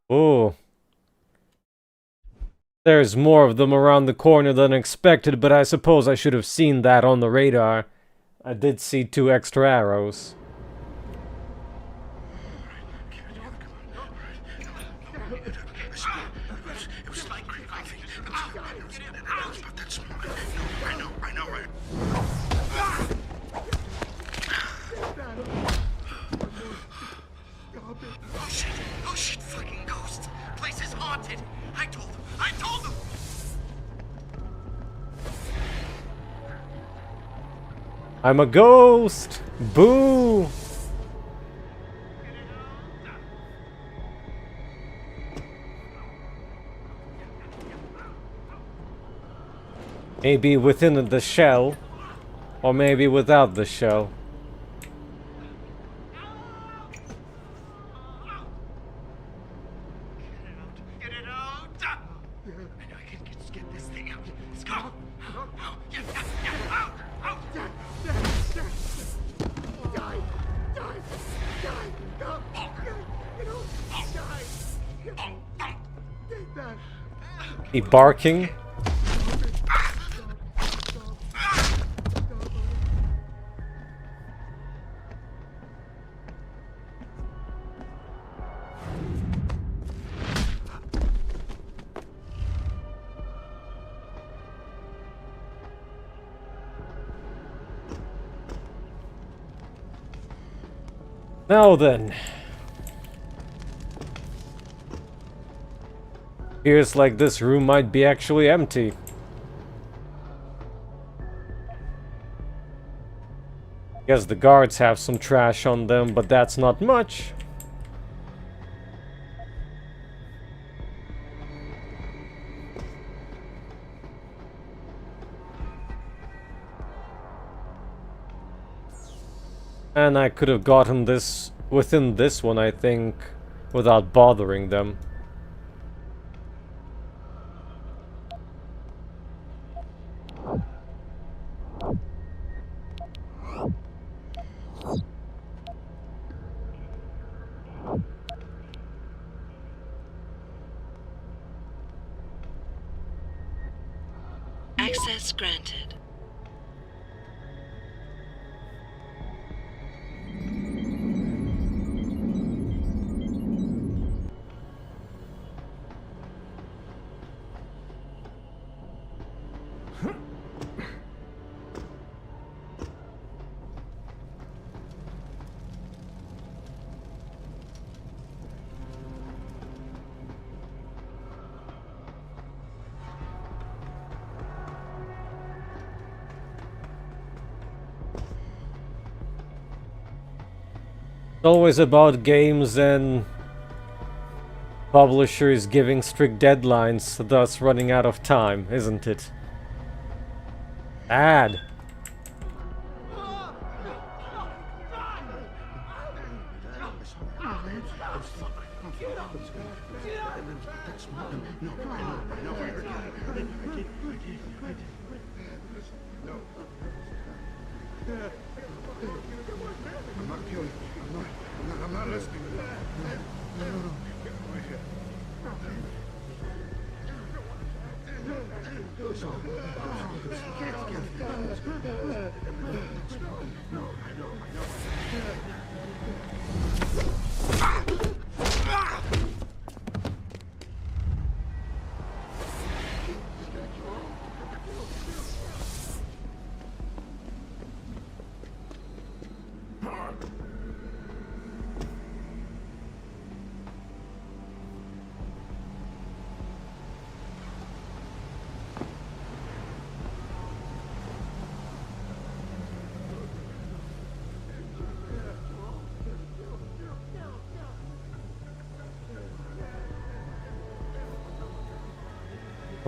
Oh. There's more of them around the corner than expected, but I suppose I should have seen that on the radar. I did see 2 extra arrows. I'm a ghost! Boo! Maybe within the shell, or maybe without the shell. He barking. Now then. Appears like this room might be actually empty. Guess the guards have some trash on them, but that's not much. And I could have gotten this within this one, I think, without bothering them. Access granted. Always about games and publishers giving strict deadlines, thus running out of time, isn't it? Bad.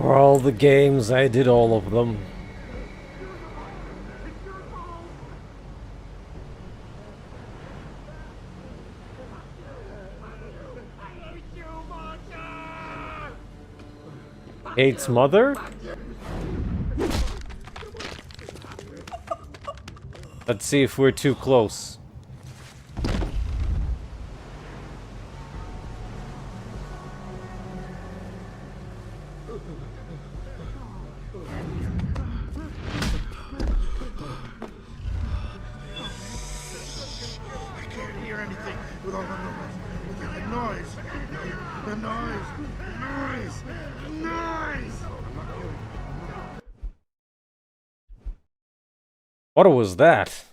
For all the games, I did all of them. Hates mother? Let's see if we're too close. What was that?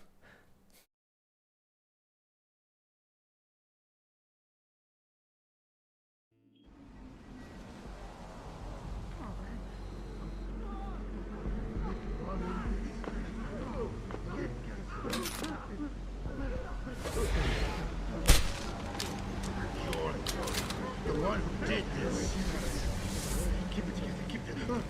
The one who did this. Keep it together, keep it together.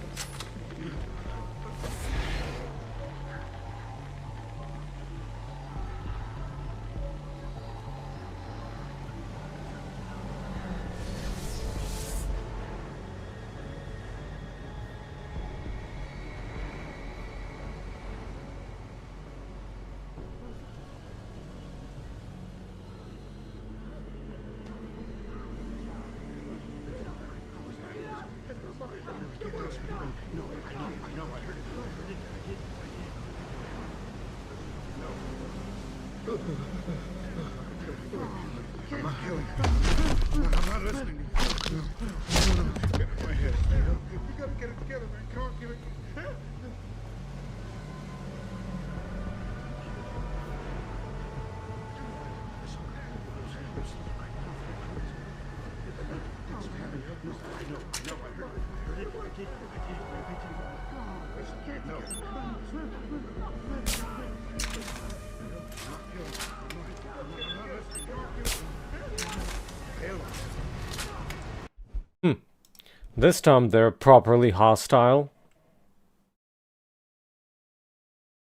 This time they're properly hostile.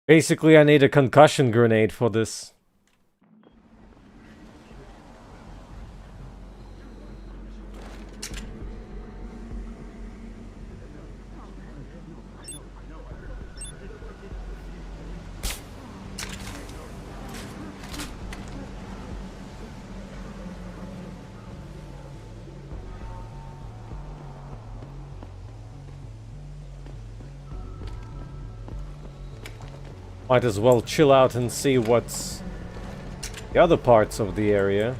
Basically, I need a concussion grenade for this. Might as well chill out and see what's the other parts of the area.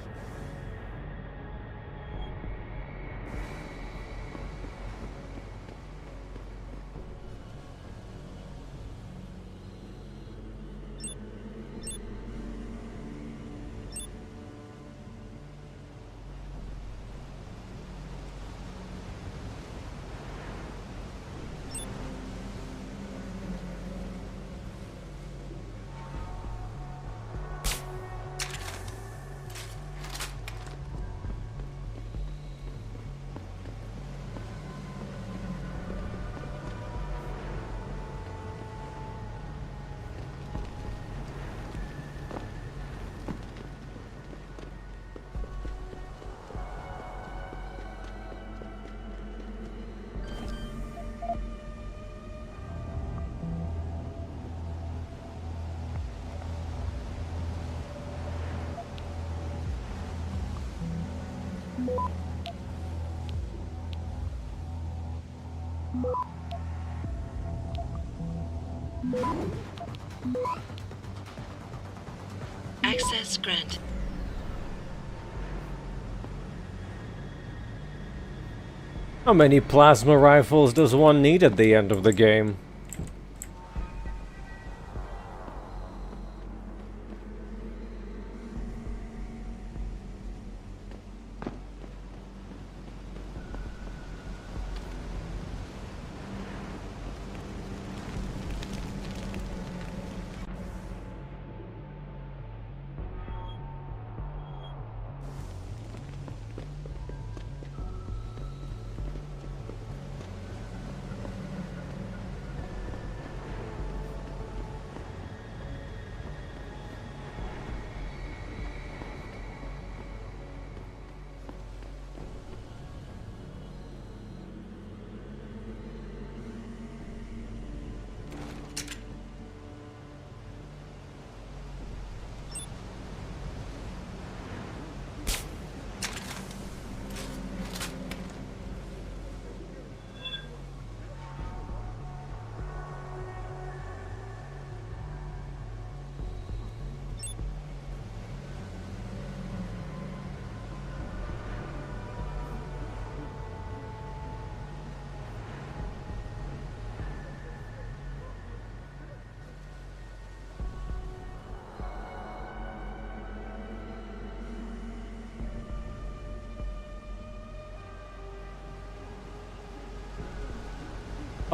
Access granted. How many plasma rifles does one need at the end of the game?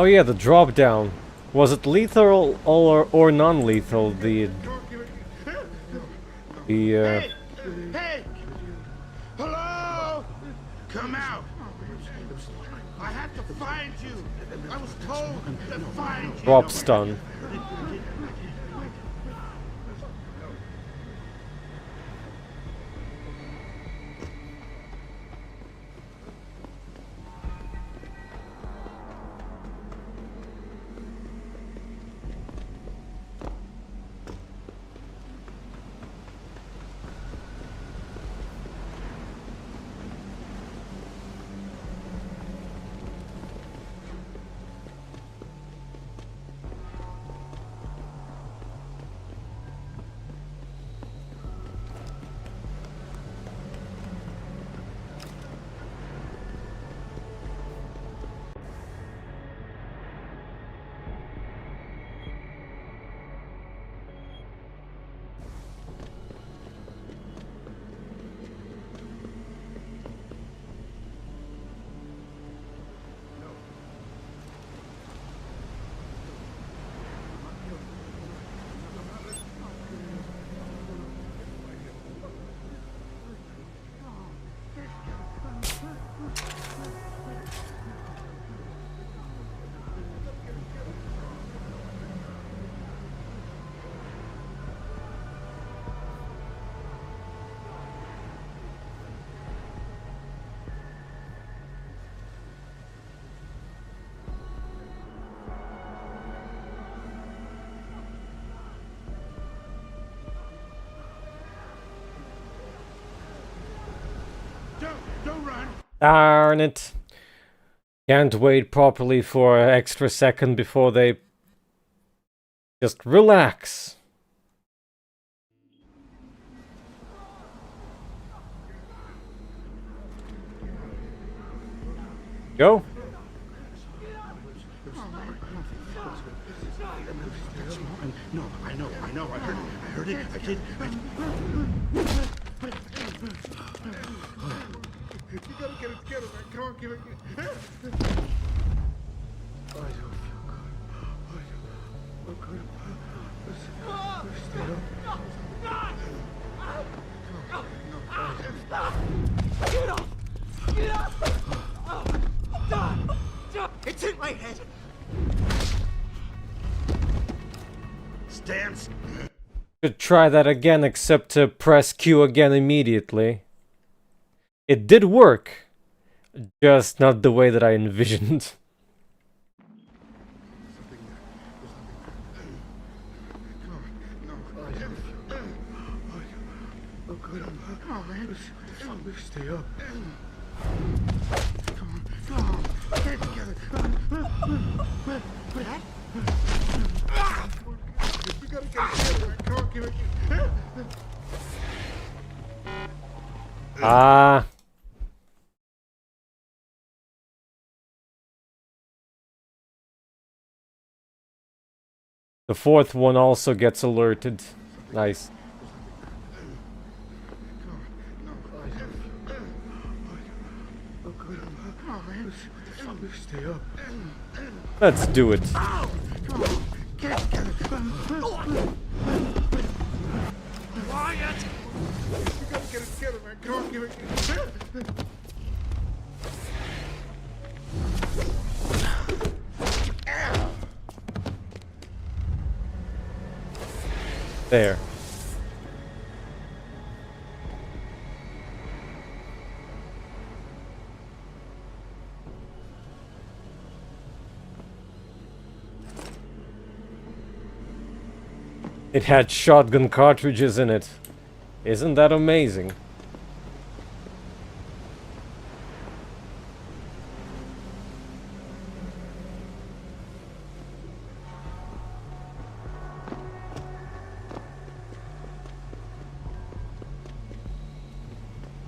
Oh yeah, the drop down. Was it lethal or non-lethal? Hey! Hello! Come out! I have to find you! I was told to find you! Drop stun. Don't run! Darn it. Can't wait properly for an extra second before they just relax. Go. No, I know, I heard it, I did. You gotta get it together, man. Come on, give it. I don't feel good. Stay up. Get up! It's in my head! Stance! Should try that again, except to press Q again immediately. It did work, just not the way that I envisioned. Stay up. Come on. Get it together. You gotta get it together. Come on, give it. Ah. The fourth one also gets alerted. Nice. Stay up. Let's do it. Ow! Come on. Get it together. Quiet! You gotta get it together, man. Come on, give it. There. It had shotgun cartridges in it. Isn't that amazing?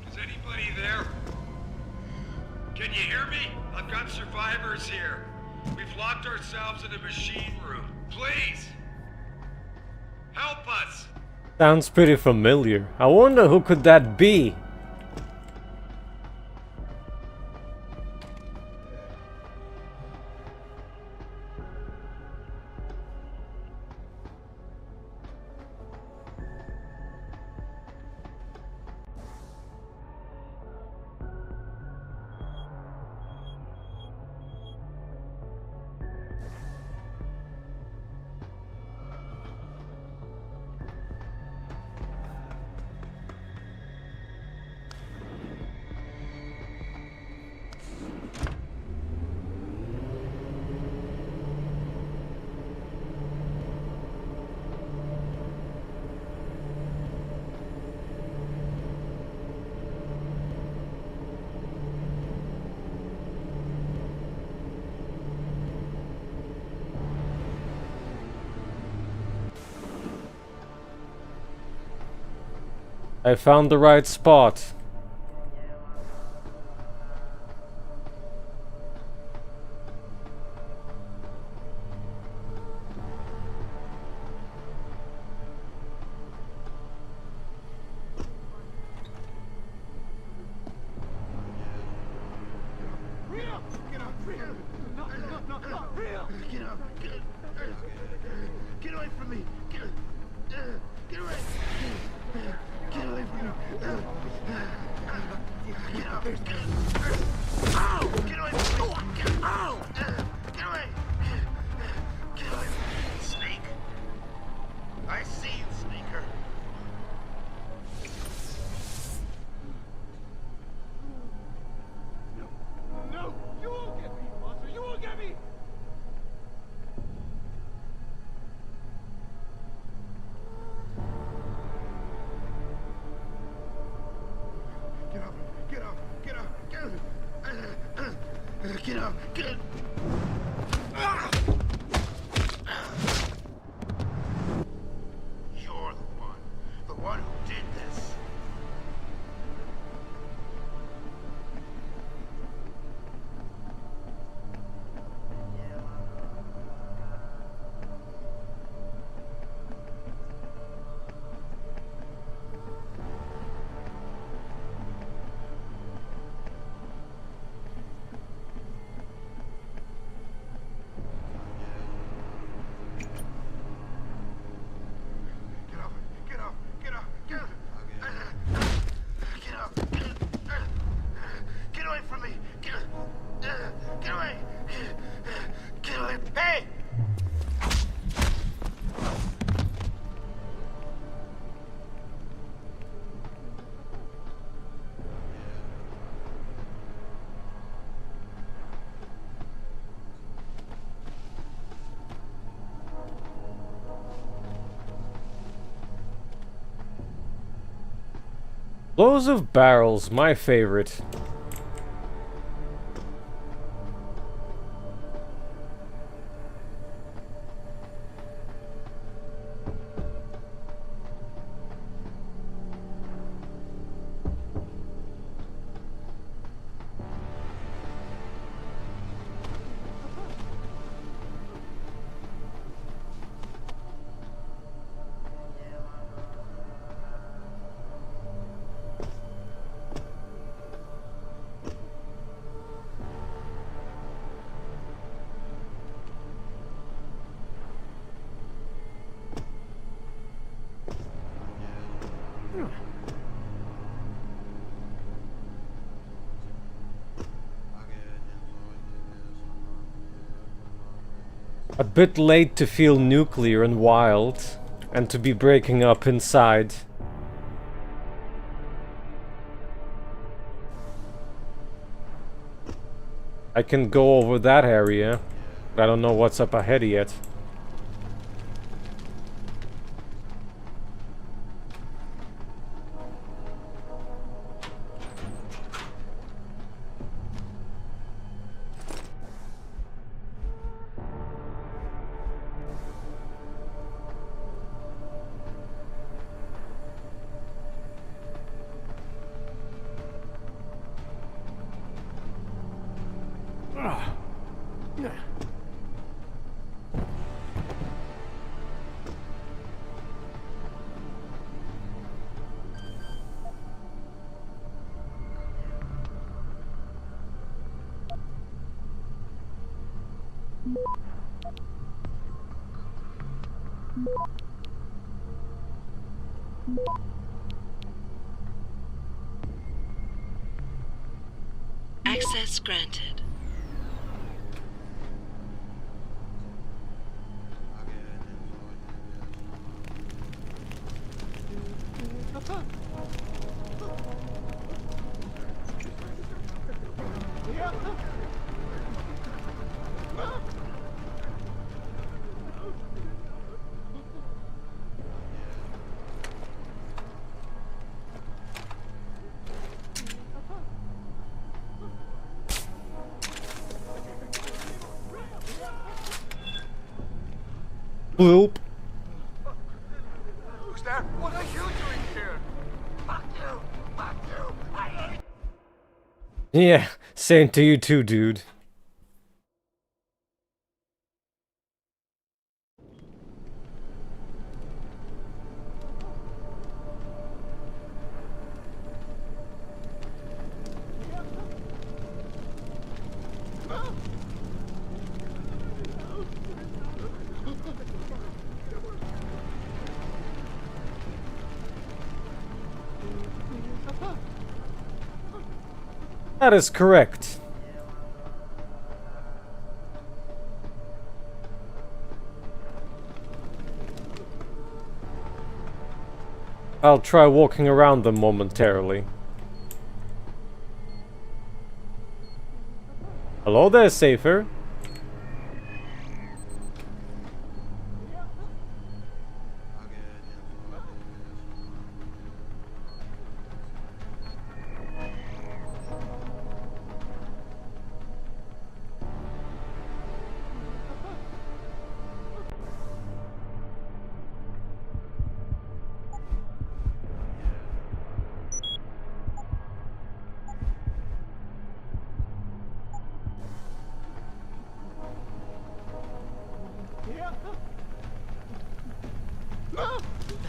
Is anybody there? Can you hear me? I've got survivors here. We've locked ourselves in a machine room. Please! Help us! Sounds pretty familiar. I wonder who could that be? I found the right spot. Get away from me! Get away! Get away from me! Get up! Ow! Get away from me! Ow! Get away! Get away from me, Snake! I see you, Sneaker! No! You won't get me, monster! You won't get me! Get up! Get up! Get up! Get up! Get up! Get up! Ah! You're the one who did this. Get up! Get up! Get up! Get up! Get up! Get away from me! Get away! Get away! Hey! Blows of barrels, my favorite. A bit late to feel nuclear and wild, and to be breaking up inside. I can go over that area, but I don't know what's up ahead yet. Access granted. Bloop. Who's there? What are you doing here? Yeah, same to you too, dude. That is correct. I'll try walking around them momentarily. Hello there, Safer.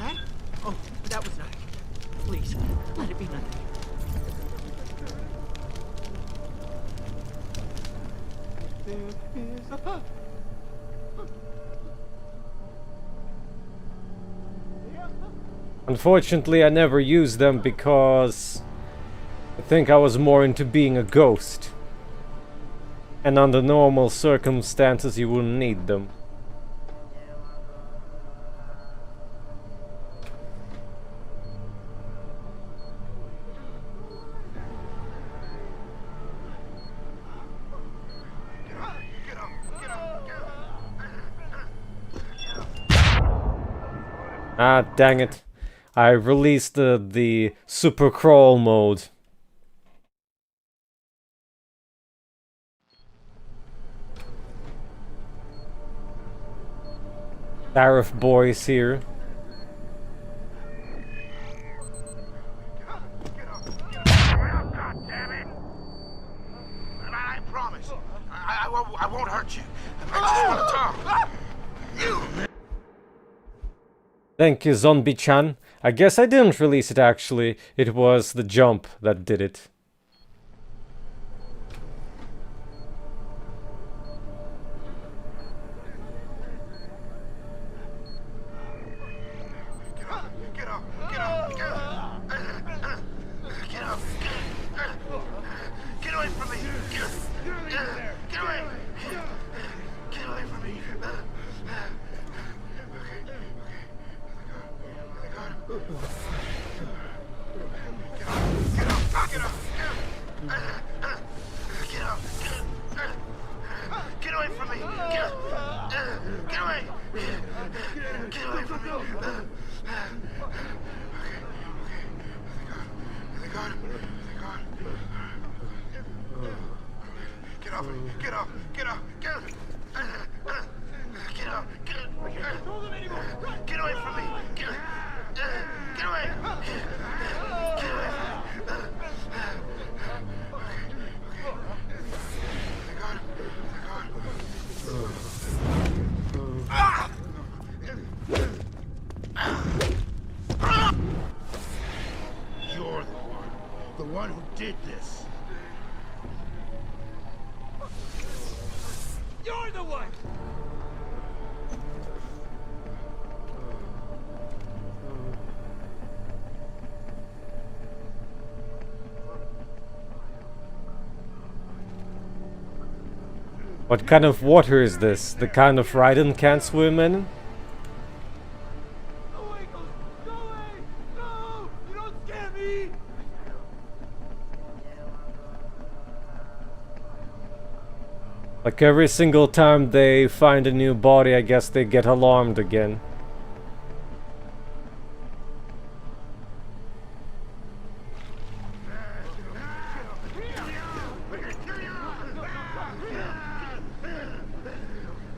That? Oh, that was nothing. Please, let it be nothing. There is a pup. Unfortunately, I never used them because I think I was more into being a ghost. And under normal circumstances, you wouldn't need them. Ah, dang it. I released the super crawl mode. Sheriff boys here. I promise. I won't hurt you. I just want to talk. You. Thank you, Zombie-chan. I guess I didn't release it actually. It was the jump that did it. Get away from me! Get away! Get away from me! Get away from me! Get away! Get away from me! Thank God. Get off! Get off! Get off! Get off! Get off! Get away from me! Get away! Get away from me! You're the one who did this. You're the one! What kind of water is this? The kind of Raiden can't swim in? Like every single time they find a new body, I guess they get alarmed again.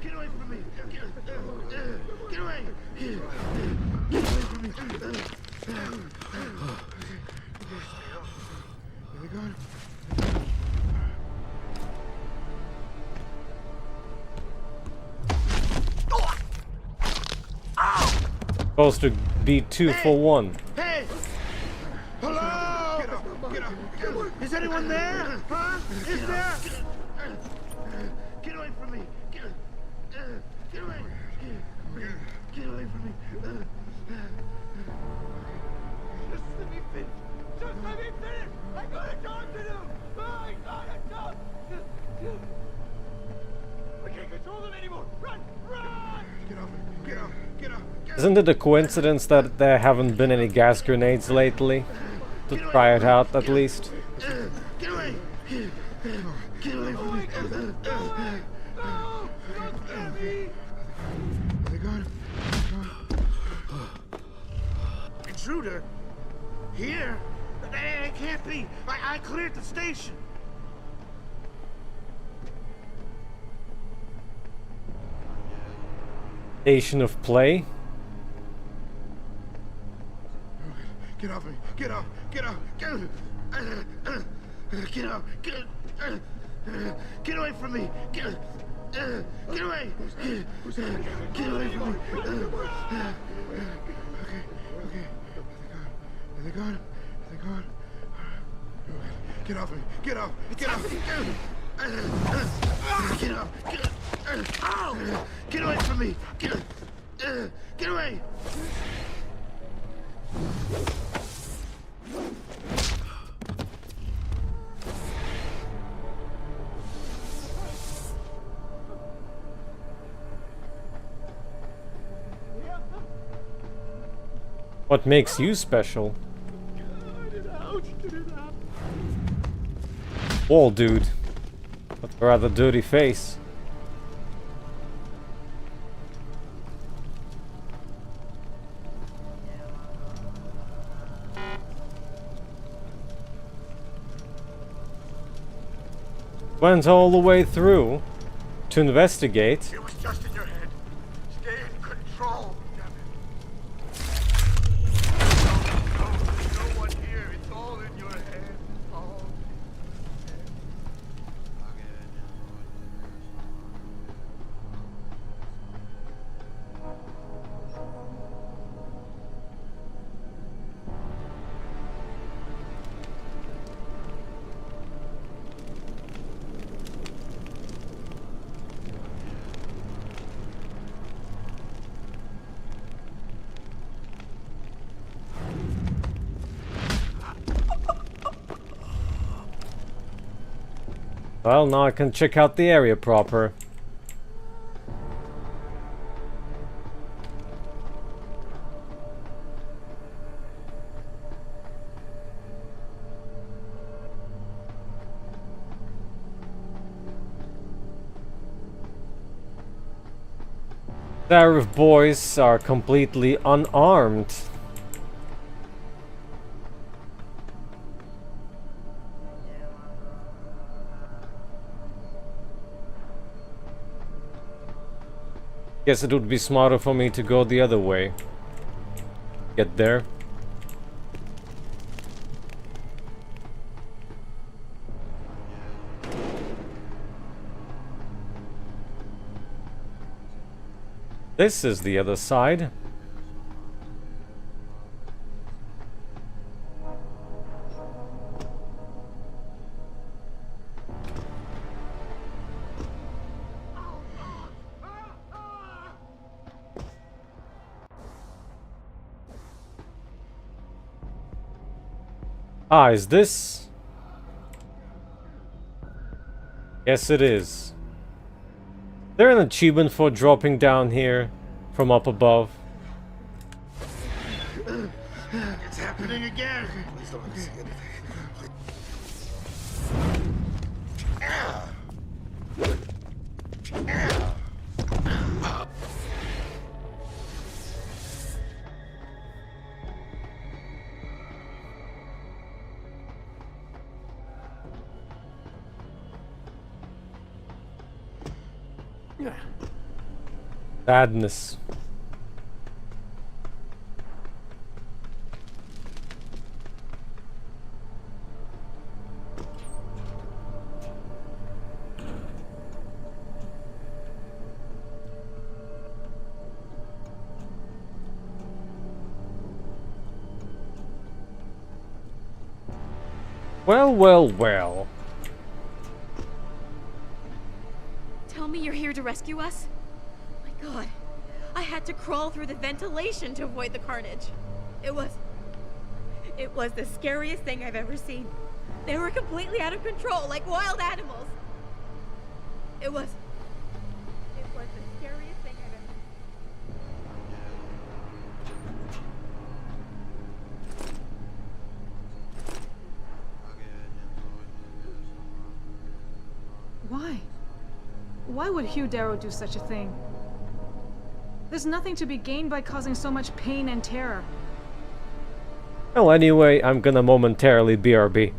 Get away from me! Get away! Get away from me! Oh my God. Supposed to be 2 for 1. Hey! Hello! Get up! Is anyone there? Huh? Is there? Get away from me! Get away! Get away from me! Just let me finish! Just let me finish! I got a job to do! I got a job! We can't control them anymore! Run! Run! Get off me! Get off! Get off! Isn't it a coincidence that there haven't been any gas grenades lately? To try it out, at least. Get away! Get away from me! No! Don't scare me! They got him. Intruder? Here? It can't be! I cleared the station! Station of play? Get off me! Get off! Get off! Get off! Get off! Get away from me! Get away! Get away from me! Okay. They got him. They got him. Get off me! Get off! Get off! Get off! Get away from me! Get away! What makes you special? Wall dude. With a rather dirty face. Went all the way through to investigate. It was just in your head. Stay in control, damn it. No one here. It's all in your head. All Well, now I can check out the area proper. Sheriff boys are completely unarmed. Guess it would be smarter for me to go the other way. Get there. This is the other side. Ah, is this? Yes, it is. Is there an achievement for dropping down here from up above? It's happening again. Please don't let me see anything. Sadness. Well, well, well. Tell me you're here to rescue us? My god. I had to crawl through the ventilation to avoid the carnage. It was the scariest thing I've ever seen. They were completely out of control, like wild animals. It was the scariest thing I've ever Why? Why would Hugh Darrow do such a thing? There's nothing to be gained by causing so much pain and terror. Well, anyway, I'm gonna momentarily BRB.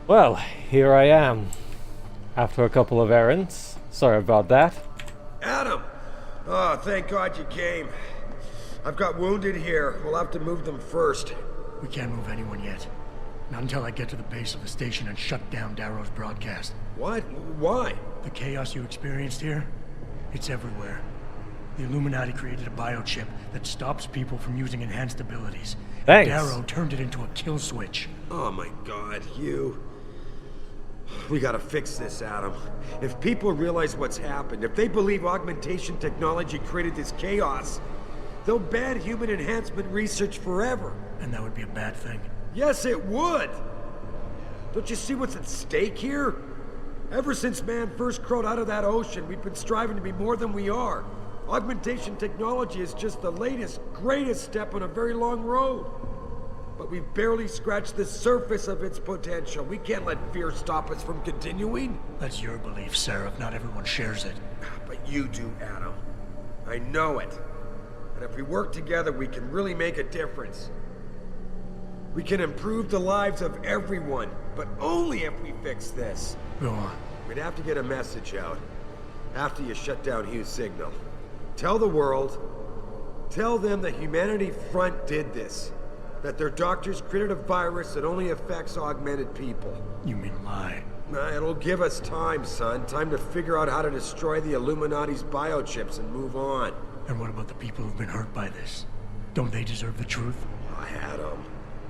Well, here I am. After a couple of errands. Sorry about that. Adam! Oh, thank God you came. I've got wounded here. We'll have to move them first. We can't move anyone yet. Not until I get to the base of the station and shut down Darrow's broadcast. What? Why? The chaos you experienced here, it's everywhere. The Illuminati created a biochip that stops people from using enhanced abilities. Thanks. Darrow turned it into a kill switch. Oh my God, you... We gotta fix this, Adam. If people realize what's happened, if they believe augmentation technology created this chaos, they'll ban human enhancement research forever. And that would be a bad thing. Yes, it would! Don't you see what's at stake here? Ever since man first crawled out of that ocean, we've been striving to be more than we are. Augmentation technology is just the latest, greatest step on a very long road. But we've barely scratched the surface of its potential. We can't let fear stop us from continuing. That's your belief, Seraph. Not everyone shares it. But you do, Adam. I know it. And if we work together, we can really make a difference. We can improve the lives of everyone, but only if we fix this. Go on. We'd have to get a message out after you shut down Hugh's signal. Tell the world, tell them the Humanity Front did this. That their doctors created a virus that only affects augmented people. You mean lie? It'll give us time, son. Time to figure out how to destroy the Illuminati's biochips and move on. And what about the people who've been hurt by this? Don't they deserve the truth? Adam,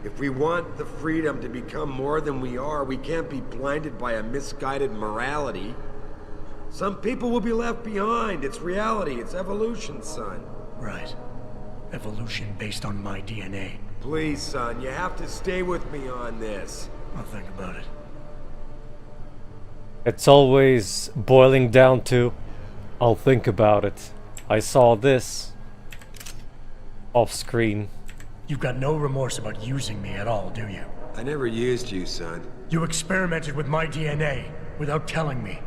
if we want the freedom to become more than we are, we can't be blinded by a misguided morality. Some people will be left behind. It's reality. It's evolution, son. Right. Evolution based on my DNA. Please, son, you have to stay with me on this. I'll think about it. It's always boiling down to, I'll think about it. I saw this off screen. You've got no remorse about using me at all, do you? I never used you, son. You experimented with my DNA without telling me.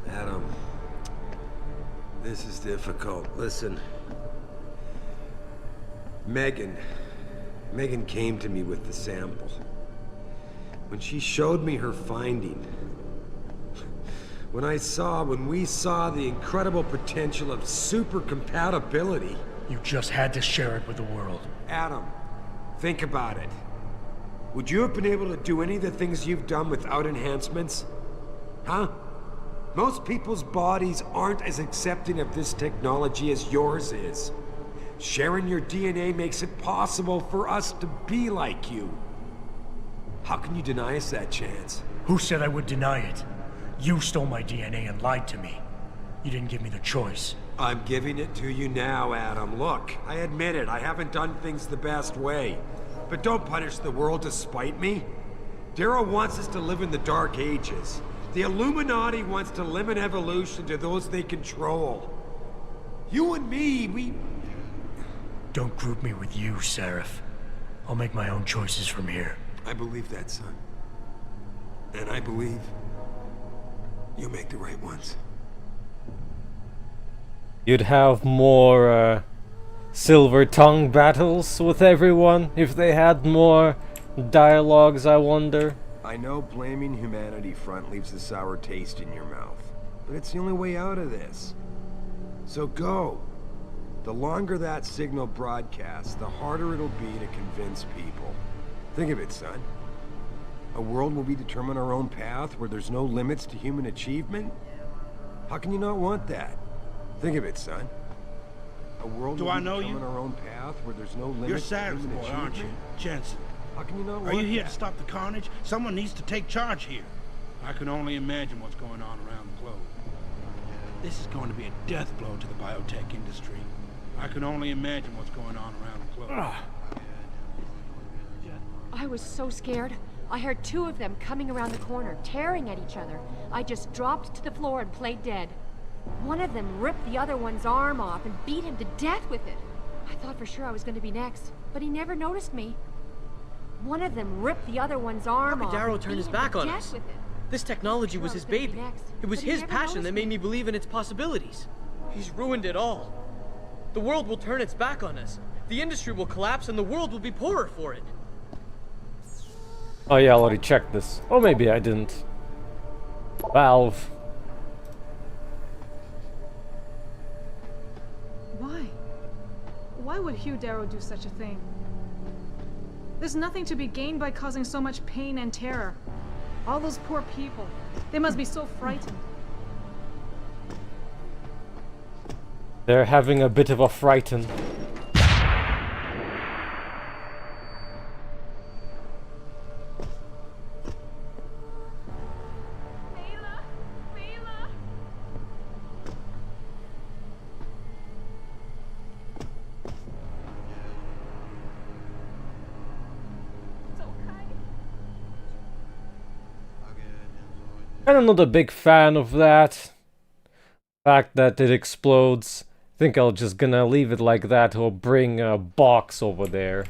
Adam, this is difficult. Listen. Megan came to me with the sample. When she showed me her finding, when we saw the incredible potential of super compatibility. You just had to share it with the world. Adam, think about it. Would you have been able to do any of the things you've done without enhancements? Huh? Most people's bodies aren't as accepting of this technology as yours is. Sharing your DNA makes it possible for us to be like you. How can you deny us that chance? Who said I would deny it? You stole my DNA and lied to me. You didn't give me the choice. I'm giving it to you now, Adam. Look, I admit it. I haven't done things the best way. But don't punish the world to spite me. Darrow wants us to live in the Dark Ages. The Illuminati wants to limit evolution to those they control. You and me, we... Don't group me with you, Seraph. I'll make my own choices from here. I believe that, son. And I believe you make the right ones. You'd have more silver tongue battles with everyone if they had more dialogues, I wonder. I know blaming Humanity Front leaves a sour taste in your mouth, but it's the only way out of this. So go. The longer that signal broadcasts, the harder it'll be to convince people. Think of it, son. A world where we determine our own path, where there's no limits to human achievement? How can you not want that? Think of it, son. A world where we determine our own path, where there's no limits You're to Cyrus' human boy, achievement? aren't you? Jensen. How can you not want Are you here that? to stop the carnage? Someone needs to take charge here. I can only imagine what's going on around the globe. This is going to be a death blow to the biotech industry. I can only imagine what's going on around the globe. I was so scared. I heard two of them coming around the corner, tearing at each other. I just dropped to the floor and played dead. One of them ripped the other one's arm off and beat him to death with it. I thought for sure I was going to be next, but he never noticed me. One of them ripped the other one's arm How off could Darrow and turn beat his him back to on death us? with it. This technology was his baby. It was his passion that made me believe in its possibilities. He's ruined it all. The world will turn its back on us. The industry will collapse and the world will be poorer for it. Oh yeah, I already checked this. Or maybe I didn't. Valve. Why? Why would Hugh Darrow do such a thing? There's nothing to be gained by causing so much pain and terror. All those poor people. They must be so frightened. They're having a bit of a frighten. I'm not a big fan of that. Fact that it explodes. I think I'll just gonna leave it like that or bring a box over there.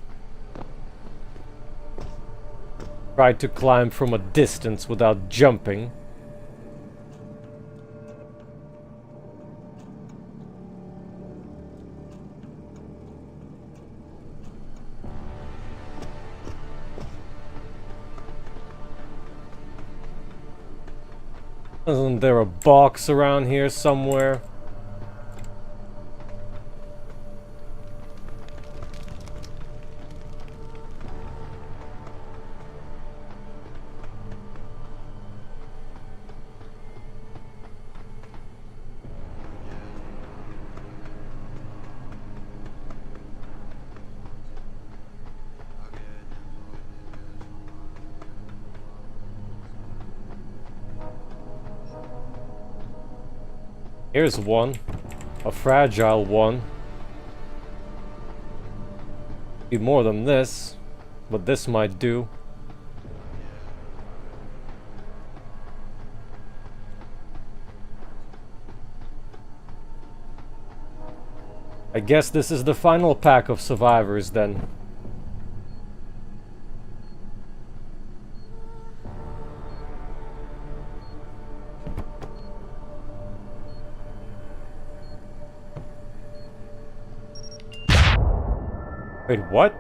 Try to climb from a distance without jumping. Isn't there a box around here somewhere? Here's one. A fragile one. Be more than this, but this might do. I guess this is the final pack of survivors then. Wait, what?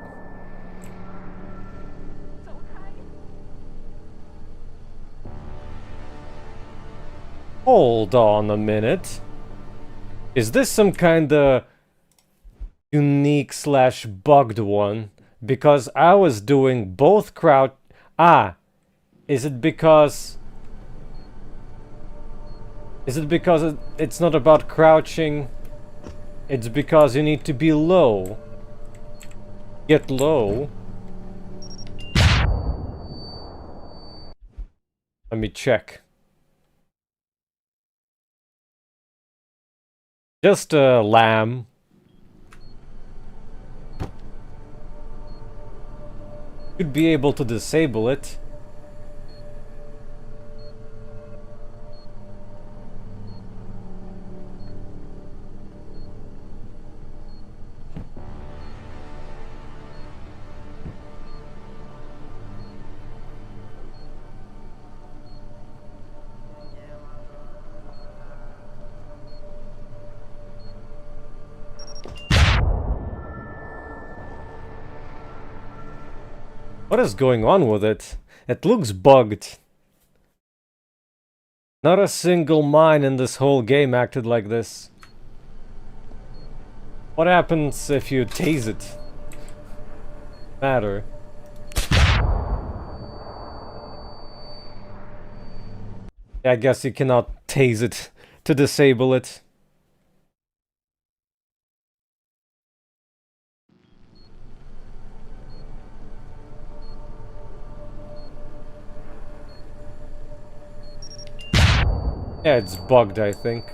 Hold on a minute. Is this some kinda unique slash bugged one? Because I was doing both crouch... Ah! Is it because... Is it because it's not about crouching? It's because you need to be low. Get low. Let me check. Just a lamb. Should be able to disable it. What is going on with it? It looks bugged. Not a single mine in this whole game acted like this. What happens if you tase it? Matter. I guess you cannot tase it to disable it. Yeah, it's bugged, I think.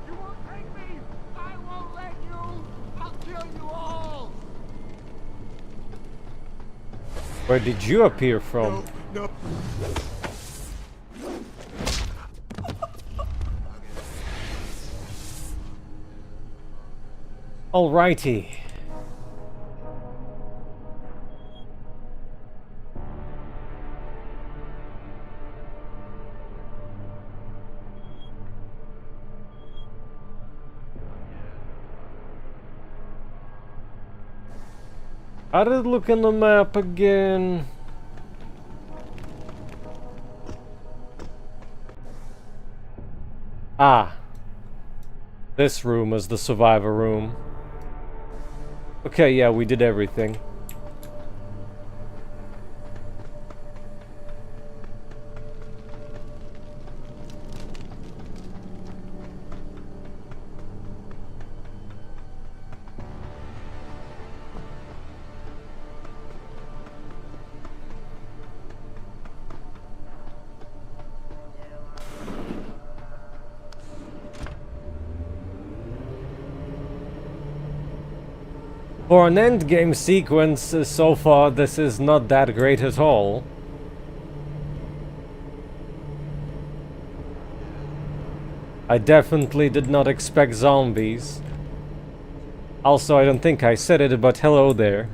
You won't take me! I won't let you! I'll kill you all! Where did you appear from? No. Alrighty. How did it look on the map again? Ah. This room is the survivor room. Okay, yeah, we did everything. For an endgame sequence, so far this is not that great at all. I definitely did not expect zombies. Also, I don't think I said it, but hello there.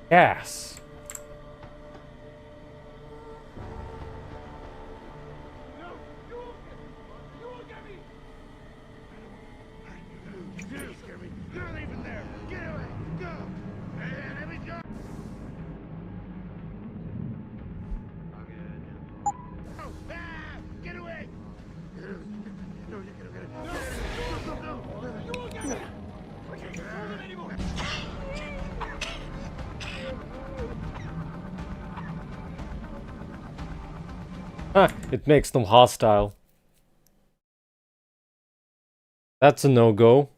Gas. Huh, it makes them hostile. That's a no-go.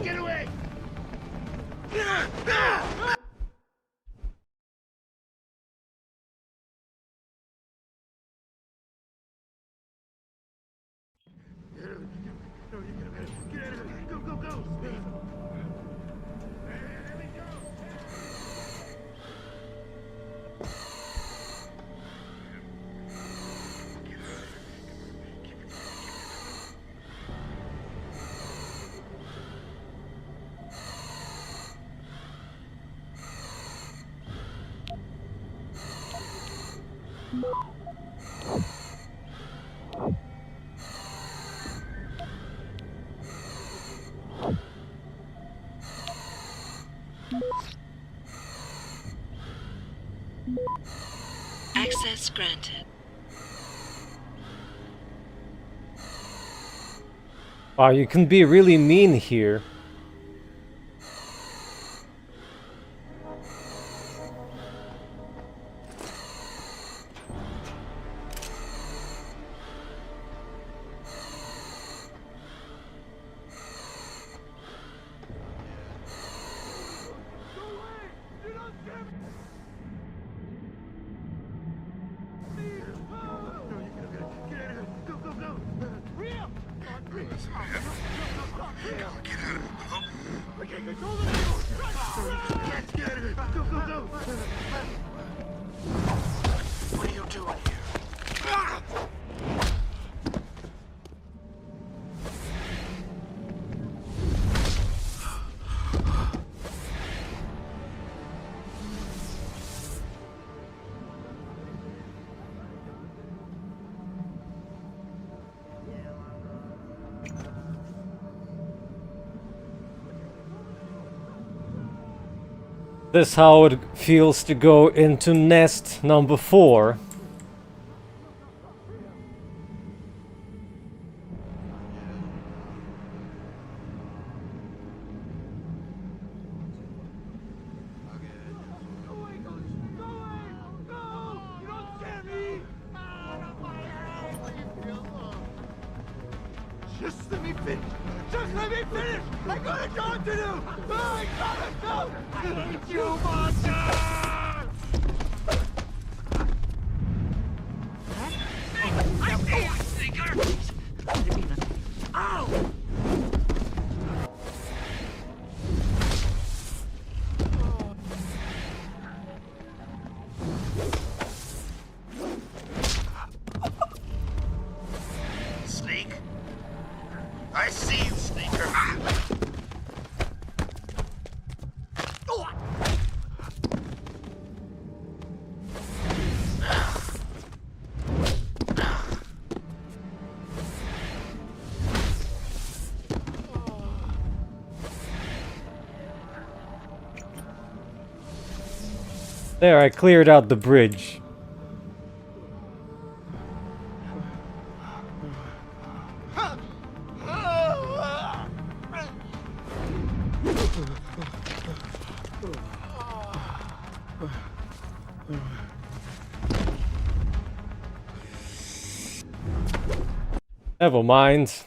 Get away! Go, go, go! Access granted. Wow, you can be really mean here. What are you doing here? This is how it feels to go into nest number 4. Just let me finish! Just let me finish! I got a job to do! I gotta go! I hate you, monster! I see you, sneaker! Ow! Sneak? I see you, sneaker! There, I cleared out the bridge. Never mind.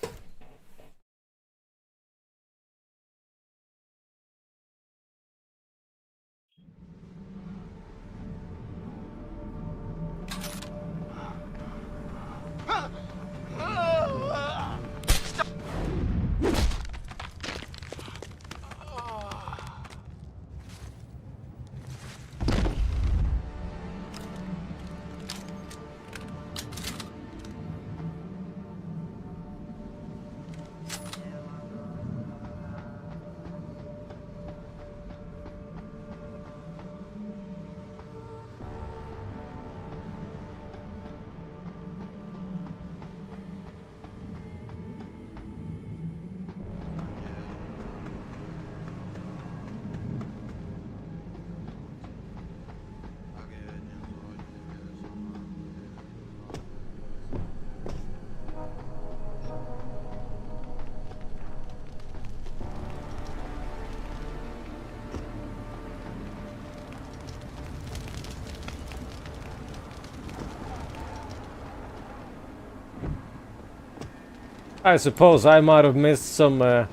I suppose I might have missed some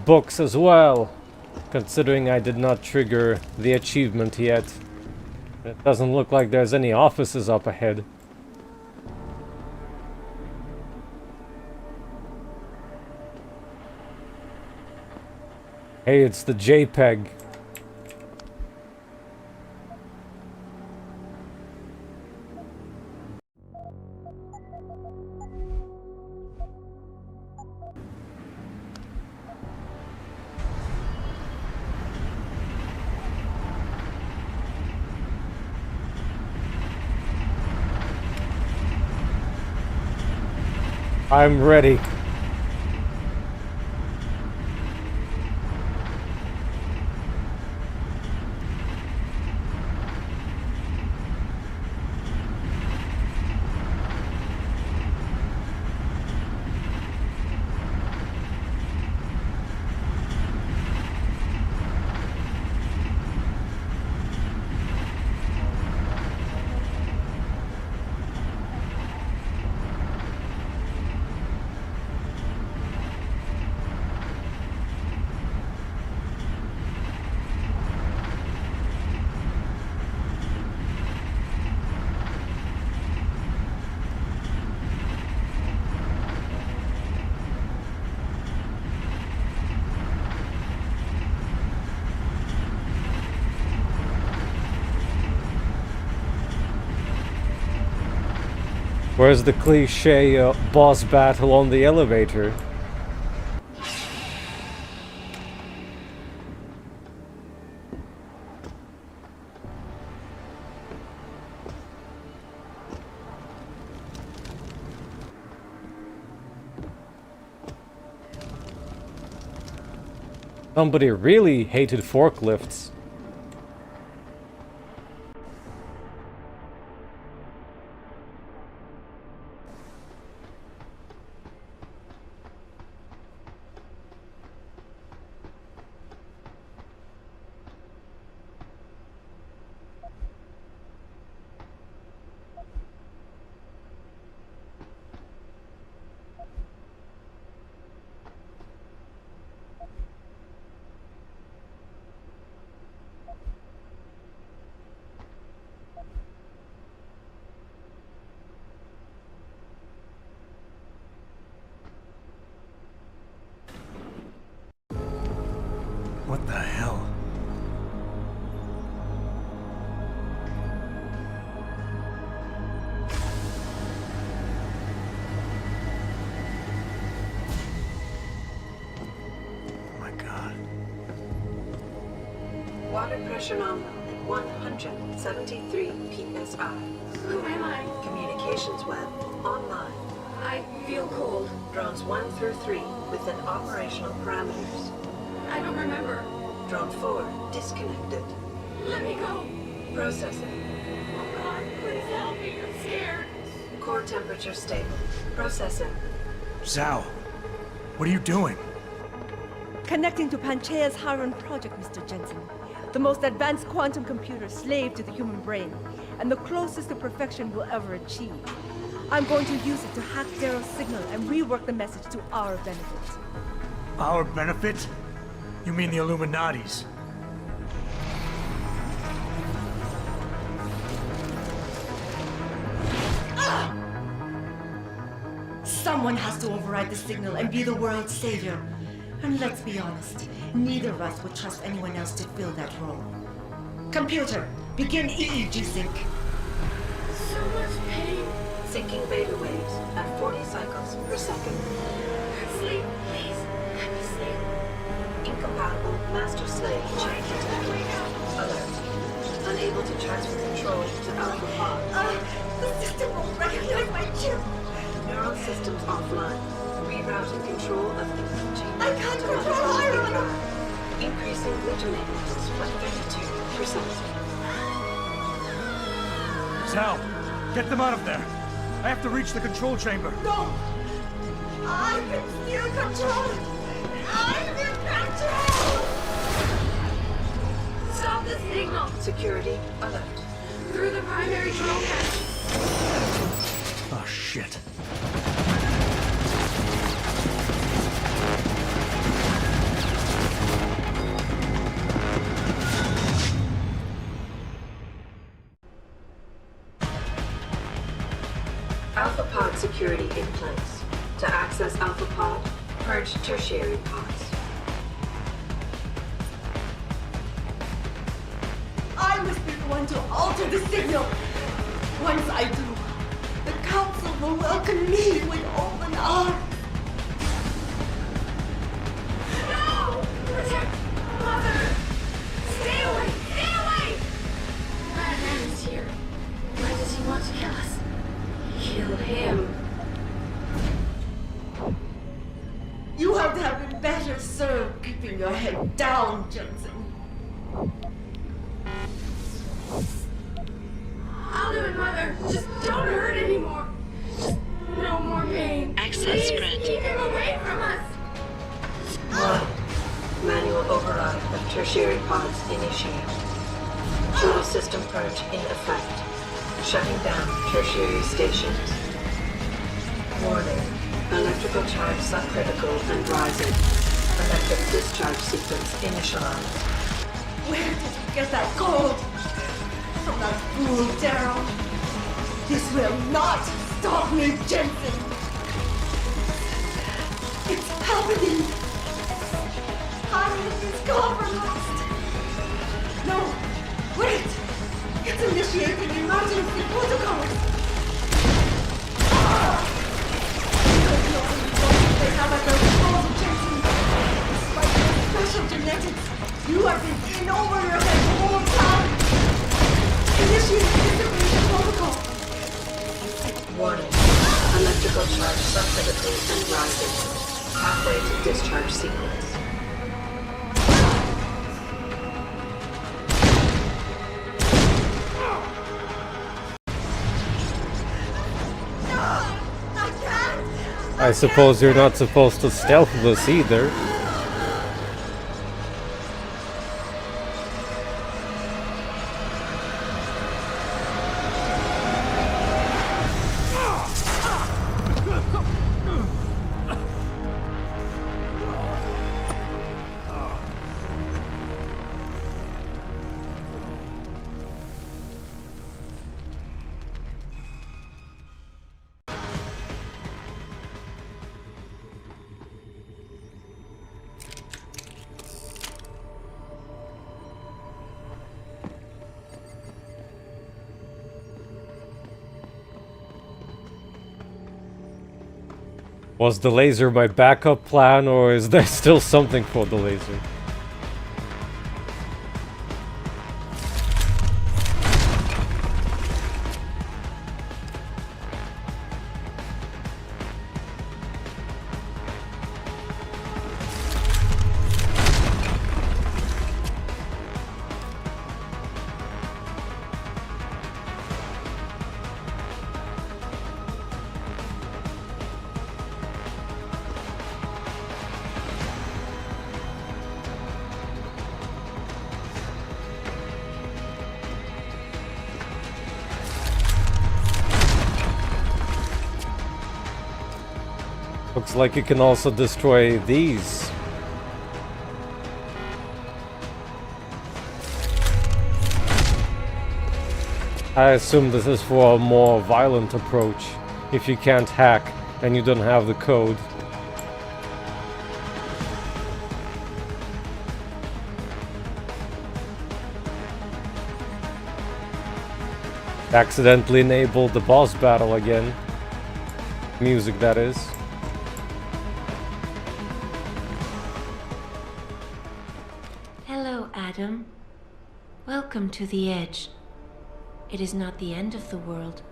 books as well, considering I did not trigger the achievement yet. It doesn't look like there's any offices up ahead. Hey, it's the JPEG. I'm ready. Where's the cliche boss battle on the elevator? Somebody really hated forklifts. Pressure nominal at 173 psi. Who am I? Communications web online. I feel cold. Drones 1 through 3 within operational parameters. I don't remember. Drone 4 disconnected. Let me go. Processing. Oh God, please help me. I'm scared. Core temperature stable. Processing. Zhao, what are you doing? Connecting to Panchaea's Hiron project, Mr. Jensen. The most advanced quantum computer slave to the human brain, and the closest to perfection we'll ever achieve. I'm going to use it to hack Darrow's signal and rework the message to our benefit. Our benefit? You mean the Illuminati's? Someone has to override the signal and be the world's savior. And let's be honest, neither of us would trust anyone else to fill that role. Computer, begin EEG sync. So much pain. Syncing beta waves at 40 cycles per second. Sleep, please. Let me sleep. Incompatible master-slave chain detected. Alert. Unable to transfer control to Alpha Pod. The system won't recognize my chip. Neural systems offline. Rerouting control of imaging. I can't control Hiron! Increasing glitterate levels by 32%. Zhao, get them out of there. I have to reach the control chamber. No! I can still control it! I'm in control! Stop the signal! Security alert. Through the primary control hatch. Oh, shit. Alpha Pod security in place. To access Alpha Pod, purge tertiary pods. I must be the one to alter the signal. Once I do, the Council will welcome me with open arms. No! Protect Mother! Stay away! Stay away! Madman is here. Why does he want to kill us? Kill him. You have to have been better served keeping your head down, Jensen. I'll do it, Mother. Just don't hurt anymore. Just no more pain. Access Please granted. keep him away from us. 1. Manual override of tertiary pods initiated. Total system purge in effect. Shutting down tertiary stations. Warning. Electrical charge subcritical and rising. Electric discharge sequence initialized. Where did you get that gold? From that fool, Darrow. This will not stop me, Jensen. It's happening. Hiron is compromised. No, wait. It's initiating emergency protocols. They have at their disposal, Jensen. Despite your special genetics, you have been in over your head the whole time. Initiate distribution protocol. Warning. Electrical charge subcritical and rising. Halfway to discharge sequence. I suppose you're not supposed to stealth this either. Was the laser my backup plan, or is there still something for the laser? Looks like you can also destroy these. I assume this is for a more violent approach, if you can't hack and you don't have the code. Accidentally enabled the boss battle again. Music, that is. Hello, Adam. Welcome to the Edge. It is not the end of the world,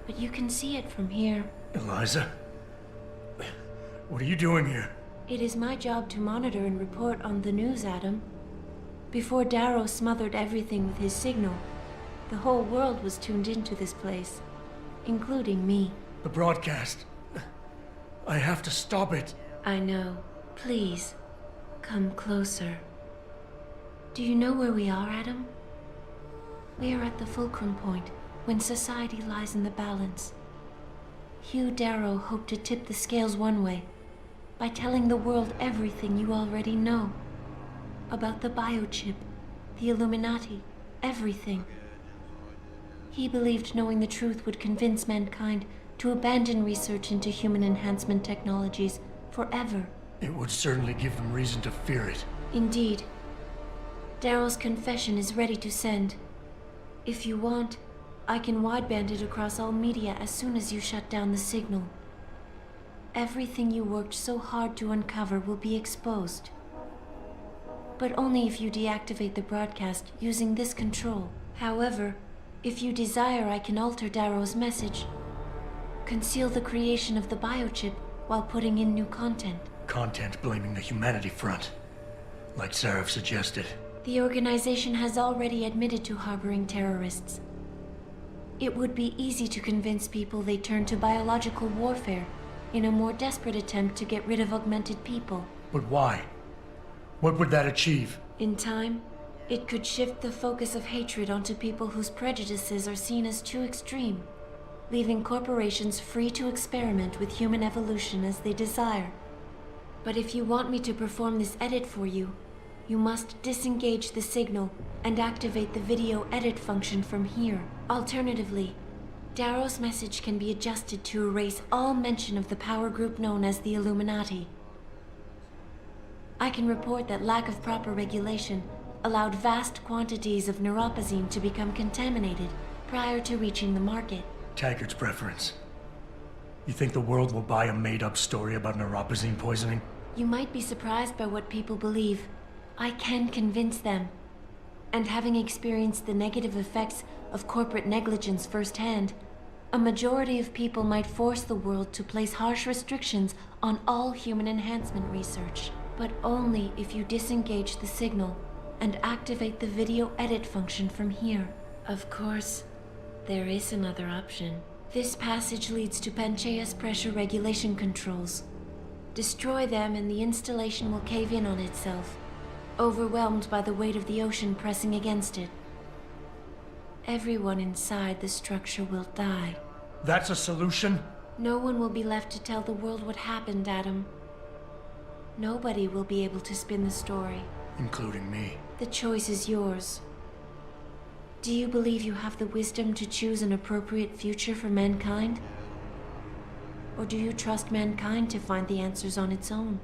but you can see it from here. Eliza? What are you doing here? It is my job to monitor and report on the news, Adam. Before Darrow smothered everything with his signal, the whole world was tuned into this place, including me. The broadcast. I have to stop it. I know. Please, come closer. Do you know where we are, Adam? We are at the fulcrum point, when society lies in the balance. Hugh Darrow hoped to tip the scales one way, by telling the world everything you already know. About the biochip, the Illuminati, everything. He believed knowing the truth would convince mankind to abandon research into human enhancement technologies forever. It would certainly give them reason to fear it. Indeed. Darrow's confession is ready to send. If you want, I can wideband it across all media as soon as you shut down the signal. Everything you worked so hard to uncover will be exposed. But only if you deactivate the broadcast using this control. However, if you desire, I can alter Darrow's message. Conceal the creation of the biochip while putting in new content. Content blaming the Humanity Front, like Sarif suggested. The organization has already admitted to harboring terrorists. It would be easy to convince people they turn to biological warfare in a more desperate attempt to get rid of augmented people. But why? What would that achieve? In time, it could shift the focus of hatred onto people whose prejudices are seen as too extreme, leaving corporations free to experiment with human evolution as they desire. But if you want me to perform this edit for you, you must disengage the signal and activate the video edit function from here. Alternatively, Darrow's message can be adjusted to erase all mention of the power group known as the Illuminati. I can report that lack of proper regulation allowed vast quantities of neuropozyne to become contaminated prior to reaching the market. Taggart's preference. You think the world will buy a made-up story about neuropozyne poisoning? You might be surprised by what people believe. I can convince them. And having experienced the negative effects of corporate negligence firsthand, a majority of people might force the world to place harsh restrictions on all human enhancement research. But only if you disengage the signal and activate the video edit function from here. Of course, there is another option. This passage leads to Panchaea's pressure regulation controls. Destroy them and the installation will cave in on itself, overwhelmed by the weight of the ocean pressing against it. Everyone inside the structure will die. That's a solution? No one will be left to tell the world what happened, Adam. Nobody will be able to spin the story. Including me. The choice is yours. Do you believe you have the wisdom to choose an appropriate future for mankind? Or do you trust mankind to find the answers on its own?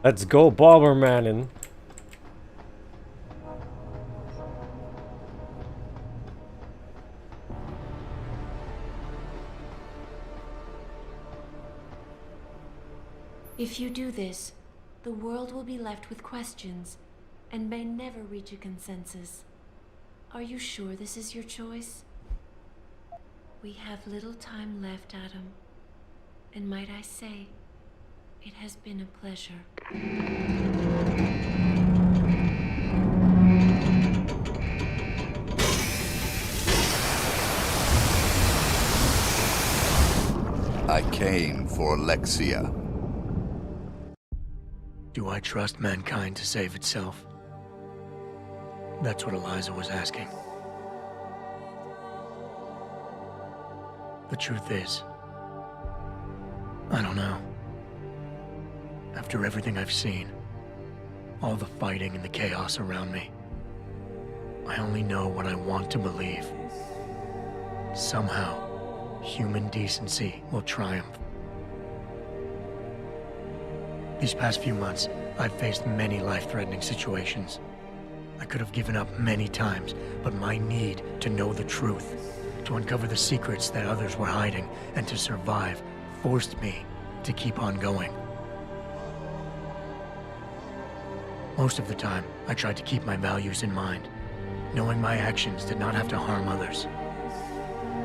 Let's go Bombermanin'. If you do this, the world will be left with questions and may never reach a consensus. Are you sure this is your choice? We have little time left, Adam. And might I say, it has been a pleasure. I came for Alexia. Do I trust mankind to save itself? That's what Eliza was asking. The truth is, I don't know. After everything I've seen, all the fighting and the chaos around me, I only know what I want to believe. Somehow, human decency will triumph. These past few months, I've faced many life-threatening situations. I could have given up many times, but my need to know the truth, to uncover the secrets that others were hiding, and to survive forced me to keep on going. Most of the time, I tried to keep my values in mind, knowing my actions did not have to harm others.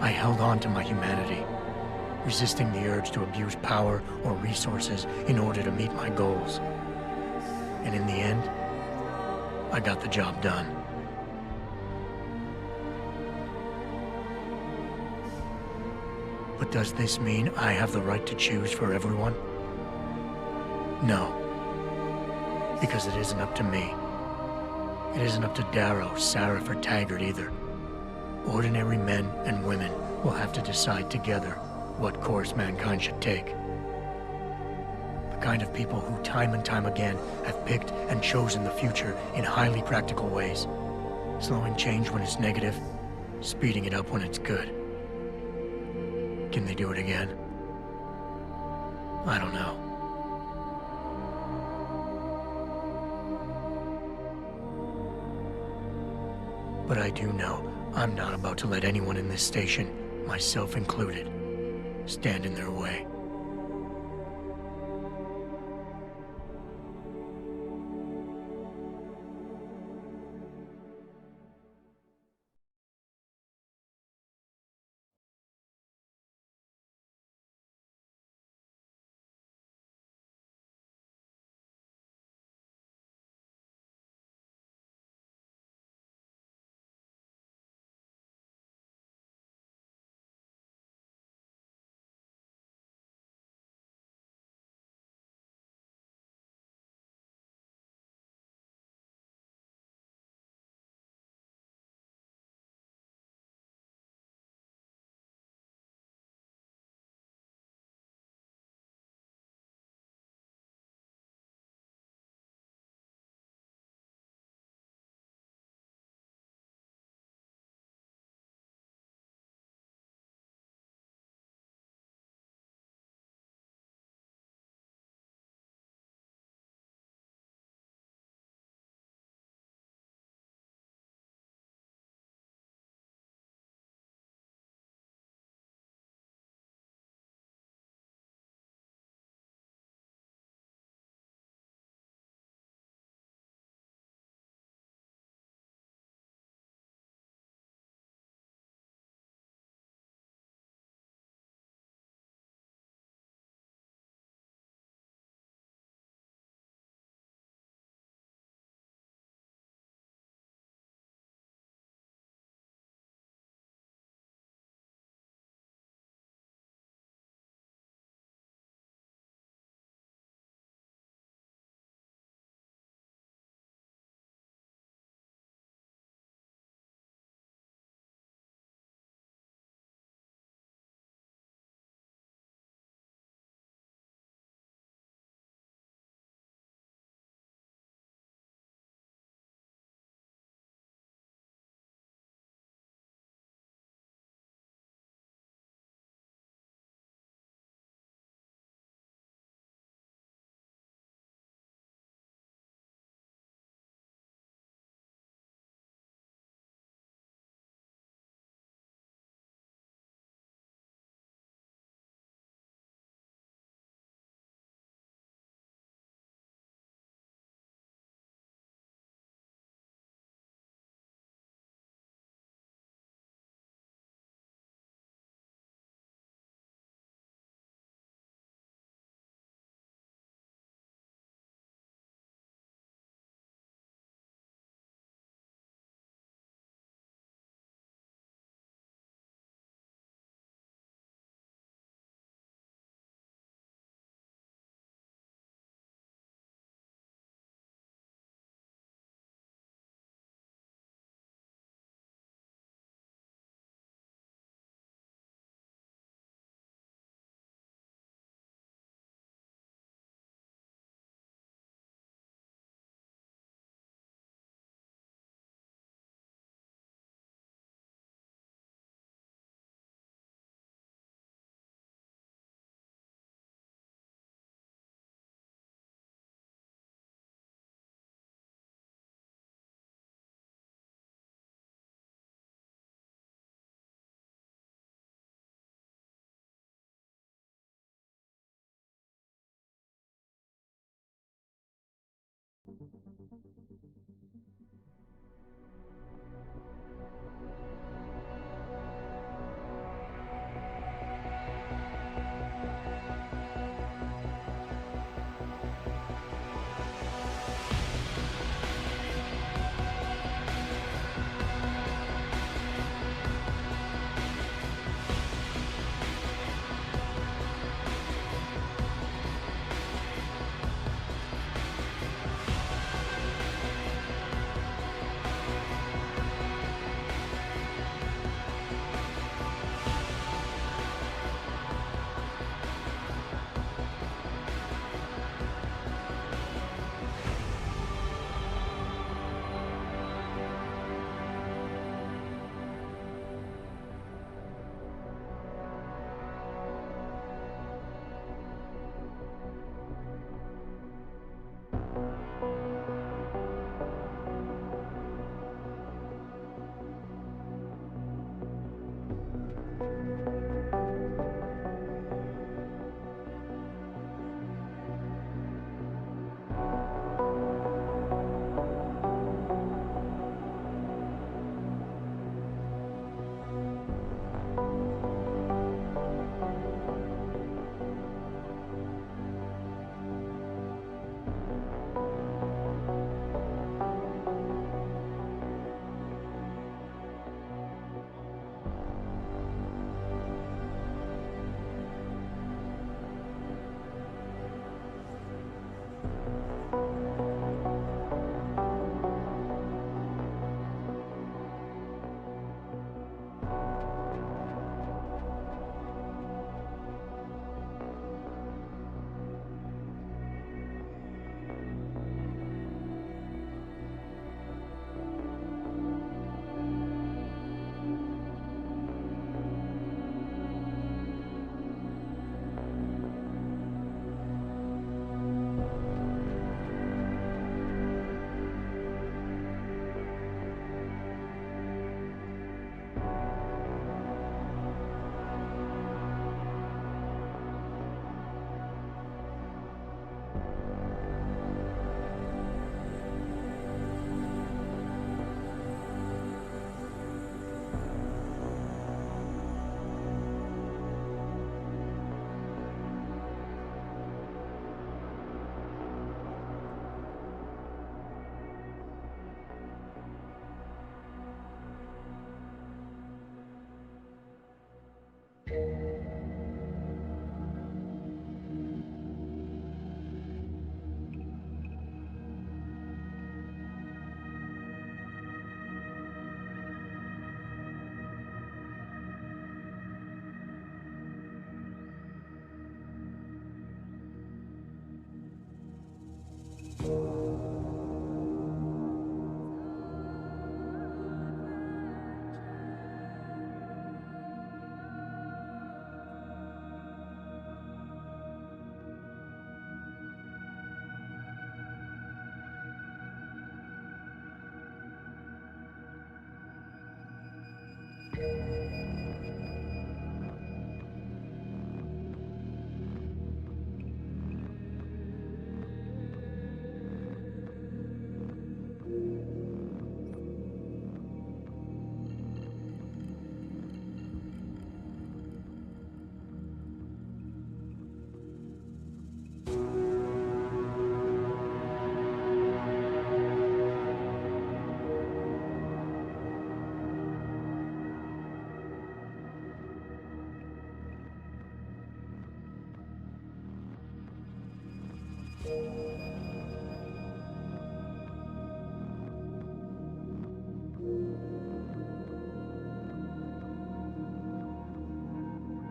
I held on to my humanity, resisting the urge to abuse power or resources in order to meet my goals. And in the end, I got the job done. But does this mean I have the right to choose for everyone? No. Because it isn't up to me. It isn't up to Darrow, Sarif, or Taggart either. Ordinary men and women will have to decide together what course mankind should take. The kind of people who time and time again have picked and chosen the future in highly practical ways, slowing change when it's negative, speeding it up when it's good. Can they do it again? I don't know. But I do know I'm not about to let anyone in this station, myself included, stand in their way.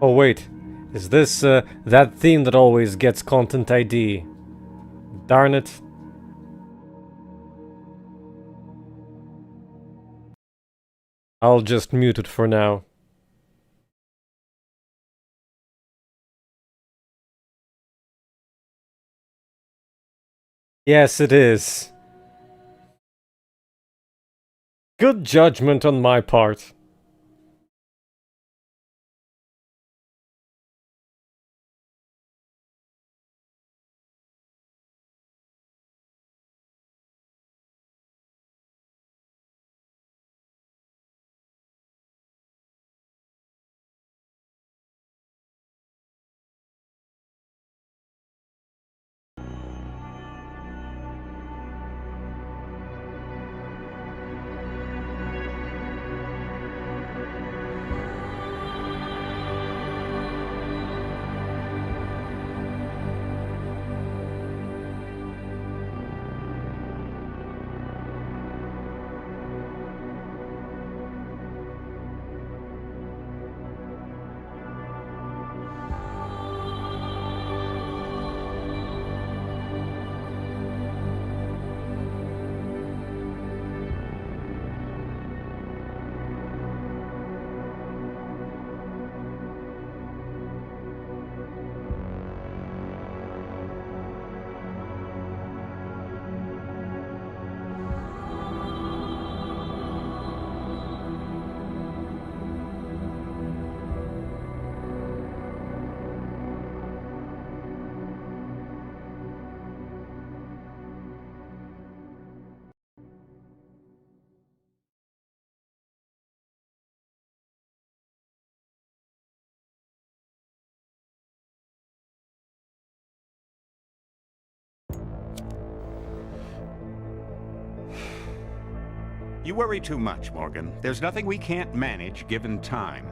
Oh wait, is this that theme that always gets content ID? Darn it. I'll just mute it for now. Yes, it is. Good judgment on my part. You worry too much, Morgan. There's nothing we can't manage given time.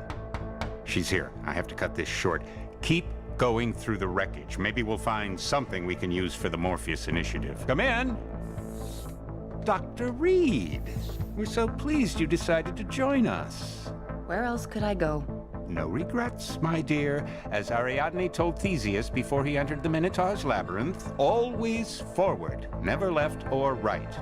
She's here. I have to cut this short. Keep going through the wreckage. Maybe we'll find something we can use for the Morpheus initiative. Come in! Dr. Reed! We're so pleased you decided to join us. Where else could I go? No regrets, my dear. As Ariadne told Theseus before he entered the Minotaur's labyrinth, always forward, never left or right.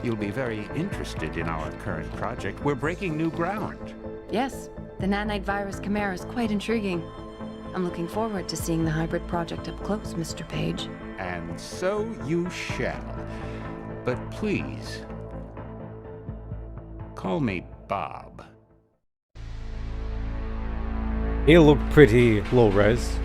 You'll be very interested in our current project. We're breaking new ground. Yes, the nanite virus chimera is quite intriguing. I'm looking forward to seeing the hybrid project up close, Mr. Page. And so you shall. But please, call me Bob. He looked pretty low res.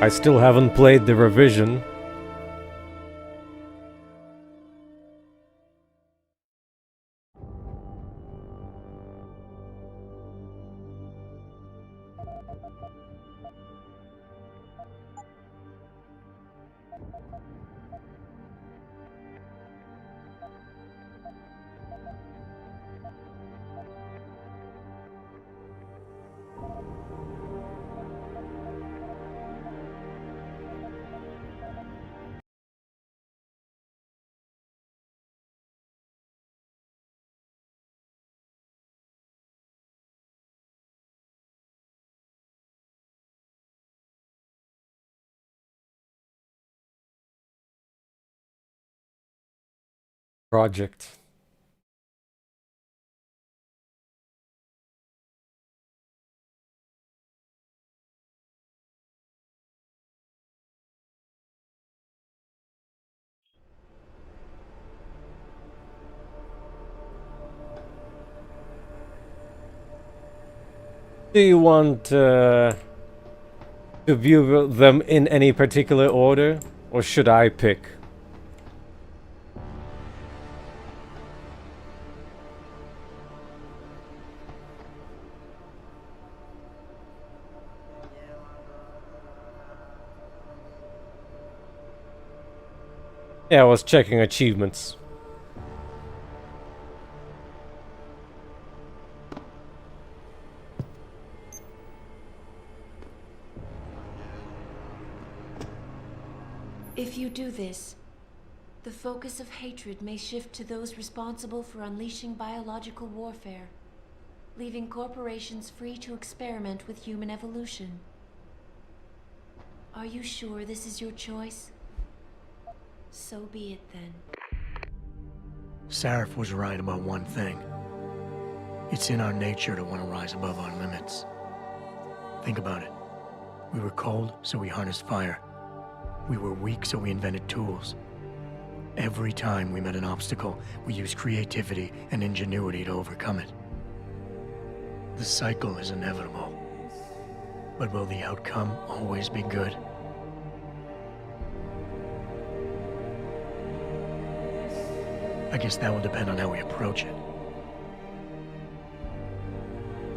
I still haven't played the revision. Project. Do you want to view them in any particular order, or should I pick? Yeah, I was checking achievements. If you do this, the focus of hatred may shift to those responsible for unleashing biological warfare, leaving corporations free to experiment with human evolution. Are you sure this is your choice? So be it then. Sarif was right about one thing. It's in our nature to want to rise above our limits. Think about it. We were cold, so we harnessed fire. We were weak, so we invented tools. Every time we met an obstacle, we used creativity and ingenuity to overcome it. The cycle is inevitable. But will the outcome always be good? I guess that will depend on how we approach it.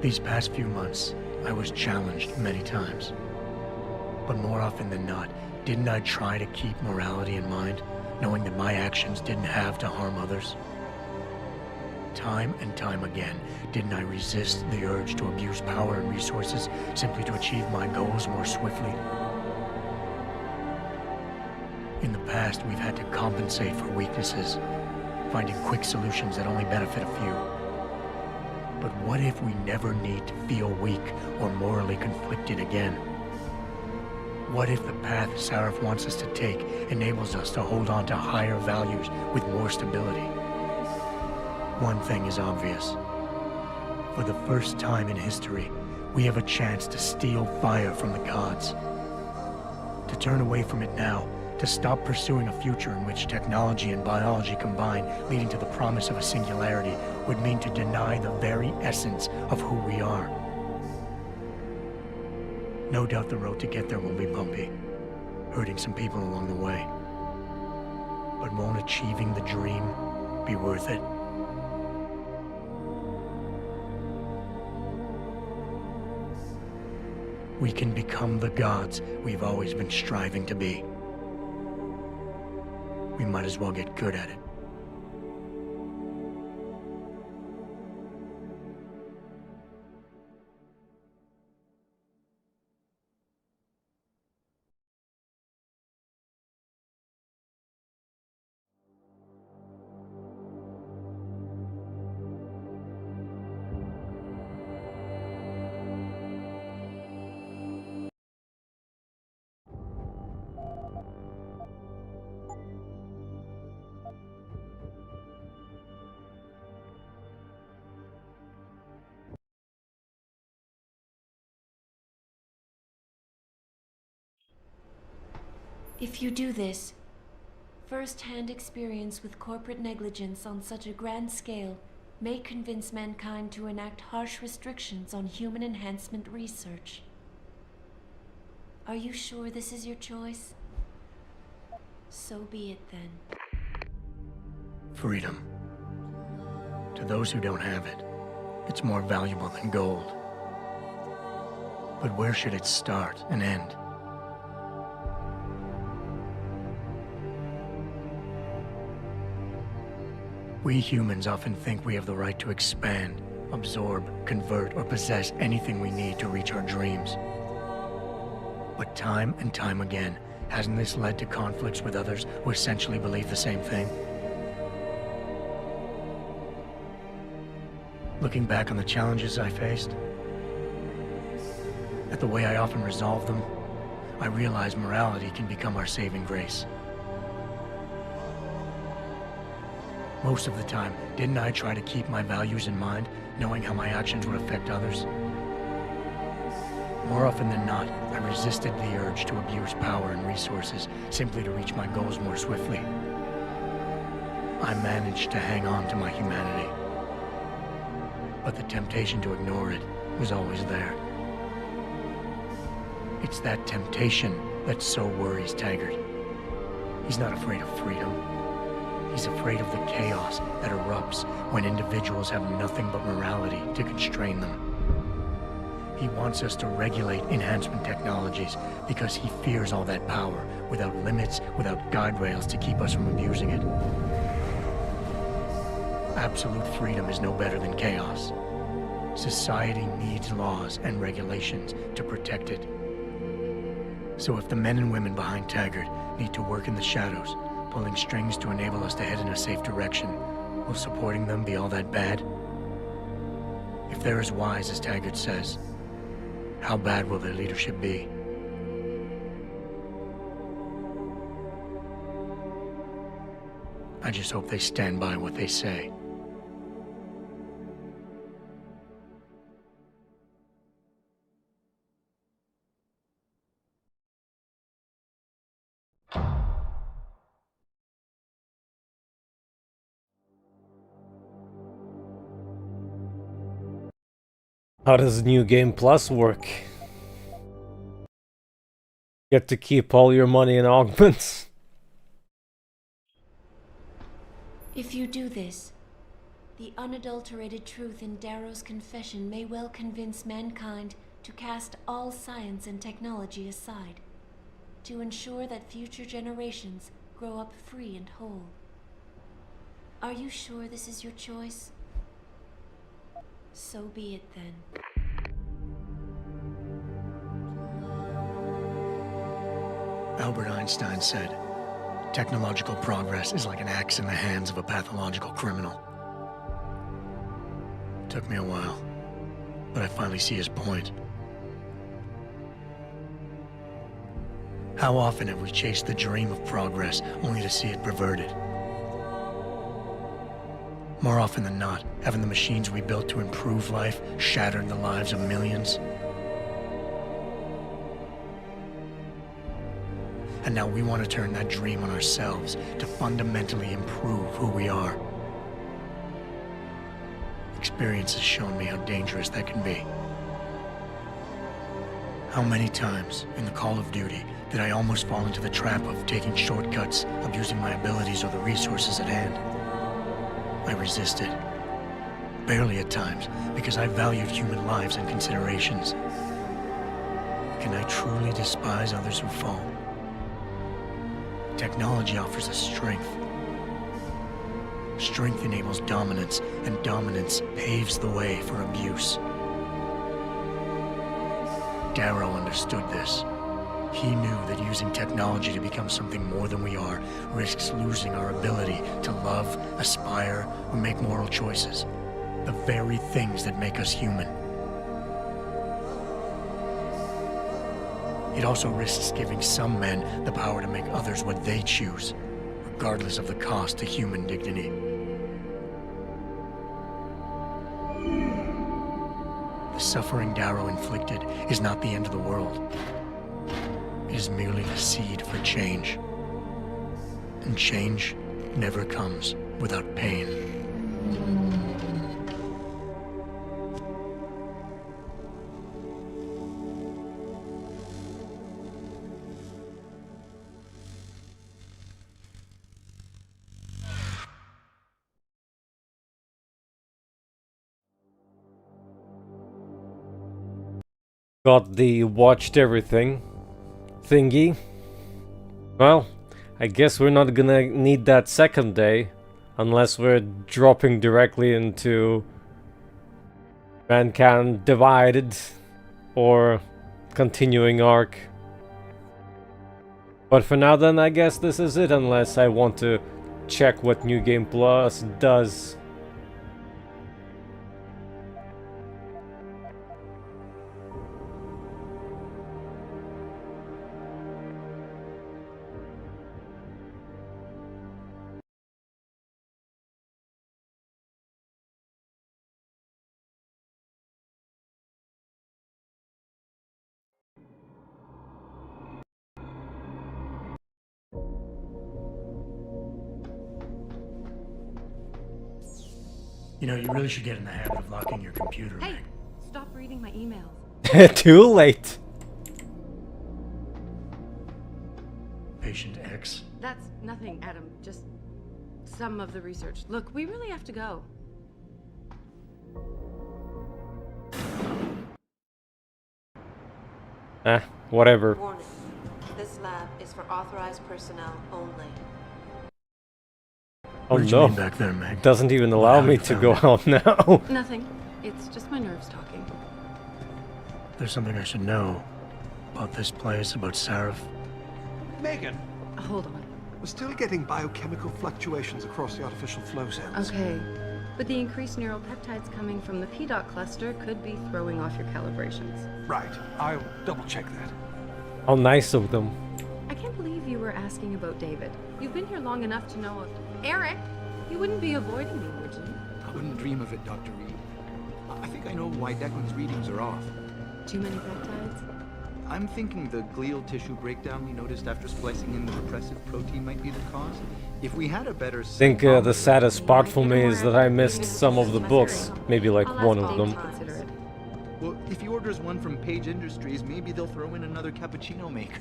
These past few months, I was challenged many times. But more often than not, didn't I try to keep morality in mind, knowing that my actions didn't have to harm others? Time and time again, didn't I resist the urge to abuse power and resources simply to achieve my goals more swiftly? In the past, we've had to compensate for weaknesses, finding quick solutions that only benefit a few. But what if we never need to feel weak or morally conflicted again? What if the path Sarif wants us to take enables us to hold on to higher values with more stability? One thing is obvious. For the first time in history, we have a chance to steal fire from the gods. To turn away from it now, to stop pursuing a future in which technology and biology combine, leading to the promise of a singularity, would mean to deny the very essence of who we are. No doubt the road to get there will be bumpy, hurting some people along the way. But won't achieving the dream be worth it? We can become the gods we've always been striving to be. We might as well get good at it. If you do this, first-hand experience with corporate negligence on such a grand scale may convince mankind to enact harsh restrictions on human enhancement research. Are you sure this is your choice? So be it then. Freedom. To those who don't have it, it's more valuable than gold. But where should it start and end? We humans often think we have the right to expand, absorb, convert, or possess anything we need to reach our dreams. But time and time again, hasn't this led to conflicts with others who essentially believe the same thing? Looking back on the challenges I faced, at the way I often resolve them, I realize morality can become our saving grace. Most of the time, didn't I try to keep my values in mind, knowing how my actions would affect others? More often than not, I resisted the urge to abuse power and resources simply to reach my goals more swiftly. I managed to hang on to my humanity, but the temptation to ignore it was always there. It's that temptation that so worries Taggart. He's not afraid of freedom. He's afraid of the chaos that erupts when individuals have nothing but morality to constrain them. He wants us to regulate enhancement technologies because he fears all that power, without limits, without guide rails to keep us from abusing it. Absolute freedom is no better than chaos. Society needs laws and regulations to protect it. So if the men and women behind Taggart need to work in the shadows, pulling strings to enable us to head in a safe direction, will supporting them be all that bad? If they're as wise as Taggart says, how bad will their leadership be? I just hope they stand by what they say. How does New Game Plus work? Get to keep all your money in augments. If you do this, the unadulterated truth in Darrow's confession may well convince mankind to cast all science and technology aside, to ensure that future generations grow up free and whole. Are you sure this is your choice? So be it then. Albert Einstein said, technological progress is like an axe in the hands of a pathological criminal. It took me a while, but I finally see his point. How often have we chased the dream of progress only to see it perverted? More often than not, haven't the machines we built to improve life shattered the lives of millions? And now we want to turn that dream on ourselves to fundamentally improve who we are. Experience has shown me how dangerous that can be. How many times in the Call of Duty did I almost fall into the trap of taking shortcuts, abusing my abilities or the resources at hand? I resisted. Barely at times, because I valued human lives and considerations. Can I truly despise others who fall? Technology offers us strength. Strength enables dominance, and dominance paves the way for abuse. Darrow understood this. He knew that using technology to become something more than we are risks losing our ability to love, aspire, or make moral choices. The very things that make us human. It also risks giving some men the power to make others what they choose, regardless of the cost to human dignity. The suffering Darrow inflicted is not the end of the world. It is merely the seed for change. And change never comes without pain. got the watched everything thingy. Well, I guess we're not gonna need that second day, unless we're dropping directly into Mankind Divided or continuing arc. But for now then, I guess this is it, unless I want to check what New Game Plus does. You know, you really should get in the habit of locking your computer. Hey, stop reading my emails. Too late. Patient X? That's nothing, Adam. Just some of the research. Look, we really have to go. Whatever. Warning. This lab is for authorized personnel only. Oh What did you no. mean back there, Meg? Doesn't even allow me to go out now. Nothing. It's just my nerves talking. There's something I should know about this place, about Sarif. Megan! Hold on. We're still getting biochemical fluctuations across the artificial flow cells. Okay. But the increased neural peptides coming from the PDOT cluster could be throwing off your calibrations. Right. I'll double check that. How nice of them. I can't believe you were asking about David. You've been here long enough to know of Eric. You wouldn't be avoiding me, would you? I wouldn't dream of it, Dr. Reed. I think I know why Declan's readings are off. Too many peptides? I'm thinking the glial tissue breakdown we noticed after splicing in the repressive protein might be the cause. If we had a better... I think the saddest part for me is that I missed some of the books. Maybe like one of them. Well, if he orders one from Page Industries, maybe they'll throw in another cappuccino maker.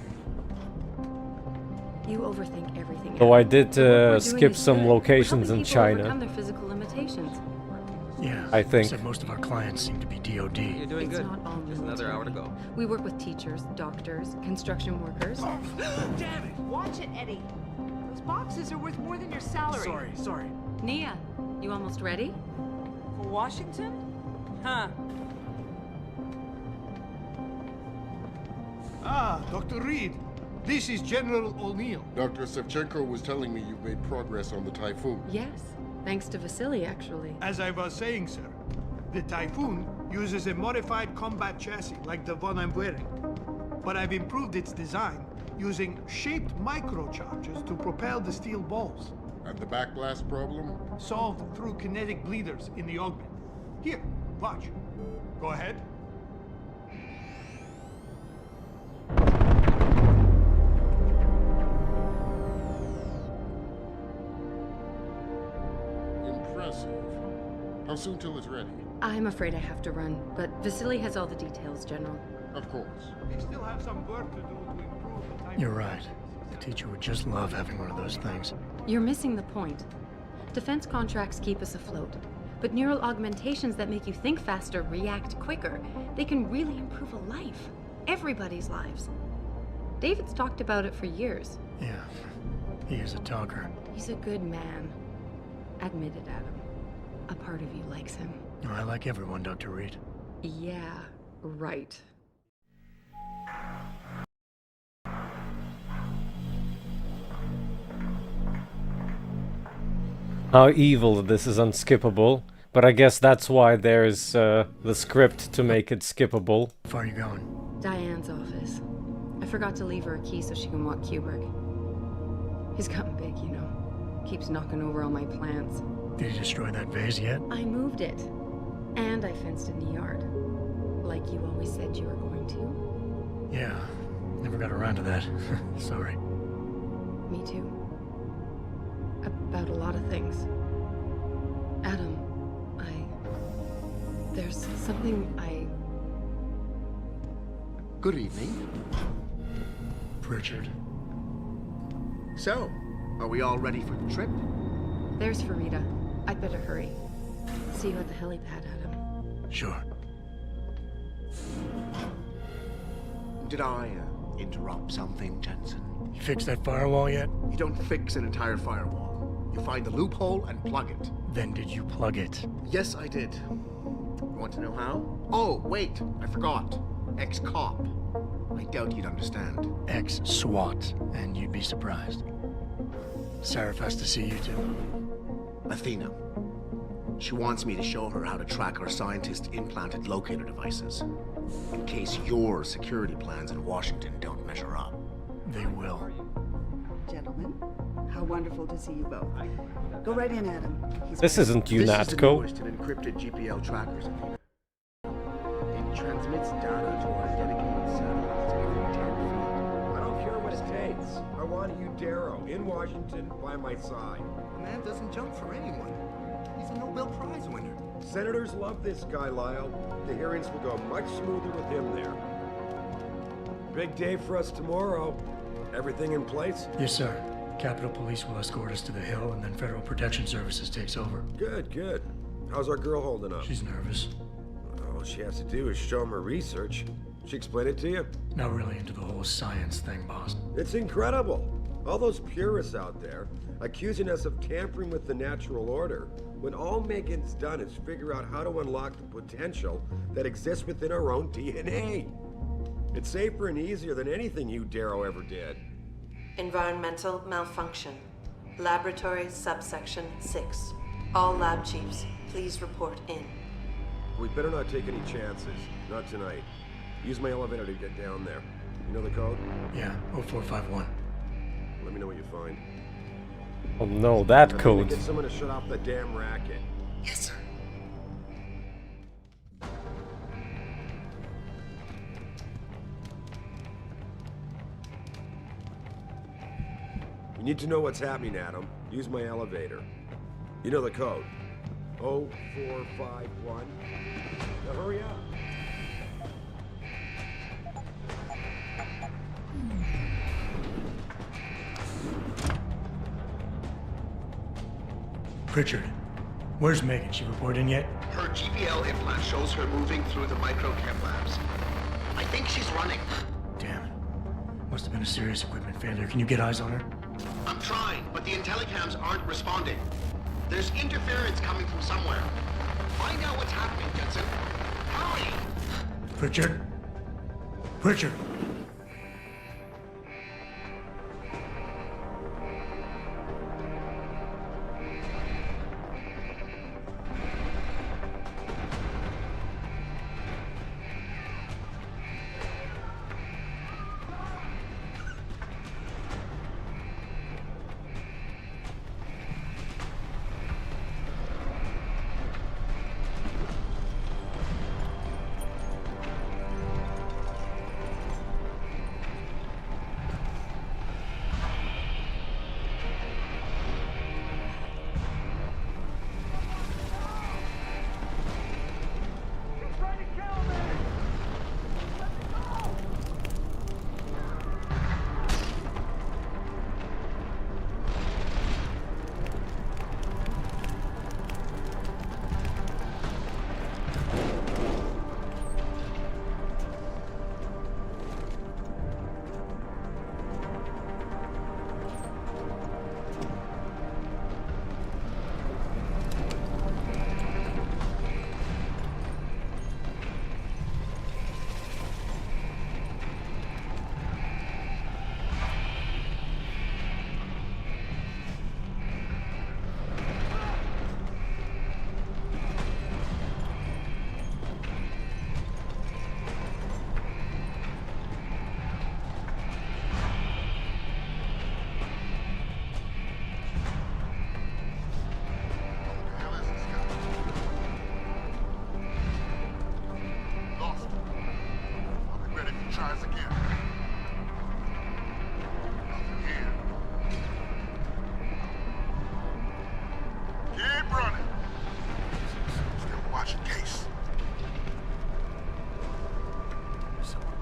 You overthink everything. So I did What we're doing skip is some good. locations We're in helping people China. overcome their physical limitations. Yeah, I think. Except most of our clients seem to be DOD. You're doing It's good. not all Just another hour to military. go. We work with teachers, doctors, construction workers. Damn it! Watch it, Eddie. Those boxes are worth more than your salary. Sorry. Nia, you almost ready? For Washington? Huh. Ah, Dr. Reed. This is General O'Neill. Dr. Sevchenko was telling me you've made progress on the Typhoon. Yes, thanks to Vasily, actually. As I was saying, sir, the Typhoon uses a modified combat chassis like the one I'm wearing. But I've improved its design using shaped microcharges to propel the steel balls. And the backblast problem? Solved through kinetic bleeders in the augment. Here, watch. Go ahead. Impressive. How soon till it's ready? I'm afraid I have to run, but Vasily has all the details, General. Of course. We still have some work to do to improve the Typhoon. You're right. The teacher would just love having one of those things. You're missing the point. Defense contracts keep us afloat, but neural augmentations that make you think faster, react quicker, they can really improve a life. Everybody's lives. David's talked about it for years. Yeah, he is a talker. He's a good man. Admit it, Adam. A part of you likes him. I like everyone, Dr. Reed. Yeah, right. How evil this is unskippable. But I guess that's why there's the script to make it skippable. How far are you going? Diane's office. I forgot to leave her a key so she can walk Kubrick. He's gotten big, you know. Keeps knocking over all my plants. Did you destroy that vase yet? I moved it. And I fenced in the yard. Like you always said you were going to. Yeah, never got around to that. Sorry. Me too. About a lot of things. Adam, there's something Good evening. Pritchard. So, are we all ready for the trip? There's Farida. I'd better hurry. See you at the helipad, Adam. Sure. Did I interrupt something, Jensen? You fixed that firewall yet? You don't fix an entire firewall. You find the loophole and plug it. Then did you plug it? Yes, I did. Want to know how? Oh, wait, I forgot. Ex-cop. I doubt you'd understand. Ex-SWAT, and you'd be surprised. Sarah has to see you too. Athena. She wants me to show her how to track our scientist-implanted locator devices. In case your security plans in Washington don't measure up. They will. Gentlemen, how wonderful to see you both. Go right in, Adam. This isn't This is the UNATCO. newest and encrypted GPL trackers, Athena. It transmits data to our dedicated satellites every 10 feet. I don't care what it takes. I want you, Darrow, in Washington, by my side. The man doesn't jump for anyone. He's a Nobel Prize winner. Senators love this guy, Lyle. The hearings will go much smoother with him there. Big day for us tomorrow. Everything in place? Yes, sir. Capitol Police will escort us to the Hill, and then Federal Protection Services takes over. Good, good. How's our girl holding up? She's nervous. All she has to do is show him her research. She explain it to you? Not really into the whole science thing, boss. It's incredible. All those purists out there accusing us of tampering with the natural order, when all Megan's done is figure out how to unlock the potential that exists within our own DNA. It's safer and easier than anything you, Darrow, ever did. Environmental malfunction. Laboratory subsection 6. All lab chiefs, please report in. We better not take any chances. Not tonight. Use my elevator to get down there. You know the code? Yeah, 0451. Let me know what you find. Oh no, that I need code. to get someone to shut off the damn racket. Yes, sir. You need to know what's happening, Adam. Use my elevator. You know the code. 0451. Now hurry up. Pritchard, where's Megan? She report in yet? Her GPL implant shows her moving through the microchem labs. I think she's running. Damn it. Must have been a serious equipment failure. Can you get eyes on her? I'm trying, but the intellicams aren't responding. There's interference coming from somewhere. Find out what's happening, Jensen. Hurry! Pritchard? Pritchard! Tries again. Nothing here. Keep running. Still watching case.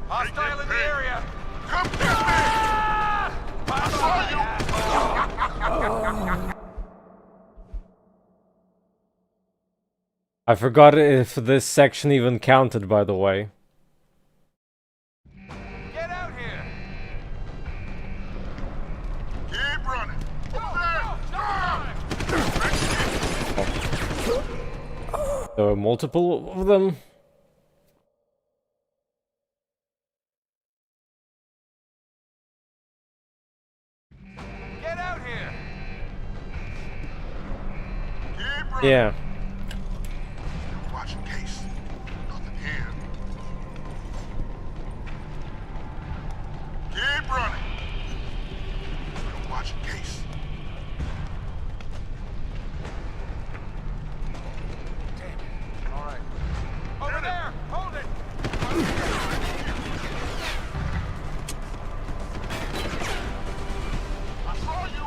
Hostile in the area! Come get me! I saw you! I forgot if this section even counted, by the way. Get There are multiple of them. Get out here! Yeah. Watching case. Nothing here. Keep running. Still watching case. Damn it. All right. Over there! Hold it! I saw you!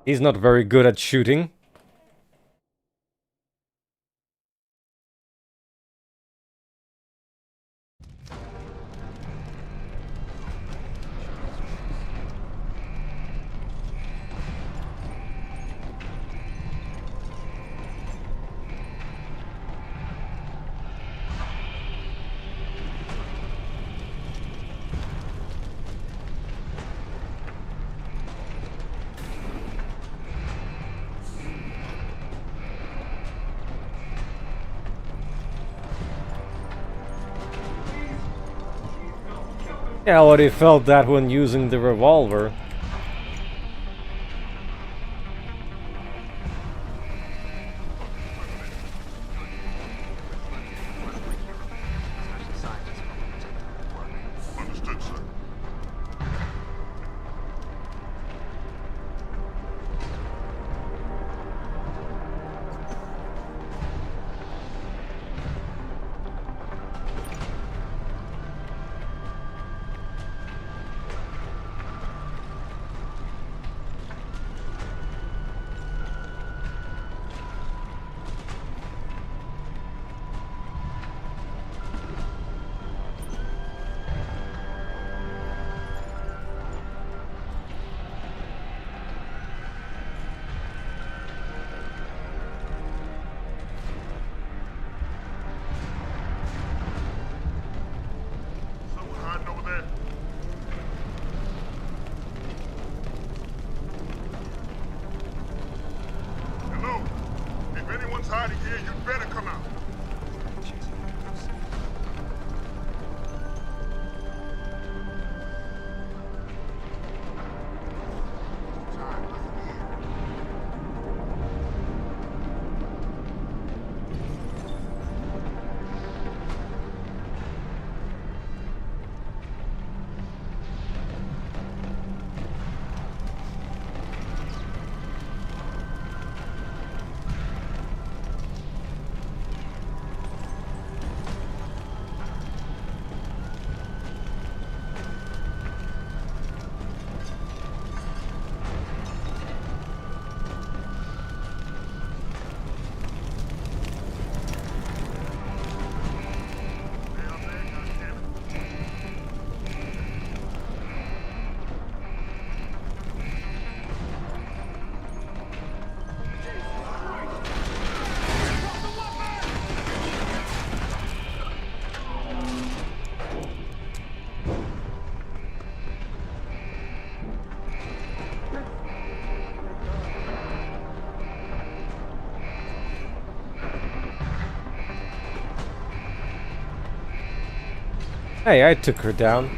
He's not very good at shooting. Yeah, I already felt that when using the revolver. Understood, sir. Hiding here, you'd better come out. Hey, I took her down.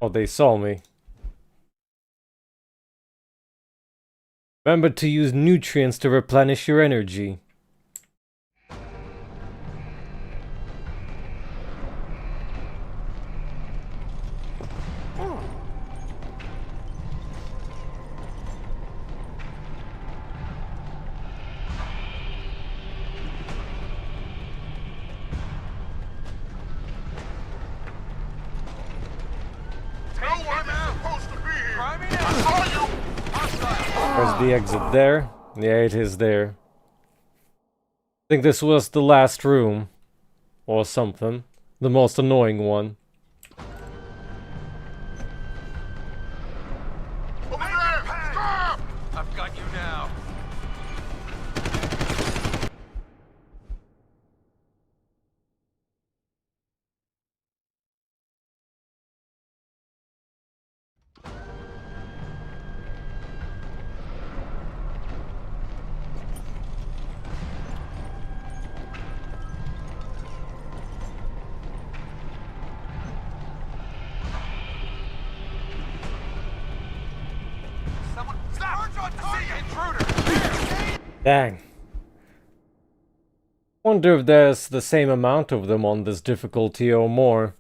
Oh, they saw me. Remember to use nutrients to replenish your energy. Where's the exit there? Yeah, it is there. I think this was the last room. Or something. The most annoying one. I've got you now. Dang. Wonder if there's the same amount of them on this difficulty or more.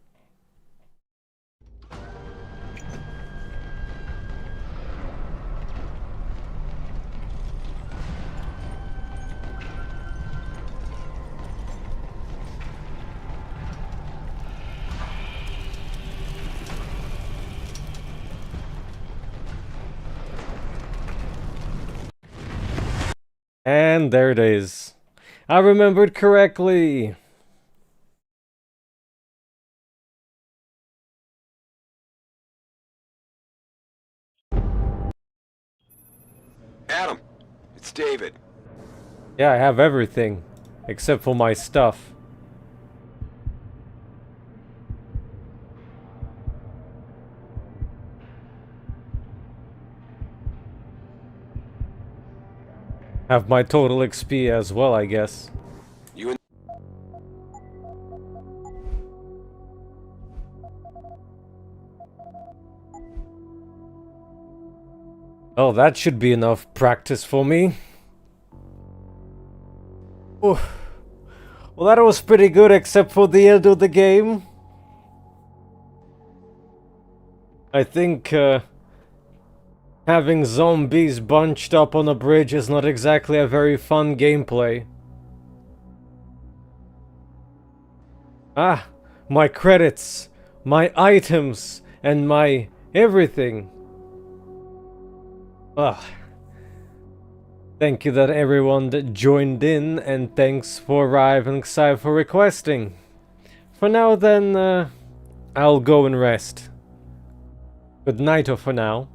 And there it is. I remembered correctly. Adam, it's David. Yeah, I have everything. Except for my stuff. Have my total XP as well, I guess. You and Oh, that should be enough practice for me. Ooh. Well, that was pretty good except for the end of the game. I think having zombies bunched up on a bridge is not exactly a very fun gameplay. Ah, my credits, my items, and my everything. Ugh. Thank you that everyone that joined in, and thanks for arriving, Sai for requesting. For now then, I'll go and rest. Good night or for now.